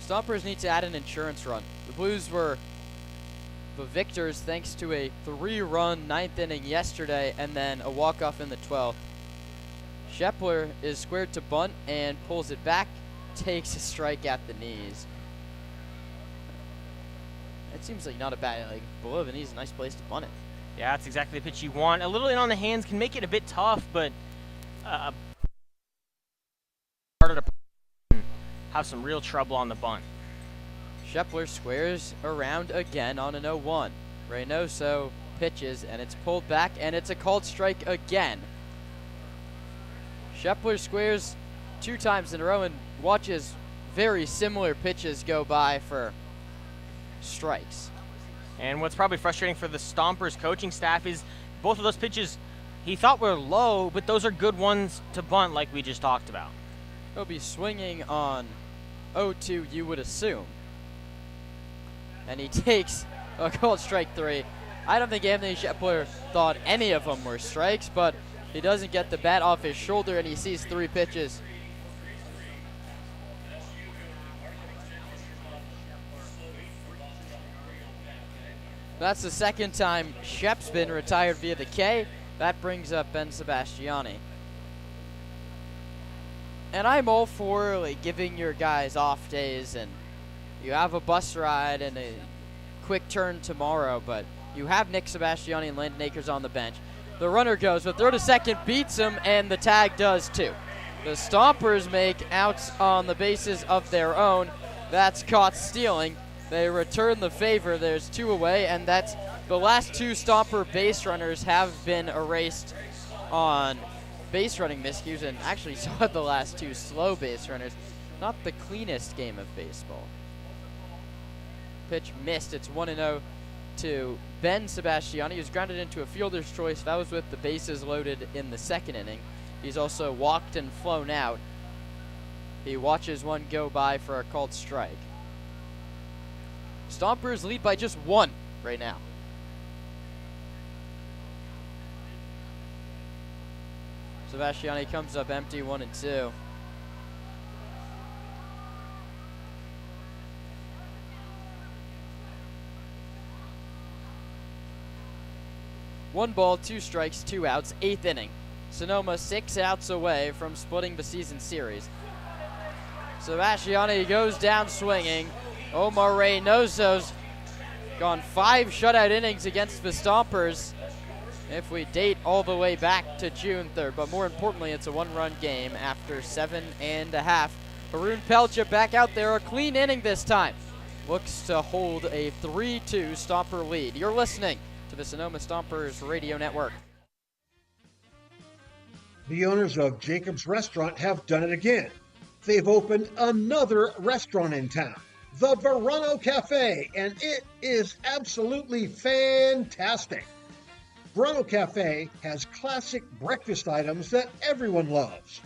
Stompers need to add an insurance run. The Blues were the victors thanks to a 3-run 9th inning yesterday and then a walk-off in the 12th. Shepler is squared to bunt and pulls it back, takes a strike at the knees. It seems like not a bad, below the knees, a nice place to bunt it. Yeah, that's exactly the pitch you want. A little in on the hands can make it a bit tough, but harder to have some real trouble on the bunt. Shepler squares around again on an 0-1. Reynoso pitches, and it's pulled back, and it's a called strike again. Shepler squares 2 times in a row and watches very similar pitches go by for strikes. And what's probably frustrating for the Stompers coaching staff is both of those pitches he thought were low, but those are good ones to bunt like we just talked about. He'll be swinging on 0-2, you would assume. And he takes a called strike 3. I don't think Anthony Shepler thought any of them were strikes, but he doesn't get the bat off his shoulder, and he sees 3 pitches. That's the second time Shep's been retired via the K. That brings up Ben Sebastiani. And I'm all for giving your guys off days, and you have a bus ride and a quick turn tomorrow, but you have Nick Sebastiani and Landon Akers on the bench. The runner goes, but throw to second beats him, and the tag does too. The Stompers make outs on the bases of their own. That's caught stealing. They return the favor. There's 2 away, and that's the last 2 Stomper base runners have been erased on base running miscues, and actually saw the last 2 slow base runners. Not the cleanest game of baseball. Pitch missed. It's 1-0 to Ben Sebastiani, who's grounded into a fielder's choice. That was with the bases loaded in the 2nd inning. He's also walked and flown out. He watches one go by for a called strike. Stompers lead by just 1 right now. Sebastiani comes up empty, 1-2. One ball, 2 strikes, 2 outs, 8th inning. Sonoma 6 outs away from splitting the season series. Sebastiani goes down swinging. Omar Reynoso's gone 5 shutout innings against the Stompers if we date all the way back to June 3rd. But more importantly, it's a 1-run game after 7.5. Haroon Pelcha back out there, a clean inning this time. Looks to hold a 3-2 Stomper lead. You're listening to the Sonoma Stompers Radio Network. The owners of Jacob's Restaurant have done it again. They've opened another restaurant in town, the Verano Cafe, and it is absolutely fantastic. Verano Cafe has classic breakfast items that everyone loves,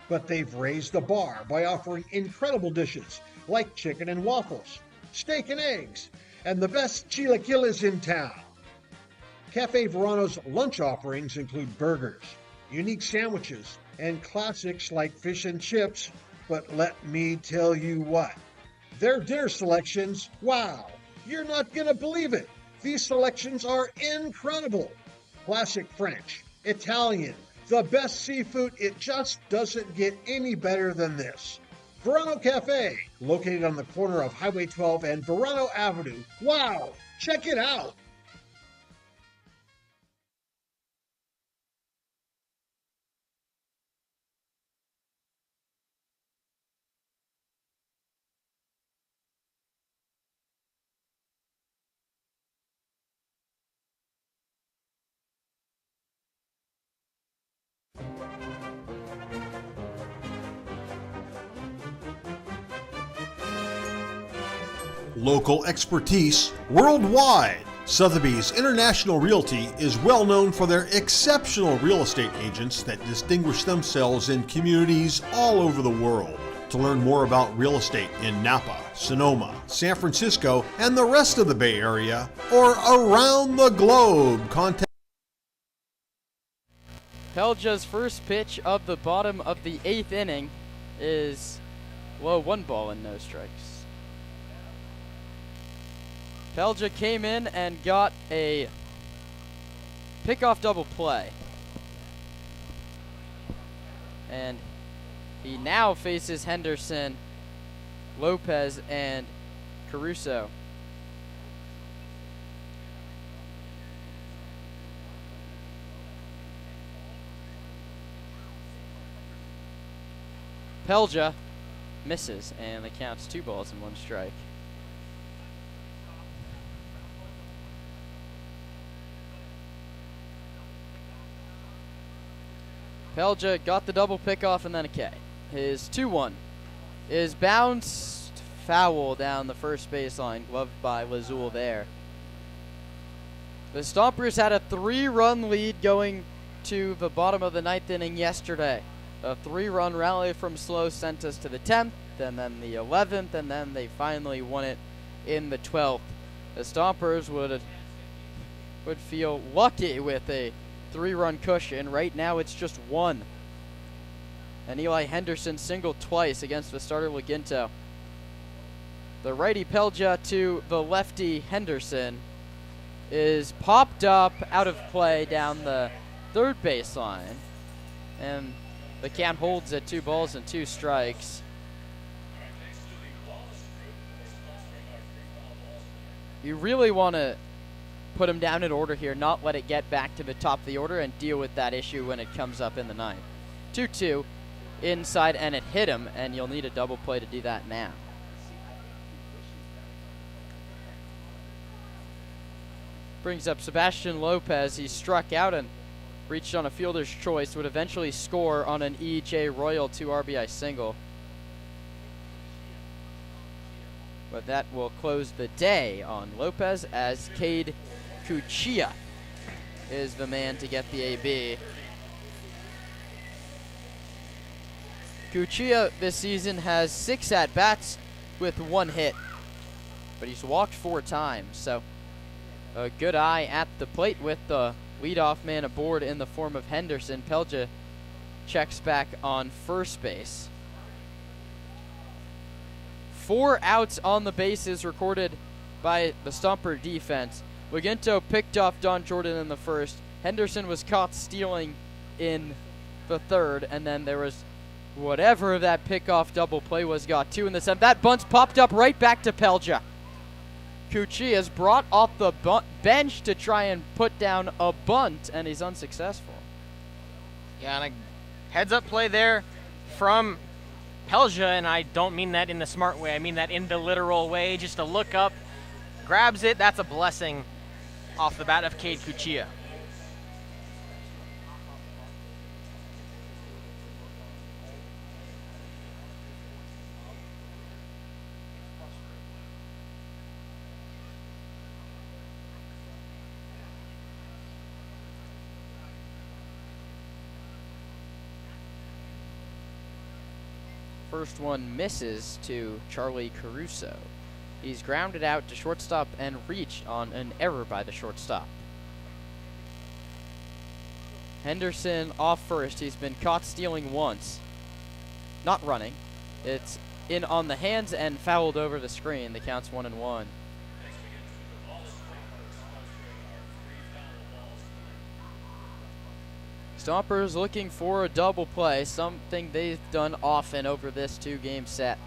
but they've raised the bar by offering incredible dishes like chicken and waffles, steak and eggs, and the best chilaquiles in town. Cafe Verano's lunch offerings include burgers, unique sandwiches, and classics like fish and chips. But let me tell you what, their dinner selections, wow, you're not going to believe it. These selections are incredible. Classic French, Italian, the best seafood, it just doesn't get any better than this. Verano Cafe, located on the corner of Highway 12 and Verano Avenue. Wow, check it out. Local expertise worldwide. Sotheby's International Realty is well known for their exceptional real estate agents that distinguish themselves in communities all over the world. To learn more about real estate in Napa, Sonoma, San Francisco, and the rest of the Bay Area, or around the globe, contact Pelja's first pitch of the bottom of the 8th inning is low, 1 ball and no strikes. Pelja came in and got a pickoff double play. And he now faces Henderson, Lopez, and Caruso. Pelja misses, and the count's 2 balls and 1 strike. Pelja got the double pickoff and then a K. His 2-1 is bounced foul down the first baseline, gloved by Lazul there. The Stompers had a 3-run lead going to the bottom of the 9th inning yesterday. A 3-run rally from slow sent us to the 10th, and then the 11th, and then they finally won it in the 12th. The Stompers would feel lucky with a 3-run cushion. Right now it's just 1. And Eli Henderson singled twice against the starter Laginto. The righty Pelja to the lefty Henderson is popped up out of play down the 3rd baseline. And the count holds at 2 balls and 2 strikes. You really want to put him down in order here, not let it get back to the top of the order, and deal with that issue when it comes up in the 9th. 2-2 inside, and it hit him, and you'll need a double play to do that now. Brings up Sebastian Lopez. He struck out and reached on a fielder's choice, would eventually score on an E.J. Royal 2 RBI single. But that will close the day on Lopez, as Cade Cuccia is the man to get the AB. Cuccia this season has 6 at-bats with 1 hit. but he's walked 4 times. So a good eye at the plate with the leadoff man aboard in the form of Henderson. Pelja checks back on first base. 4 outs on the bases recorded by the Stomper defense. Laginto picked off Don Jordan in the first. Henderson was caught stealing in the third, and then there was whatever that pickoff double play was, got 2 in the 7th. That bunt's popped up right back to Pelja. Cuccia's brought off the bench to try and put down a bunt, and he's unsuccessful. Yeah, and a heads-up play there from Pelja, and I don't mean that in the smart way. I mean that in the literal way. Just a look up, grabs it. That's a blessing off the bat of Cade Cuccia. First one misses to Charlie Caruso. He's grounded out to shortstop and reached on an error by the shortstop. Henderson off first. He's been caught stealing once. Not running. It's in on the hands and fouled over the screen. The count's 1-1. Stompers looking for a double play, something they've done often over this 2-game set.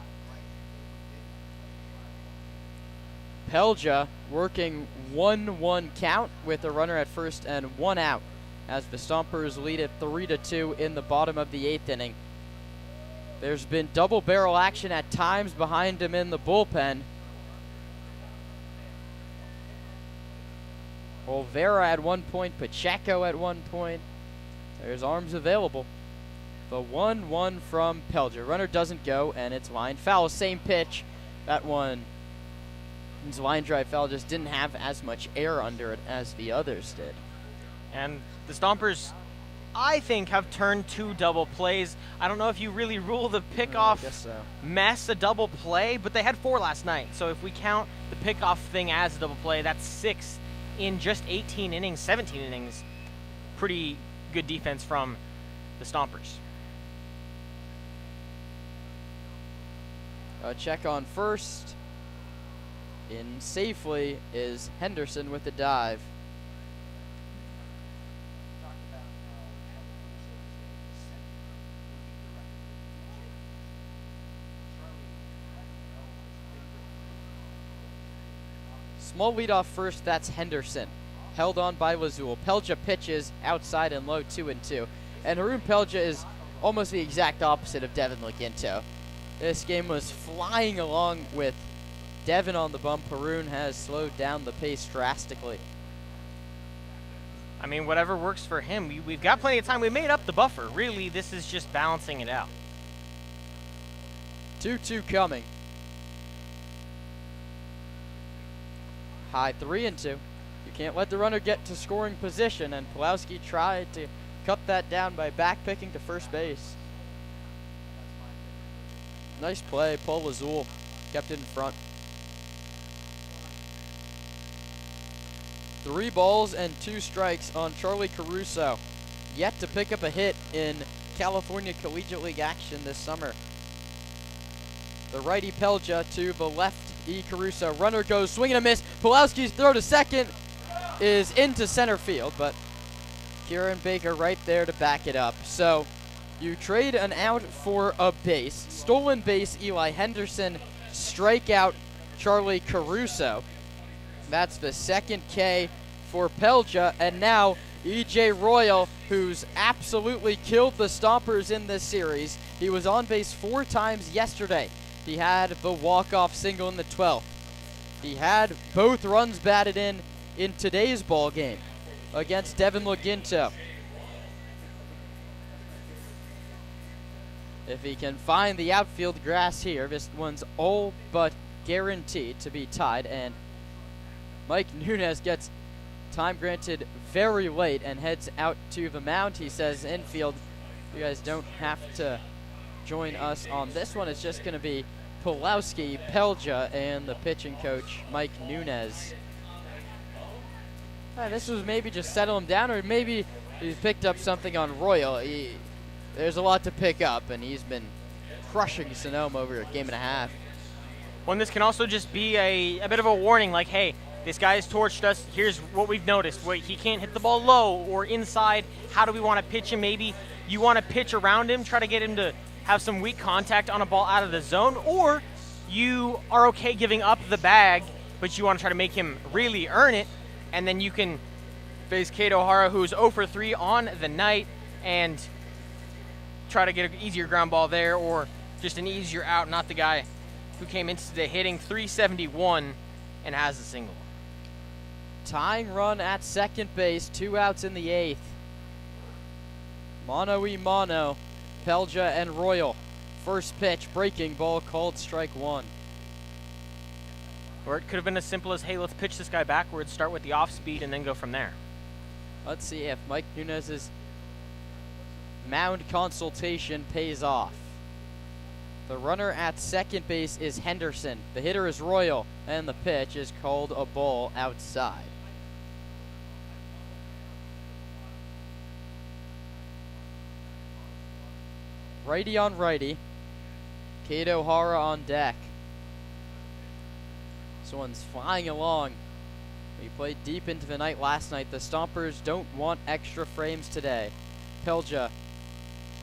Pelja working 1-1 count with a runner at first and 1 out as the Stompers lead it 3-2 in the bottom of the 8th inning. There's been double barrel action at times behind him in the bullpen. Olvera at one point, Pacheco at one point. There's arms available. The 1-1 from Pelja. Runner doesn't go, and it's line foul. Same pitch. That one is line drive foul. Just didn't have as much air under it as the others did. And the Stompers, I think, have turned 2 double plays. I don't know if you really rule the pickoff mess a double play, but they had 4 last night. So if we count the pickoff thing as a double play, that's 6 in just 18 innings, 17 innings. Pretty good defense from the Stompers. A check on first. In safely is Henderson with the dive. Small lead off first, that's Henderson. Held on by Lazul. Pelja pitches outside and low 2-2. And Haroon Pelja is almost the exact opposite of Devin Laginto. This game was flying along with Devin on the bump. Haroon has slowed down the pace drastically. I mean, whatever works for him. We've got plenty of time. We made up the buffer. Really, this is just balancing it out. 2-2 coming. High 3-2. You can't let the runner get to scoring position, and Pulowski tried to cut that down by backpicking to first base. Nice play. Paul Lazul kept it in front. 3 balls and 2 strikes on Charlie Caruso. Yet to pick up a hit in California Collegiate League action this summer. The righty Pelja to the lefty Caruso. Runner goes swing and a miss. Pulowski's throw to second is into center field, but Kieran Baker right there to back it up. So you trade an out for a base. Stolen base, Eli Henderson. Strikeout, Charlie Caruso. That's the second K for Pelja. And now E.J. Royal, who's absolutely killed the Stompers in this series. He was on base 4 times yesterday. He had the walk-off single in the 12th. He had both runs batted in today's ball game against Devin Laginto. If he can find the outfield grass here, this one's all but guaranteed to be tied, and Mike Nunez gets time granted very late and heads out to the mound. He says, infield, you guys don't have to join us on this one. It's just going to be Pulowski, Pelja, and the pitching coach, Mike Nunez. This was maybe just settle him down, or maybe he's picked up something on Royal. There's a lot to pick up, and he's been crushing Sonoma over a game and a half. Well, this can also just be a bit of a warning, like, hey, this guy has torched us. Here's what we've noticed. He can't hit the ball low or inside. How do we want to pitch him? Maybe you want to pitch around him, try to get him to have some weak contact on a ball out of the zone, or you are okay giving up the bag, but you want to try to make him really earn it, and then you can face Kato Hara, who's 0 for 3 on the night, and try to get an easier ground ball there, or just an easier out, not the guy who came into the hitting .371 and has a single. Tying run at second base, 2 outs in the 8th. Mono-y-mono, Pelja and Royal. First pitch, breaking ball, called strike 1. Or it could have been as simple as, hey, let's pitch this guy backwards, start with the off speed, and then go from there. Let's see if Mike Nunez's mound consultation pays off. The runner at second base is Henderson. The hitter is Royal, and the pitch is called a ball outside. Righty on righty. Kato Hara on deck. This one's flying along. We played deep into the night last night. The Stompers don't want extra frames today. Pelja,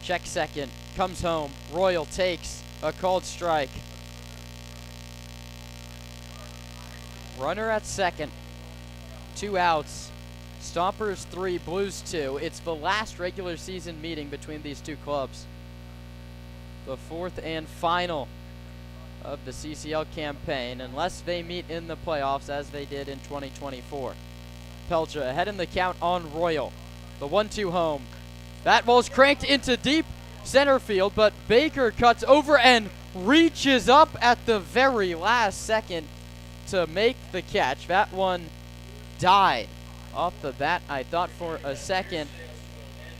check second, comes home. Royal takes a called strike. Runner at second. 2 outs. Stompers 3, Blues 2. It's the last regular season meeting between these two clubs. The 4th and final of the CCL campaign, unless they meet in the playoffs as they did in 2024. Pelja ahead in the count on Royal. The 1-2 home. That ball's cranked into deep center field, but Baker cuts over and reaches up at the very last second to make the catch. That one died off the bat, I thought for a second,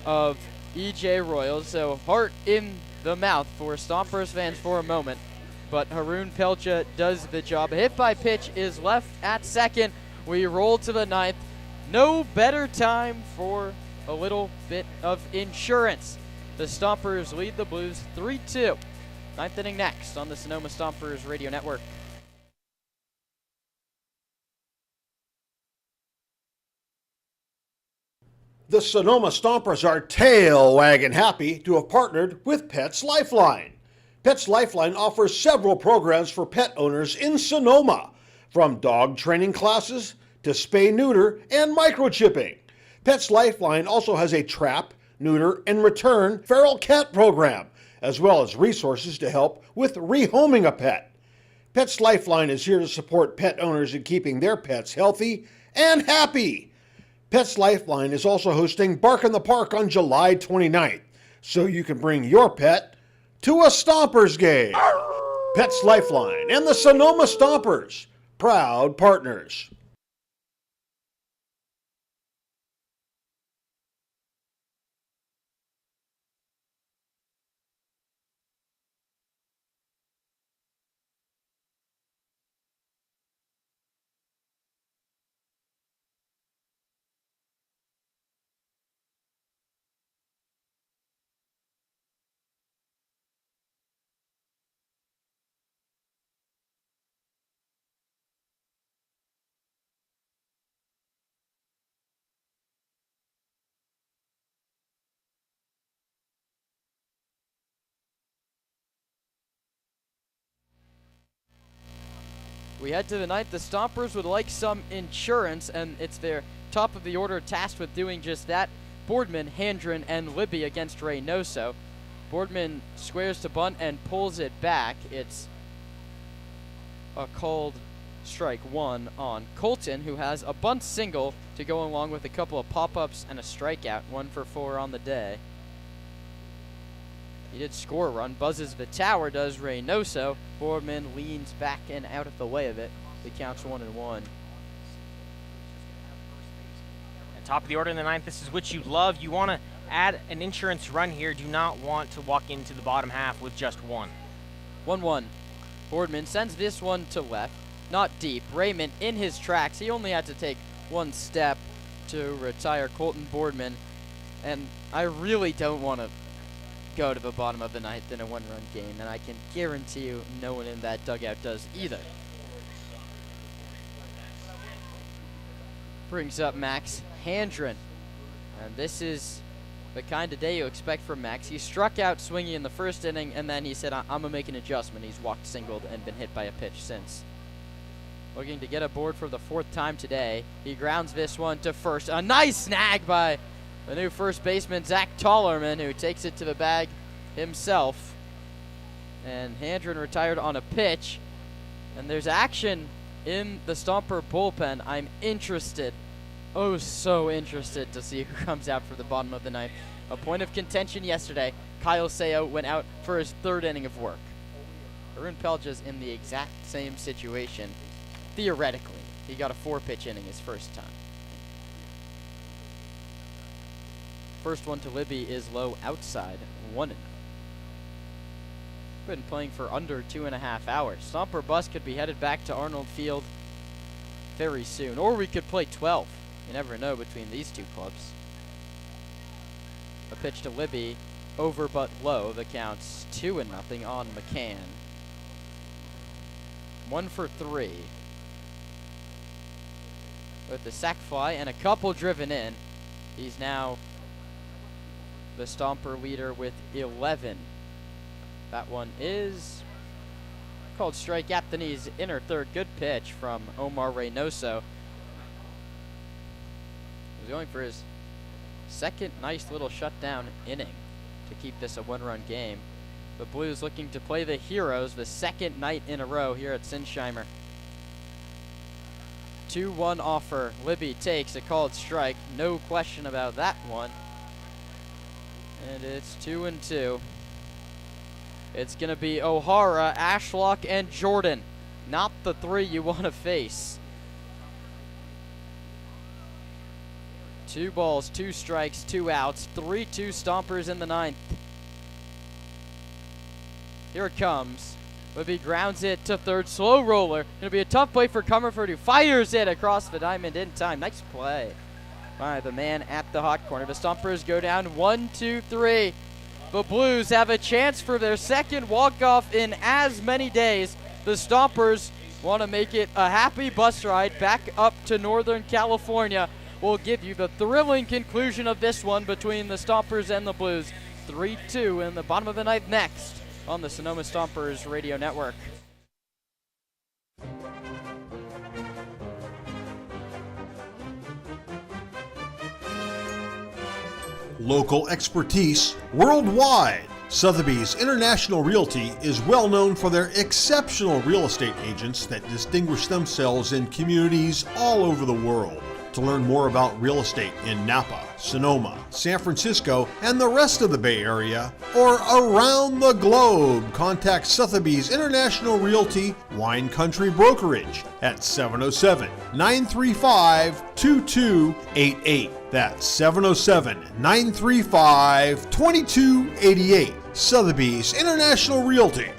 of E.J. Royal. So heart in the mouth for Stompers fans for a moment. But Haroon Pelja does the job. A hit by pitch is left at second. We roll to the 9th. No better time for a little bit of insurance. The Stompers lead the Blues 3-2. 9th inning next on the Sonoma Stompers Radio Network. The Sonoma Stompers are tail wagging happy to have partnered with Pets Lifeline. Pets Lifeline offers several programs for pet owners in Sonoma, from dog training classes to spay-neuter and microchipping. Pets Lifeline also has a trap, neuter, and return feral cat program, as well as resources to help with rehoming a pet. Pets Lifeline is here to support pet owners in keeping their pets healthy and happy. Pets Lifeline is also hosting Bark in the Park on July 29th, so you can bring your pet to a Stompers game. Pets Lifeline and the Sonoma Stompers, proud partners. We head to the 9th. The Stompers would like some insurance, and it's their top of the order tasked with doing just that. Boardman, Handren, and Libby against Reynoso. Boardman squares to bunt and pulls it back. It's a called strike 1 on Colton, who has a bunt single to go along with a couple of pop-ups and a strikeout, 1 for 4 on the day. He did score a run. Buzzes the tower, does Reynoso. Boardman leans back and out of the way of it. The count's 1-1. At top of the order in the 9th, this is what you love. You want to add an insurance run here. Do not want to walk into the bottom half with just 1. 1-1. Boardman sends this one to left, not deep. Raymond in his tracks. He only had to take one step to retire Colton Boardman. And I really don't want to go to the bottom of the ninth in a one-run game, and I can guarantee you no one in that dugout does either. Brings up Max Handren, and this is the kind of day you expect from Max. He struck out swinging in the first inning, and then he said, I'm going to make an adjustment. He's walked singled and been hit by a pitch since. Looking to get aboard for the fourth time today. He grounds this one to first. A nice snag by the new first baseman, Zach Tollerman, who takes it to the bag himself. And Handren retired on a pitch. And there's action in the Stomper bullpen. I'm interested, oh so interested, to see who comes out for the bottom of the ninth. A point of contention yesterday. Kyle Seo went out for his third inning of work. Arun Pelja's in the exact same situation. Theoretically, he got a 4-pitch inning his first time. First one to Libby is low outside, 1-0. Been playing for under 2.5 hours. Stomper bus could be headed back to Arnold Field very soon. Or we could play 12. You never know between these two clubs. A pitch to Libby, over but low. The count's 2-0 on McCann. 1 for 3. With the sac fly and a couple driven in, he's now the Stomper leader with 11. That one is called strike at the knees, inner third. Good pitch from Omar Reynoso. He's going for his second nice little shutdown inning to keep this a one-run game. The Blues looking to play the Heroes the second night in a row here at Sinsheimer. 2-1 offer. Libby takes a called strike. No question about that one. And it's 2-2. It's going to be O'Hara, Ashlock, and Jordan. Not the three you want to face. 2 balls, 2 strikes, 2 outs. 3-2 Stompers in the ninth. Here it comes. Libby grounds it to third. Slow roller. Going to be a tough play for Comerford, who fires it across the diamond in time. Nice play by the man at the hot corner. The Stompers go down 1-2-3. The Blues have a chance for their second walk-off in as many days. The Stompers want to make it a happy bus ride back up to Northern California. We'll give you the thrilling conclusion of this one between the Stompers and the Blues. 3-2 in the bottom of the ninth next on the Sonoma Stompers Radio Network. Local expertise worldwide. Sotheby's International Realty is well known for their exceptional real estate agents that distinguish themselves in communities all over the world. To learn more about real estate in Napa, Sonoma, San Francisco, and the rest of the Bay Area, or around the globe, contact Sotheby's International Realty Wine Country Brokerage at 707-935-2288. That's 707-935-2288. Sotheby's International Realty.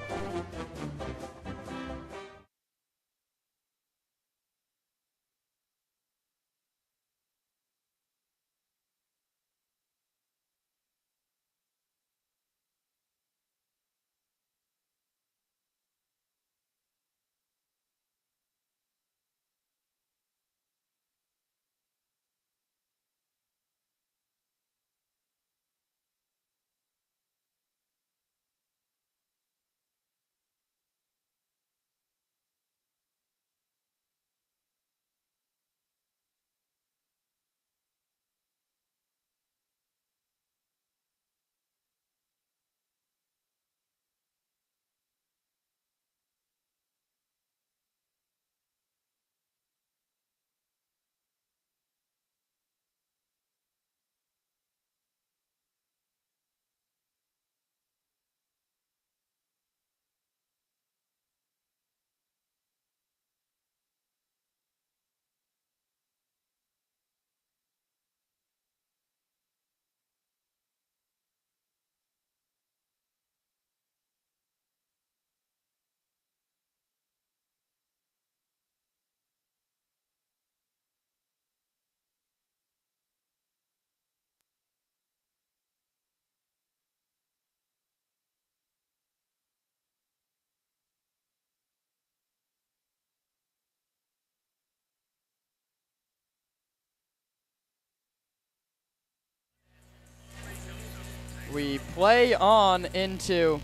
play on into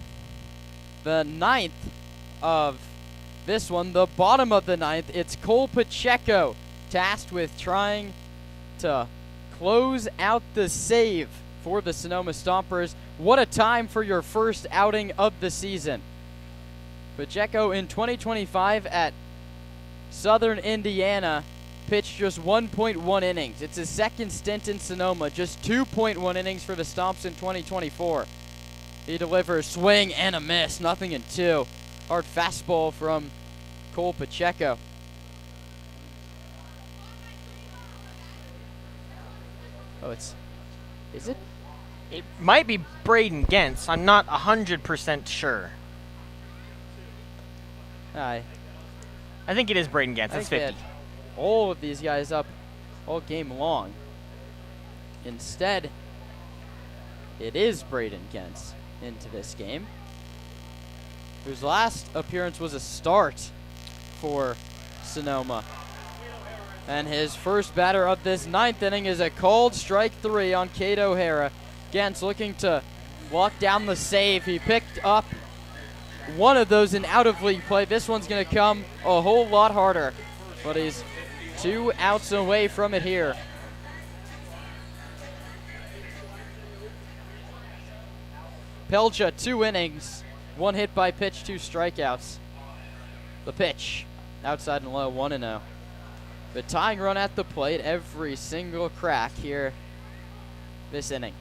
the 9th of this one, the bottom of the 9th. It's Cole Pacheco tasked with trying to close out the save for the Sonoma Stompers. What a time for your first outing of the season. Pacheco in 2025 at Southern Indiana pitched just 1.1 innings. It's his second stint in Sonoma, just 2.1 innings for the Stomps in 2024. He delivers swing and a miss, nothing in 2. Hard fastball from Cole Pacheco. Oh, is it? It might be Braden Gentz. I'm not 100% sure. I think it is Braden Gentz. It's 50. All of these guys up all game long. Instead, it is Braden Gentz into this game, whose last appearance was a start for Sonoma. And his first batter of this 9th inning is a called strike 3 on Cade O'Hara. Gentz looking to walk down the save. He picked up one of those in out-of-league play. This one's going to come a whole lot harder, but he's 2 outs away from it here. Pelcha, 2 innings, 1 hit by pitch, 2 strikeouts. The pitch, outside and low, 1-0. The tying run at the plate, every single crack here this inning.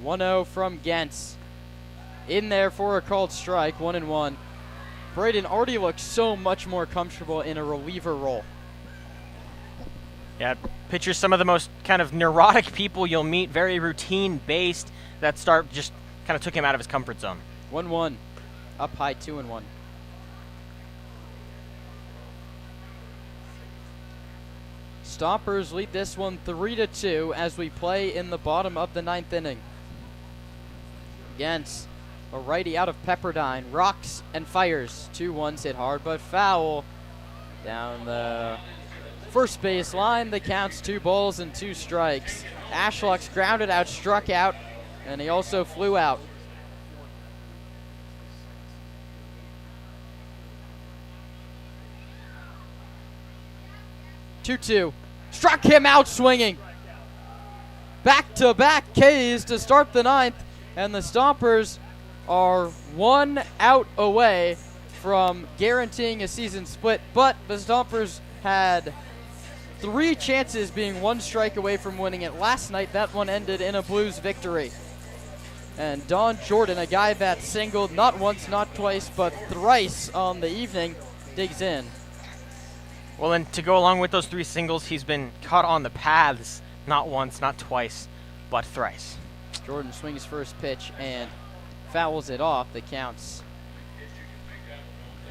(1-0) from Gentz. In there for a called strike, 1-1. Braden already looks so much more comfortable in a reliever role. Yeah, pitchers, some of the most kind of neurotic people you'll meet, very routine-based. That start just kind of took him out of his comfort zone. 1-1, up high, 2-1. Stompers lead this one 3-2 as we play in the bottom of the 9th inning. Gentz, a righty out of Pepperdine, rocks and fires. 2-1s hit hard but foul. Down the first base line, the count's 2 balls and 2 strikes. Ashlock's grounded out, struck out, and he also flew out. (2-2). Struck him out swinging. Back-to-back Ks to start the 9th, and the Stompers are 1 out away from guaranteeing a season split, but the Stompers had 3 chances, being 1 strike away from winning it last night. That one ended in a Blues victory. And Don Jordan, a guy that singled not once, not twice, but thrice on the evening, digs in. Well, and to go along with those 3 singles, he's been caught on the paths not once, not twice, but thrice. Jordan swings first pitch and fouls it off. The count's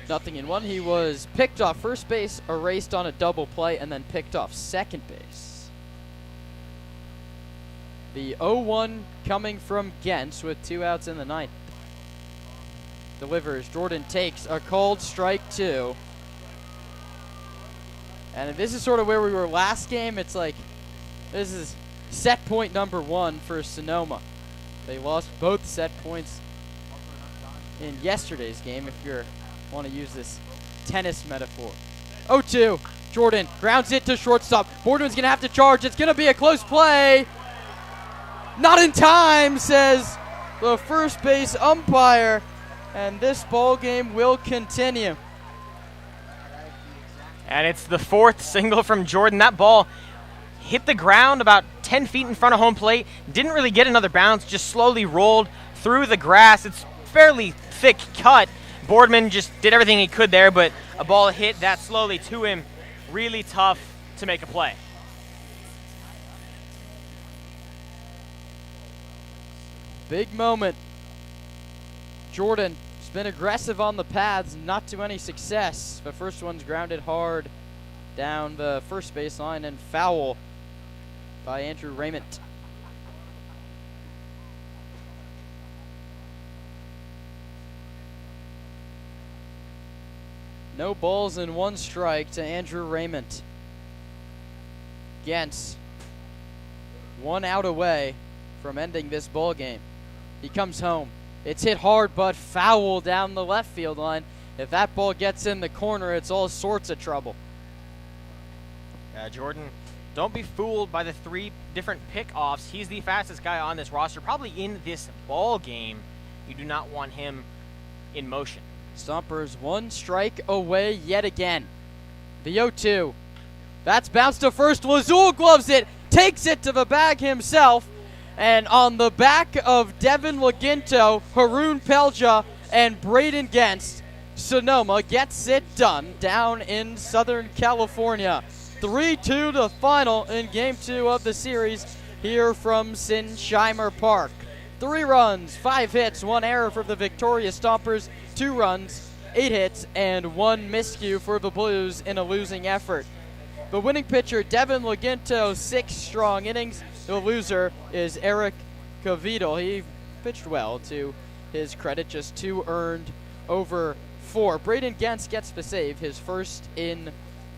0-1. He was picked off first base, erased on a double play, and then picked off second base. The 0-1 coming from Gentz with 2 outs in the 9th. Delivers. Jordan takes a called strike 2. And this is sort of where we were last game. It's like, this is set point number 1 for Sonoma. They lost both set points in yesterday's game, if you want to use this tennis metaphor. 0-2. Jordan grounds it to shortstop. Boardman's going to have to charge. It's going to be a close play. Not in time, says the first base umpire. And this ball game will continue. And it's the 4th single from Jordan. That ball hit the ground about 10 feet in front of home plate. Didn't really get another bounce, just slowly rolled through the grass. It's fairly thick cut. Boardman just did everything he could there, but a ball hit that slowly to him. Really tough to make a play. Big moment. Jordan has been aggressive on the paths, not to any success. The first one's grounded hard down the first baseline and foul by Andrew Raymond. No balls and 1 strike to Andrew Raymond. Gentz, 1 out away from ending this ball game. He comes home. It's hit hard but foul down the left field line. If that ball gets in the corner, it's all sorts of trouble. Jordan, don't be fooled by the 3 different pickoffs. He's the fastest guy on this roster, probably in this ball game. You do not want him in motion. Stompers 1 strike away yet again. The 0-2. That's bounced to first. Lazul gloves it, takes it to the bag himself. And on the back of Devin Laginto, Haroon Pelja, and Braden Gentz, Sonoma gets it done down in Southern California. 3-2 to final in Game 2 of the series here from Sinsheimer Park. 3 runs, 5 hits, 1 error for the victorious Stompers, 2 runs, 8 hits, and 1 miscue for the Blues in a losing effort. The winning pitcher, Devin Laginto, 6 strong innings. The loser is Eric Cavito. He pitched well, to his credit, just 2 earned over 4. Braden Gentz gets the save, his first in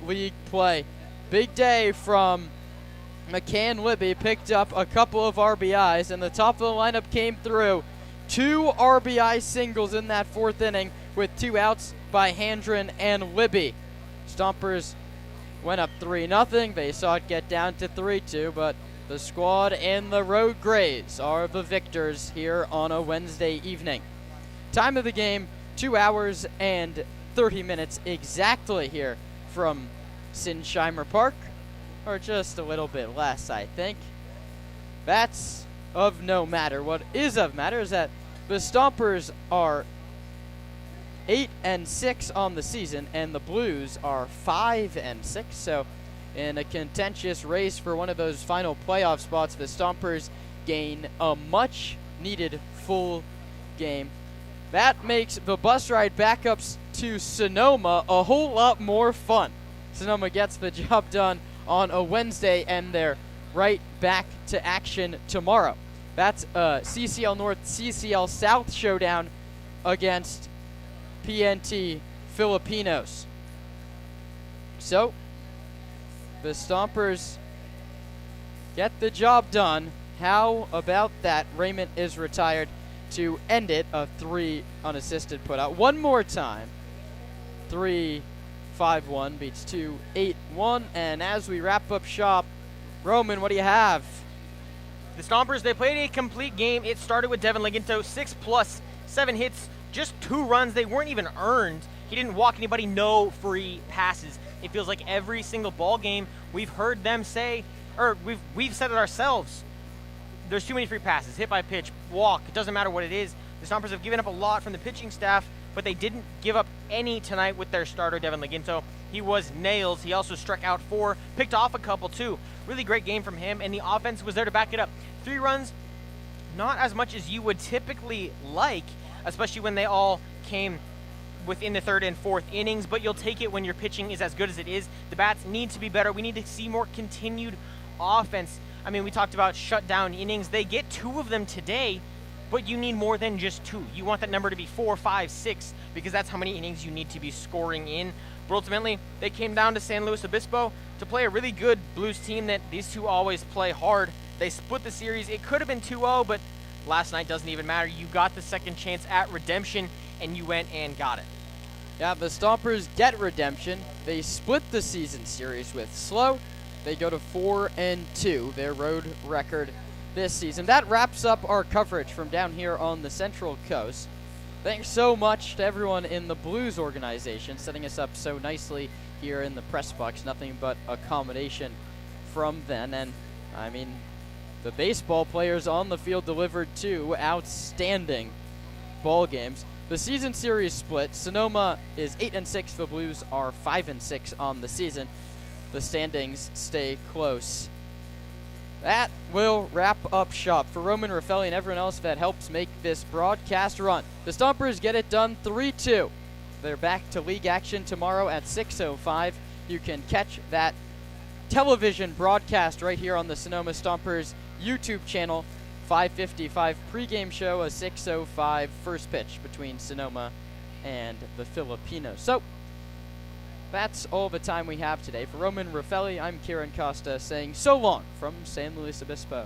league play. Big day from McCann Libby, picked up a couple of RBIs, and the top of the lineup came through. 2 RBI singles in that 4th inning with 2 outs by Handren and Libby. Stompers went up 3-0. They saw it get down to 3-2, but the squad and the Road Grays are the victors here on a Wednesday evening. Time of the game, 2 hours and 30 minutes exactly here from Sinsheimer Park, or just a little bit less, I think. That's of no matter. What is of matter is that the Stompers are 8-6 on the season, and the Blues are 5-6. So, in a contentious race for one of those final playoff spots, the Stompers gain a much-needed full game. That makes the bus ride back up to Sonoma a whole lot more fun. Sonoma gets the job done on a Wednesday, and they're right back to action tomorrow. That's a CCL North, CCL South showdown against PNT Filipinos. So, the Stompers get the job done. How about that? Raymond is retired to end it, a 3 unassisted putout. One more time. 3-5-1 beats 2-8-1. And as we wrap up shop, Roman, what do you have? The Stompers, they played a complete game. It started with Devin Laginto, 6+, 7 hits, just 2 runs. They weren't even earned. He didn't walk anybody, no free passes. It feels like every single ball game we've heard them say, or we've said it ourselves, there's too many free passes, hit by pitch, walk, it doesn't matter what it is. The Stompers have given up a lot from the pitching staff, but they didn't give up any tonight with their starter, Devin Laginto. He was nails. He also struck out 4, picked off a couple too. Really great game from him, and the offense was there to back it up. 3 runs, not as much as you would typically like, especially when they all came within the 3rd and 4th innings, but you'll take it when your pitching is as good as it is. The bats need to be better. We need to see more continued offense. I mean, we talked about shutdown innings. They get 2 of them today, but you need more than just 2. You want that number to be 4, 5, 6, because that's how many innings you need to be scoring in. But ultimately, they came down to San Luis Obispo to play a really good Blues team that these 2 always play hard. They split the series. It could have been 2-0, but last night doesn't even matter. You got the second chance at redemption, and you went and got it. Yeah, the Stompers get redemption. They split the season series with SLO. They go to 4-2, their road record this season. That wraps up our coverage from down here on the Central Coast. Thanks so much to everyone in the Blues organization setting us up so nicely here in the press box. Nothing but accommodation from them. And, I mean, the baseball players on the field delivered 2 outstanding ball games. The season series split. Sonoma is 8-6. The Blues are 5-6 on the season. The standings stay close. That will wrap up shop for Roman Raffelli and everyone else that helps make this broadcast run. The Stompers get it done 3-2. They're back to league action tomorrow at 6:05. You can catch that television broadcast right here on the Sonoma Stompers YouTube channel. 5:55 pregame show, a 6:05 first pitch between Sonoma and the Filipinos. So, That's all the time we have today. For Roman Raffelli, I'm Kieran Costa saying so long from San Luis Obispo.